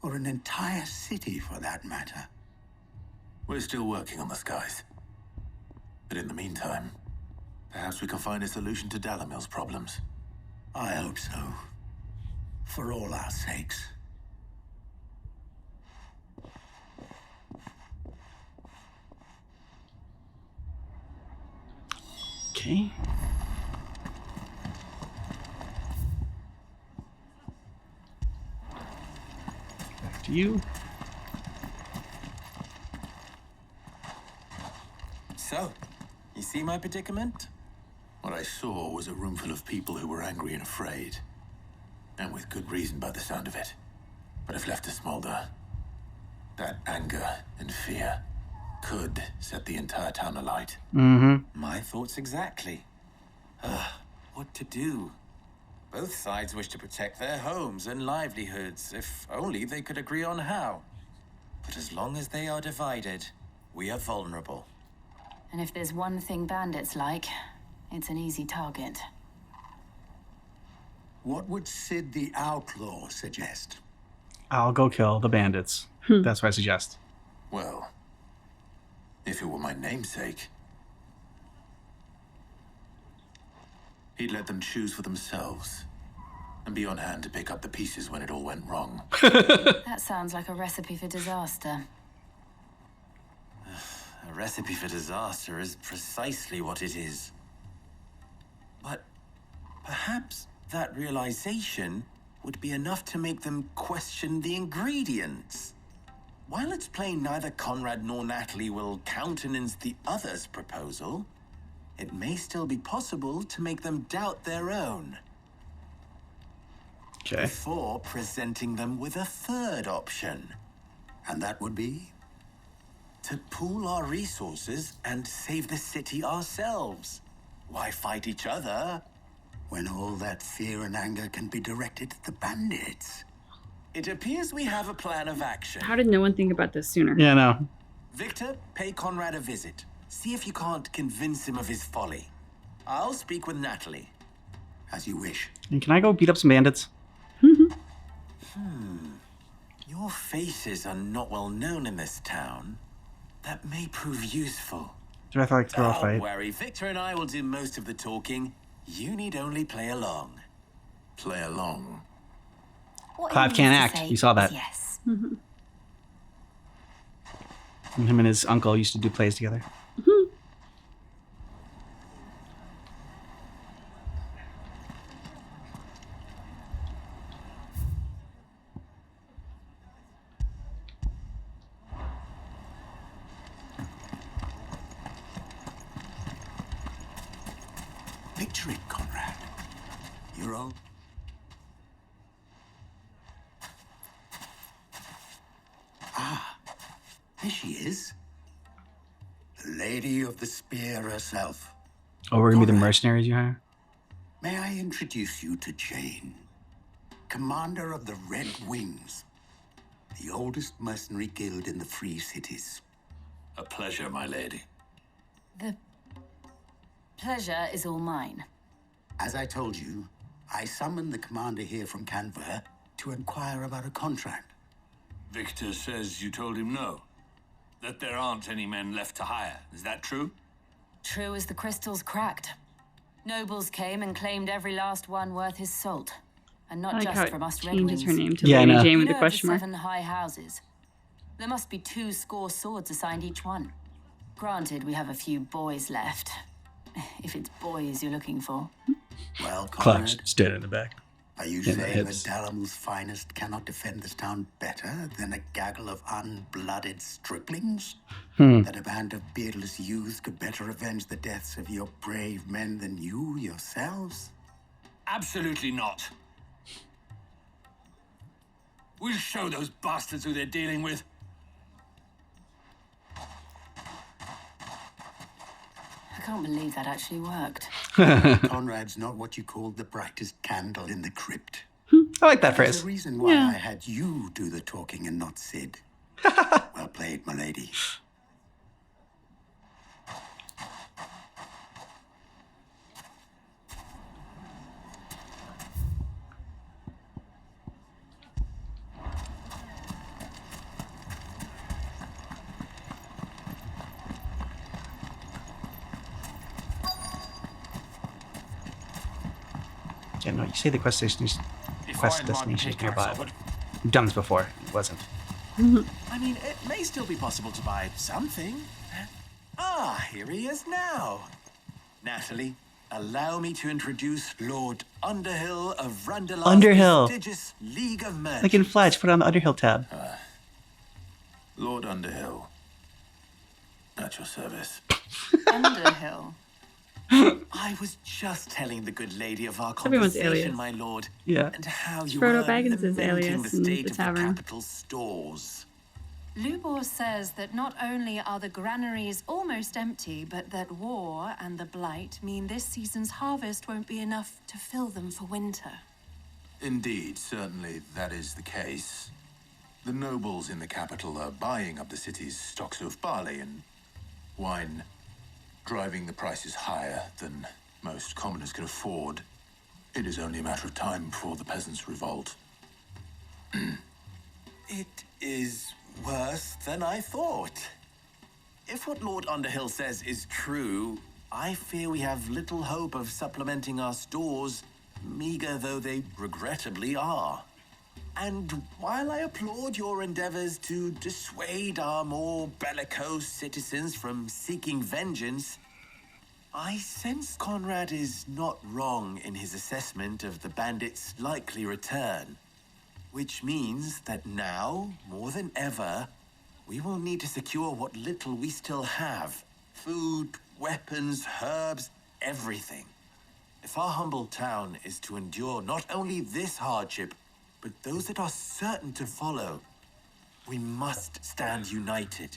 Or an entire city, for that matter. We're still working on the skies. But in the meantime, perhaps we can find a solution to Dalmil's problems. I hope so. For all our sakes. Okay. Back to you. see my predicament? What I saw was a room full of people who were angry and afraid. And with good reason by the sound of it. But if left to smolder, that anger and fear could set the entire town alight. My thoughts exactly. What to do? Both sides wish to protect their homes and livelihoods, if only they could agree on how. But as long as they are divided, we are vulnerable. And if there's one thing bandits like, it's an easy target. What would Sid the Outlaw suggest? I'll go kill the bandits. That's what I suggest. Well, if it were my namesake, he'd let them choose for themselves and be on hand to pick up the pieces when it all went wrong. That sounds like a recipe for disaster. A recipe for disaster is precisely what it is. But perhaps that realization would be enough to make them question the ingredients. While it's plain neither Conrad nor Natalie will countenance the other's proposal, it may still be possible to make them doubt their own. Okay. Before presenting them with a third option. And that would be? To pool our resources and save the city ourselves. Why fight each other? When all that fear and anger can be directed at the bandits. It appears we have a plan of action. How did no one think about this sooner? Yeah, no. Victor, pay Conrad a visit. See if you can't convince him of his folly. I'll speak with Natalie. As you wish. And can I go beat up some bandits? Your faces are not well known in this town. That may prove useful. Do I have to like throw a Don't fight? worry, Victor and I will do most of the talking. You need only play along. Play along? Clive can't act. You saw that. Yes. And him and his uncle used to do plays together. Picture it, Conrad. You're all... Ah, there she is. The Lady of the Spear herself. Oh, we're gonna be the mercenaries you hire? May I introduce you to Jane, commander of the Red Wings, the oldest mercenary guild in the Free Cities. A pleasure, my lady. The pleasure is all mine. As I told you, I summoned the commander here from Canver to inquire about a contract. Victor says you told him no. That there aren't any men left to hire. Is that true? True as the crystals cracked. Nobles came and claimed every last one worth his salt. And not I like just how it from us Red changes her Wings. name to Lady Jane with a You know of question the mark. 7 high houses. There must be 2 score swords assigned each one. Granted, we have a few boys left. If it's boys you're looking for. Well, Clive's Conrad, standing in the back. are you In the saying that hips. Dalmil's finest cannot defend this town better than a gaggle of unblooded striplings? That a band of beardless youths could better avenge the deaths of your brave men than you yourselves? Absolutely not. We'll show those bastards who they're dealing with. I can't believe that actually worked. Conrad's not what you called the brightest candle in the crypt. I like that There's phrase. a reason why Yeah. I had you do the talking and not Sid. Well played, my lady. Yeah, no, you say the quest destination is nearby. But you've done this before. It wasn't. I mean, it may still be possible to buy something. Ah, here he is now. Natalie, allow me to introduce Lord Underhill of Randall's Underhill. prestigious League of Merchants. Like in Fletch, put it on the Underhill tab. Lord Underhill. At your service. Underhill. I was just telling the good lady of our Everyone's conversation, alias. my lord, Yeah. and how It's you Frodo were Baggins' lamenting alias the in state the of the tavern. capital stores. Lubor says that not only are the granaries almost empty, but that war and the blight mean this season's harvest won't be enough to fill them for winter. Indeed, certainly that is the case. The nobles in the capital are buying up the city's stocks of barley and wine, driving the prices higher than most commoners can afford. It is only a matter of time before the peasants revolt. It is worse than I thought. If what Lord Underhill says is true, I fear we have little hope of supplementing our stores, meager though they regrettably are. And while I applaud your endeavors to dissuade our more bellicose citizens from seeking vengeance, I sense Conrad is not wrong in his assessment of the bandits' likely return. Which means that now, more than ever, we will need to secure what little we still have. Food, weapons, herbs, everything. If our humble town is to endure not only this hardship, but those that are certain to follow, we must stand united.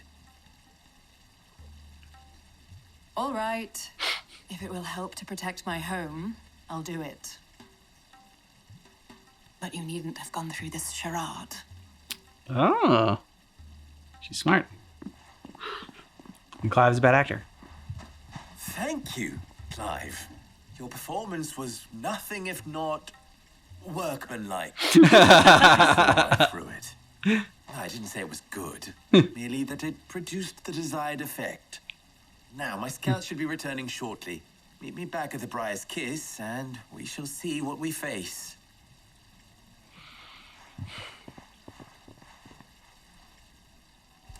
All right. If it will help to protect my home, I'll do it. But you needn't have gone through this charade. Oh. She's smart. And Clive's a bad actor. Thank you, Clive. Your performance was nothing if not workmanlike. I through it. I didn't say it was good, merely that it produced the desired effect. Now, my scouts should be returning shortly. Meet me back at the Briar's Kiss, and we shall see what we face.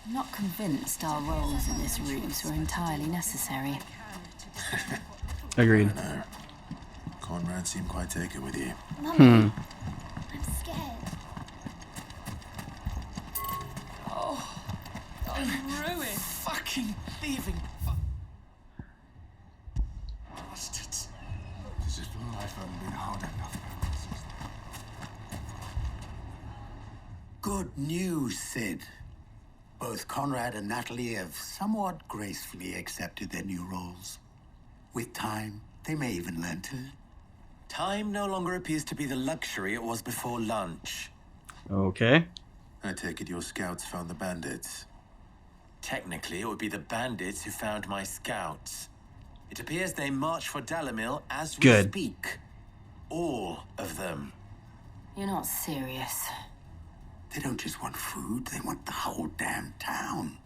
I'm not convinced our roles in this ruse were entirely necessary. Agreed. No. Conrad seemed quite taken with you. I'm scared. Oh, I'm ruined. Fucking thieving bastards. As if life hadn't been hard enough. Good news, Sid. Both Conrad and Natalie have somewhat gracefully accepted their new roles. With time, they may even learn to. Time no longer appears to be the luxury it was before lunch. Okay. I take it your scouts found the bandits. Technically, it would be the bandits who found my scouts. It appears they march for Dalmil as we Good. speak. All of them. You're not serious. They don't just want food, they want the whole damn town.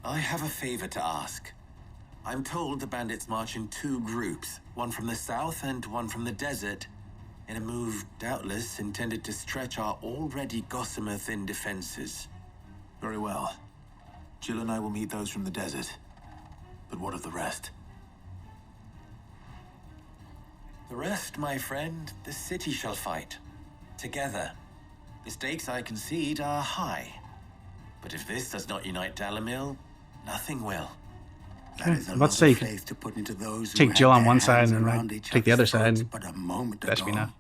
I have a favor to ask. I'm told the bandits march in two groups, one from the south and one from the desert, in a move doubtless intended to stretch our already gossamer-thin defenses. Very well. Jill and I will meet those from the desert. But what of the rest? The rest, my friend, the city shall fight. Together. The stakes, I concede, are high. But if this does not unite Dalmil, nothing will. That is a Let's lot say you of could faith to put into those who take had Jill on their one side hands and around then each take the other's other side. throats but a moment That should be ago. enough.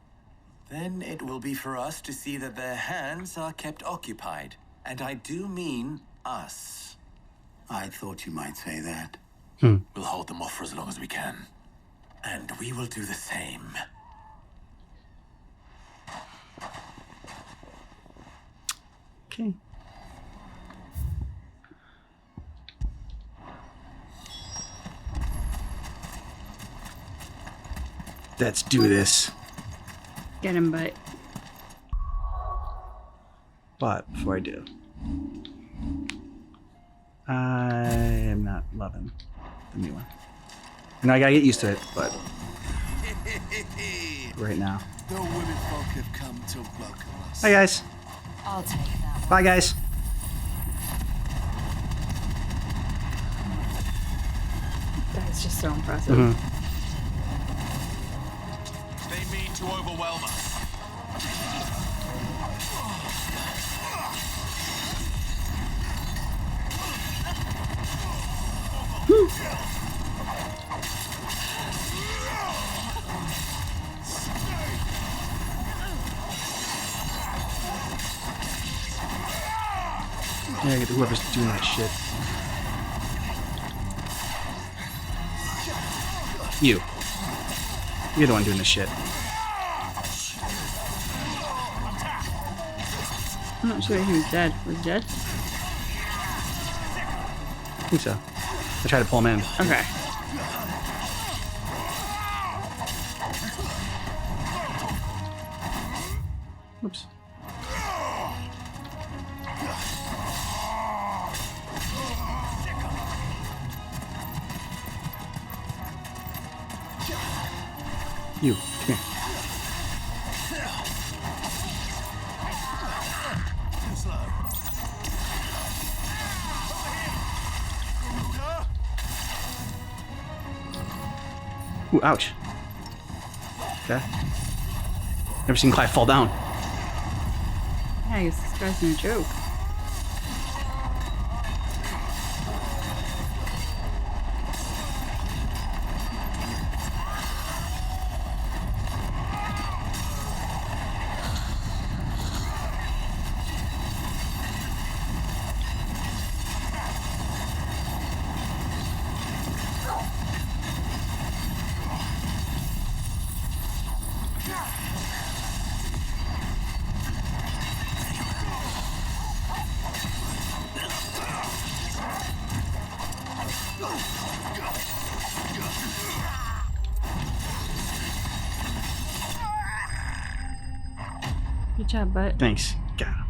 Then it will be for us to see that their hands are kept occupied. And I do mean us. I thought you might say that. We'll hold them off for as long as we can. And we will do the same. Okay. Let's do this. Get him, but Before I do, I am not loving the new one. I gotta get used to it, but right now. The women folk have come to welcome us. Hi guys. I'll take that. Bye guys. that's just so impressive. They mean to overwhelm us. Yeah, get whoever's doing that shit. You. You're the one doing this shit. I'm not sure he was dead. Was he dead? I think so. I tried to pull him in. Okay. Oops. You, come here. Too slow. Ooh, ouch. Okay. Never seen Clive fall down. Yeah, I guess this guy's no joke. Good job, bud. Thanks. Got him.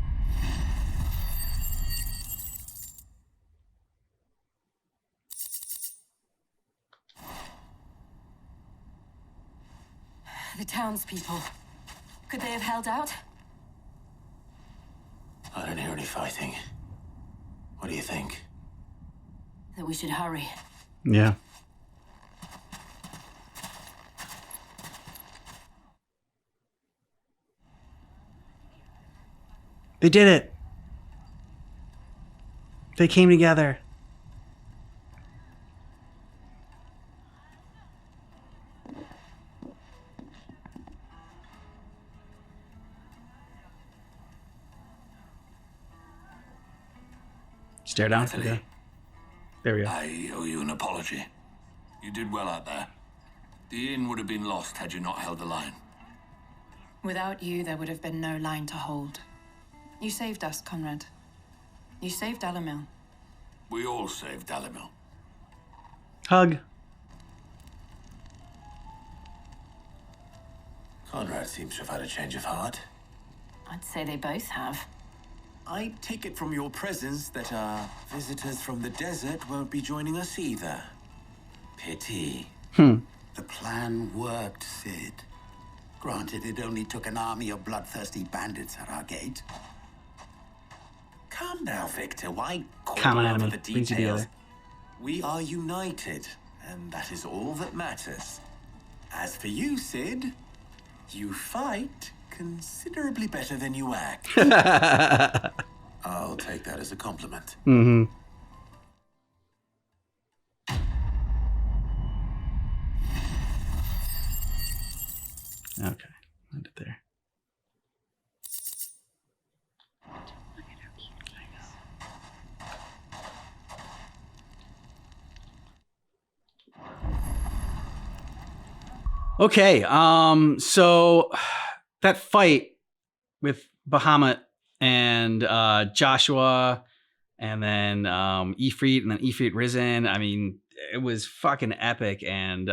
The townspeople. Could they have held out? I don't hear any fighting. What do you think? That we should hurry. Yeah. They did it. They came together. Stare down. Natalie, Okay. There we go. I owe you an apology. You did well out there. The inn would have been lost had you not held the line. Without you, there would have been no line to hold. You saved us, Conrad. You saved Dalmil. We all saved Dalmil. Hug. Conrad seems to have had a change of heart. I'd say they both have. I take it from your presence that our visitors from the desert won't be joining us either. Pity. The plan worked, Sid. Granted, it only took an army of bloodthirsty bandits at our gate. Come now, Victor. Why Common quibble over enemy. the Brings you details? together. We are united, and that is all that matters. As for you, Sid, you fight considerably better than you act. I'll take that as a compliment. Mm-hmm. Okay. End it there. Okay, so that fight with Bahamut and Joshua, and then Ifrit, and then Ifrit Risen. I mean, it was fucking epic, and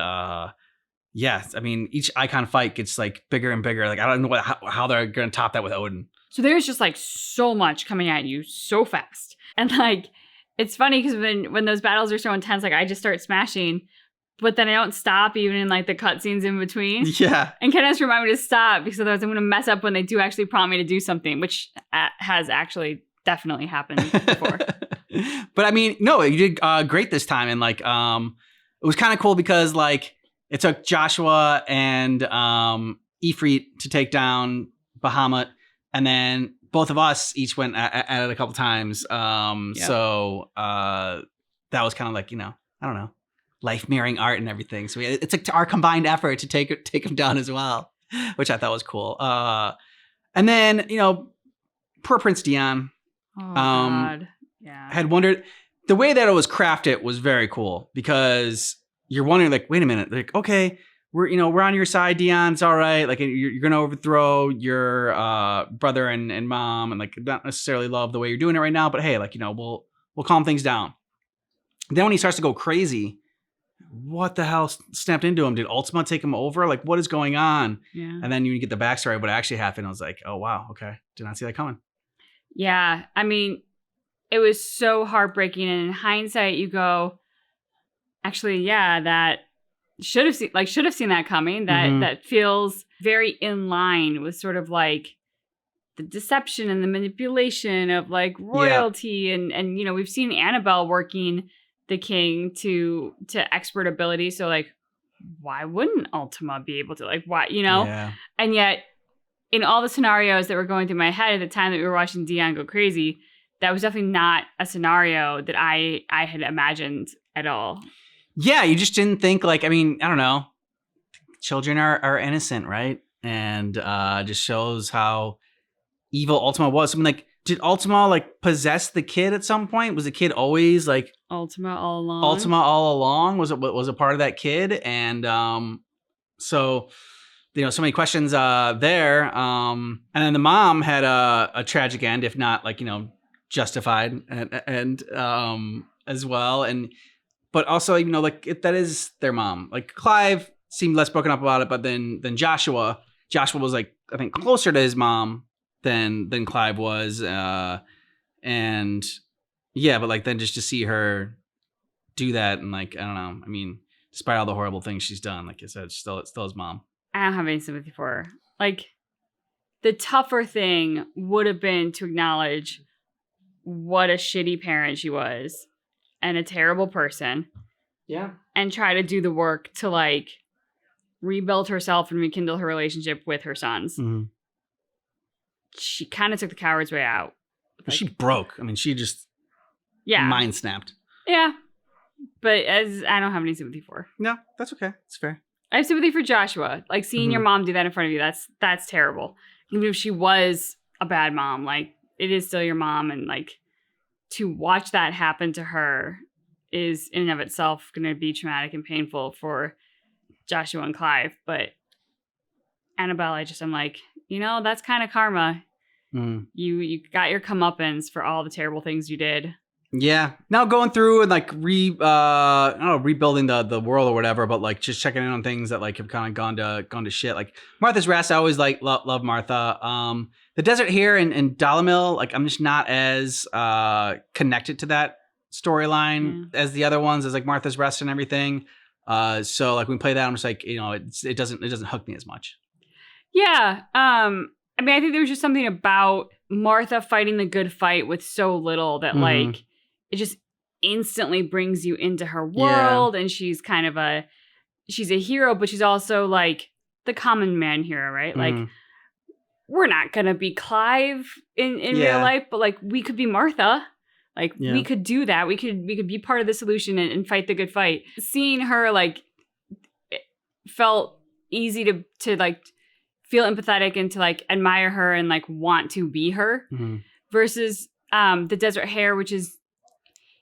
yeah, I mean, each icon fight gets like bigger and bigger. Like I don't know how they're gonna top that with Odin. So there's just like so much coming at you so fast, and like it's funny because when those battles are so intense, like I just start smashing. But then I don't stop even in like the cutscenes in between. Yeah. And Ken has to remind me to stop because otherwise I'm going to mess up when they do actually prompt me to do something, which has actually definitely happened before. But I mean, no, you did great this time. And like, it was kind of cool because like it took Joshua and Ifrit to take down Bahamut. And then both of us each went at it a couple times. So that was kind of like, you know, I don't know. Life mirroring art and everything. So it's like our combined effort to take him down as well, which I thought was cool. And then, you know, poor Prince Dion. Oh, God. had wondered. The way that it was crafted was very cool because you're wondering, like, wait a minute, like, okay, we're on your side, Dion. It's all right. Like, you're gonna overthrow your brother and mom, and like not necessarily love the way you're doing it right now, but hey, like, we'll calm things down. Then when he starts to go crazy, what the hell snapped into him? Did Ultima take him over? Like, what is going on? Yeah. And then you get the backstory of what actually happened. I was like, oh wow, okay, did not see that coming. Yeah, I mean, it was so heartbreaking, and in hindsight, you go, actually, yeah, that should have seen that coming. That feels very in line with sort of like the deception and the manipulation of like royalty, and we've seen Annabelle working the king to expert ability. So like, why wouldn't Ultima be able to, like, why, Yeah. And yet, in all the scenarios that were going through my head at the time that we were watching Dion go crazy, that was definitely not a scenario that I had imagined at all. Yeah, you just didn't think, like, I mean, I don't know. Children are innocent, right? And just shows how evil Ultima was. I mean, like, did Ultima like possess the kid at some point? Was the kid always like Ultima all along? Ultima all along was a part of that kid, and so so many questions there. And then the mom had a tragic end, if not like justified, and as well, but also like that is their mom. Like Clive seemed less broken up about it, but then Joshua was like I think closer to his mom than Clive was, and yeah, but like then just to see her do that and like I don't know. I mean, despite all the horrible things she's done, like I said, it's still his mom. I don't have any sympathy for her. Like, the tougher thing would have been to acknowledge what a shitty parent she was and a terrible person. Yeah. And try to do the work to like rebuild herself and rekindle her relationship with her sons. Mm-hmm. She kind of took the coward's way out. Like, she broke. I mean, she just mind snapped. Yeah. But as I don't have any sympathy for her. No, that's okay. It's fair. I have sympathy for Joshua. Like seeing your mom do that in front of you, that's terrible. Even if she was a bad mom, like it is still your mom, and like to watch that happen to her is in and of itself going to be traumatic and painful for Joshua and Clive. But Annabelle, I'm like, that's kind of karma. You got your comeuppance for all the terrible things you did. Yeah. Now going through and like I don't know, rebuilding the world or whatever, but like just checking in on things that like have kind of gone to shit. Like Martha's Rest, I always like love Martha. The desert here in Dalmil, like I'm just not as connected to that storyline as the other ones, as like Martha's Rest and everything. So like when we play that, I'm just like, it doesn't hook me as much. Yeah. I mean, I think there was just something about Martha fighting the good fight with so little that like it just instantly brings you into her world. And she's kind of she's a hero, but she's also like the common man hero, right? Like we're not going to be Clive in real life, but like we could be Martha. Like we could do that. We could be part of the solution and fight the good fight. Seeing her like it felt easy to like feel empathetic and to like admire her and like want to be her versus the Desert Hare, which is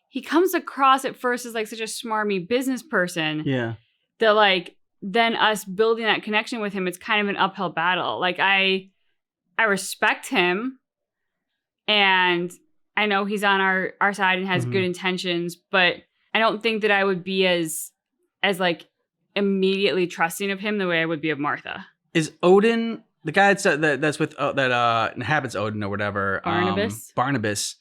he comes across at first as like such a smarmy business person. Yeah. That like then us building that connection with him, it's kind of an uphill battle. Like I respect him and I know he's on our side and has good intentions, but I don't think that I would be as like immediately trusting of him the way I would be of Martha. Is Odin the guy that's with that inhabits Odin or whatever? Barnabas.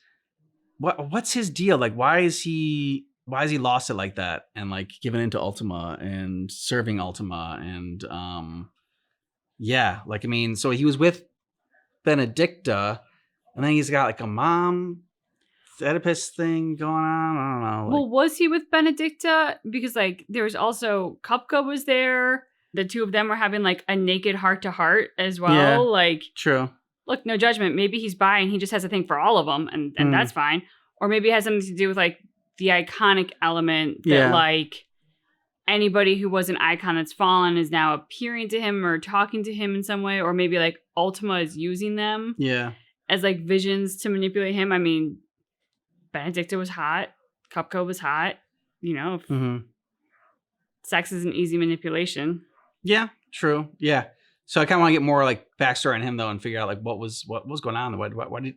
What's his deal? Like, why is he lost it like that and like giving into Ultima and serving Ultima and like I mean, so he was with Benedicta, and then he's got like a mom Oedipus thing going on. I don't know. Well, was he with Benedicta? Because like there was also Kupka was there. The two of them were having like a naked heart to heart as well. Yeah, like true. Look, no judgment. Maybe he's bi and he just has a thing for all of them, and that's fine. Or maybe it has something to do with like the iconic element that like anybody who was an icon that's fallen is now appearing to him or talking to him in some way. Or maybe like Ultima is using them as like visions to manipulate him. I mean, Benedicta was hot. Cupco was hot. You know, Mm-hmm. sex is an easy manipulation. Yeah, true. Yeah. So I kind of want to get more like backstory on him though, and figure out like what was going on.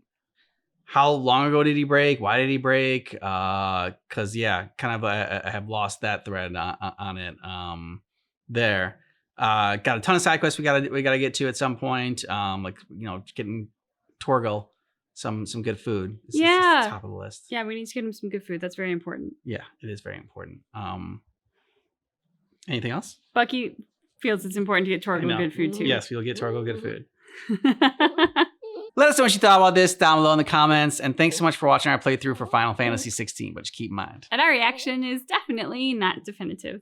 How long ago did he break? Why did he break? Because yeah, kind of I have lost that thread on it. There. Got a ton of side quests we gotta get to at some point. Like getting Torgal some good food. This is top of the list. Yeah, we need to get him some good food. That's very important. Yeah, it is very important. Anything else? Bucky feels it's important to get Torgal good food too. Yes, we'll get Torgal good food. Let us know what you thought about this down below in the comments. And thanks so much for watching our playthrough for Final Fantasy 16. But just keep in mind, and our reaction is definitely not definitive.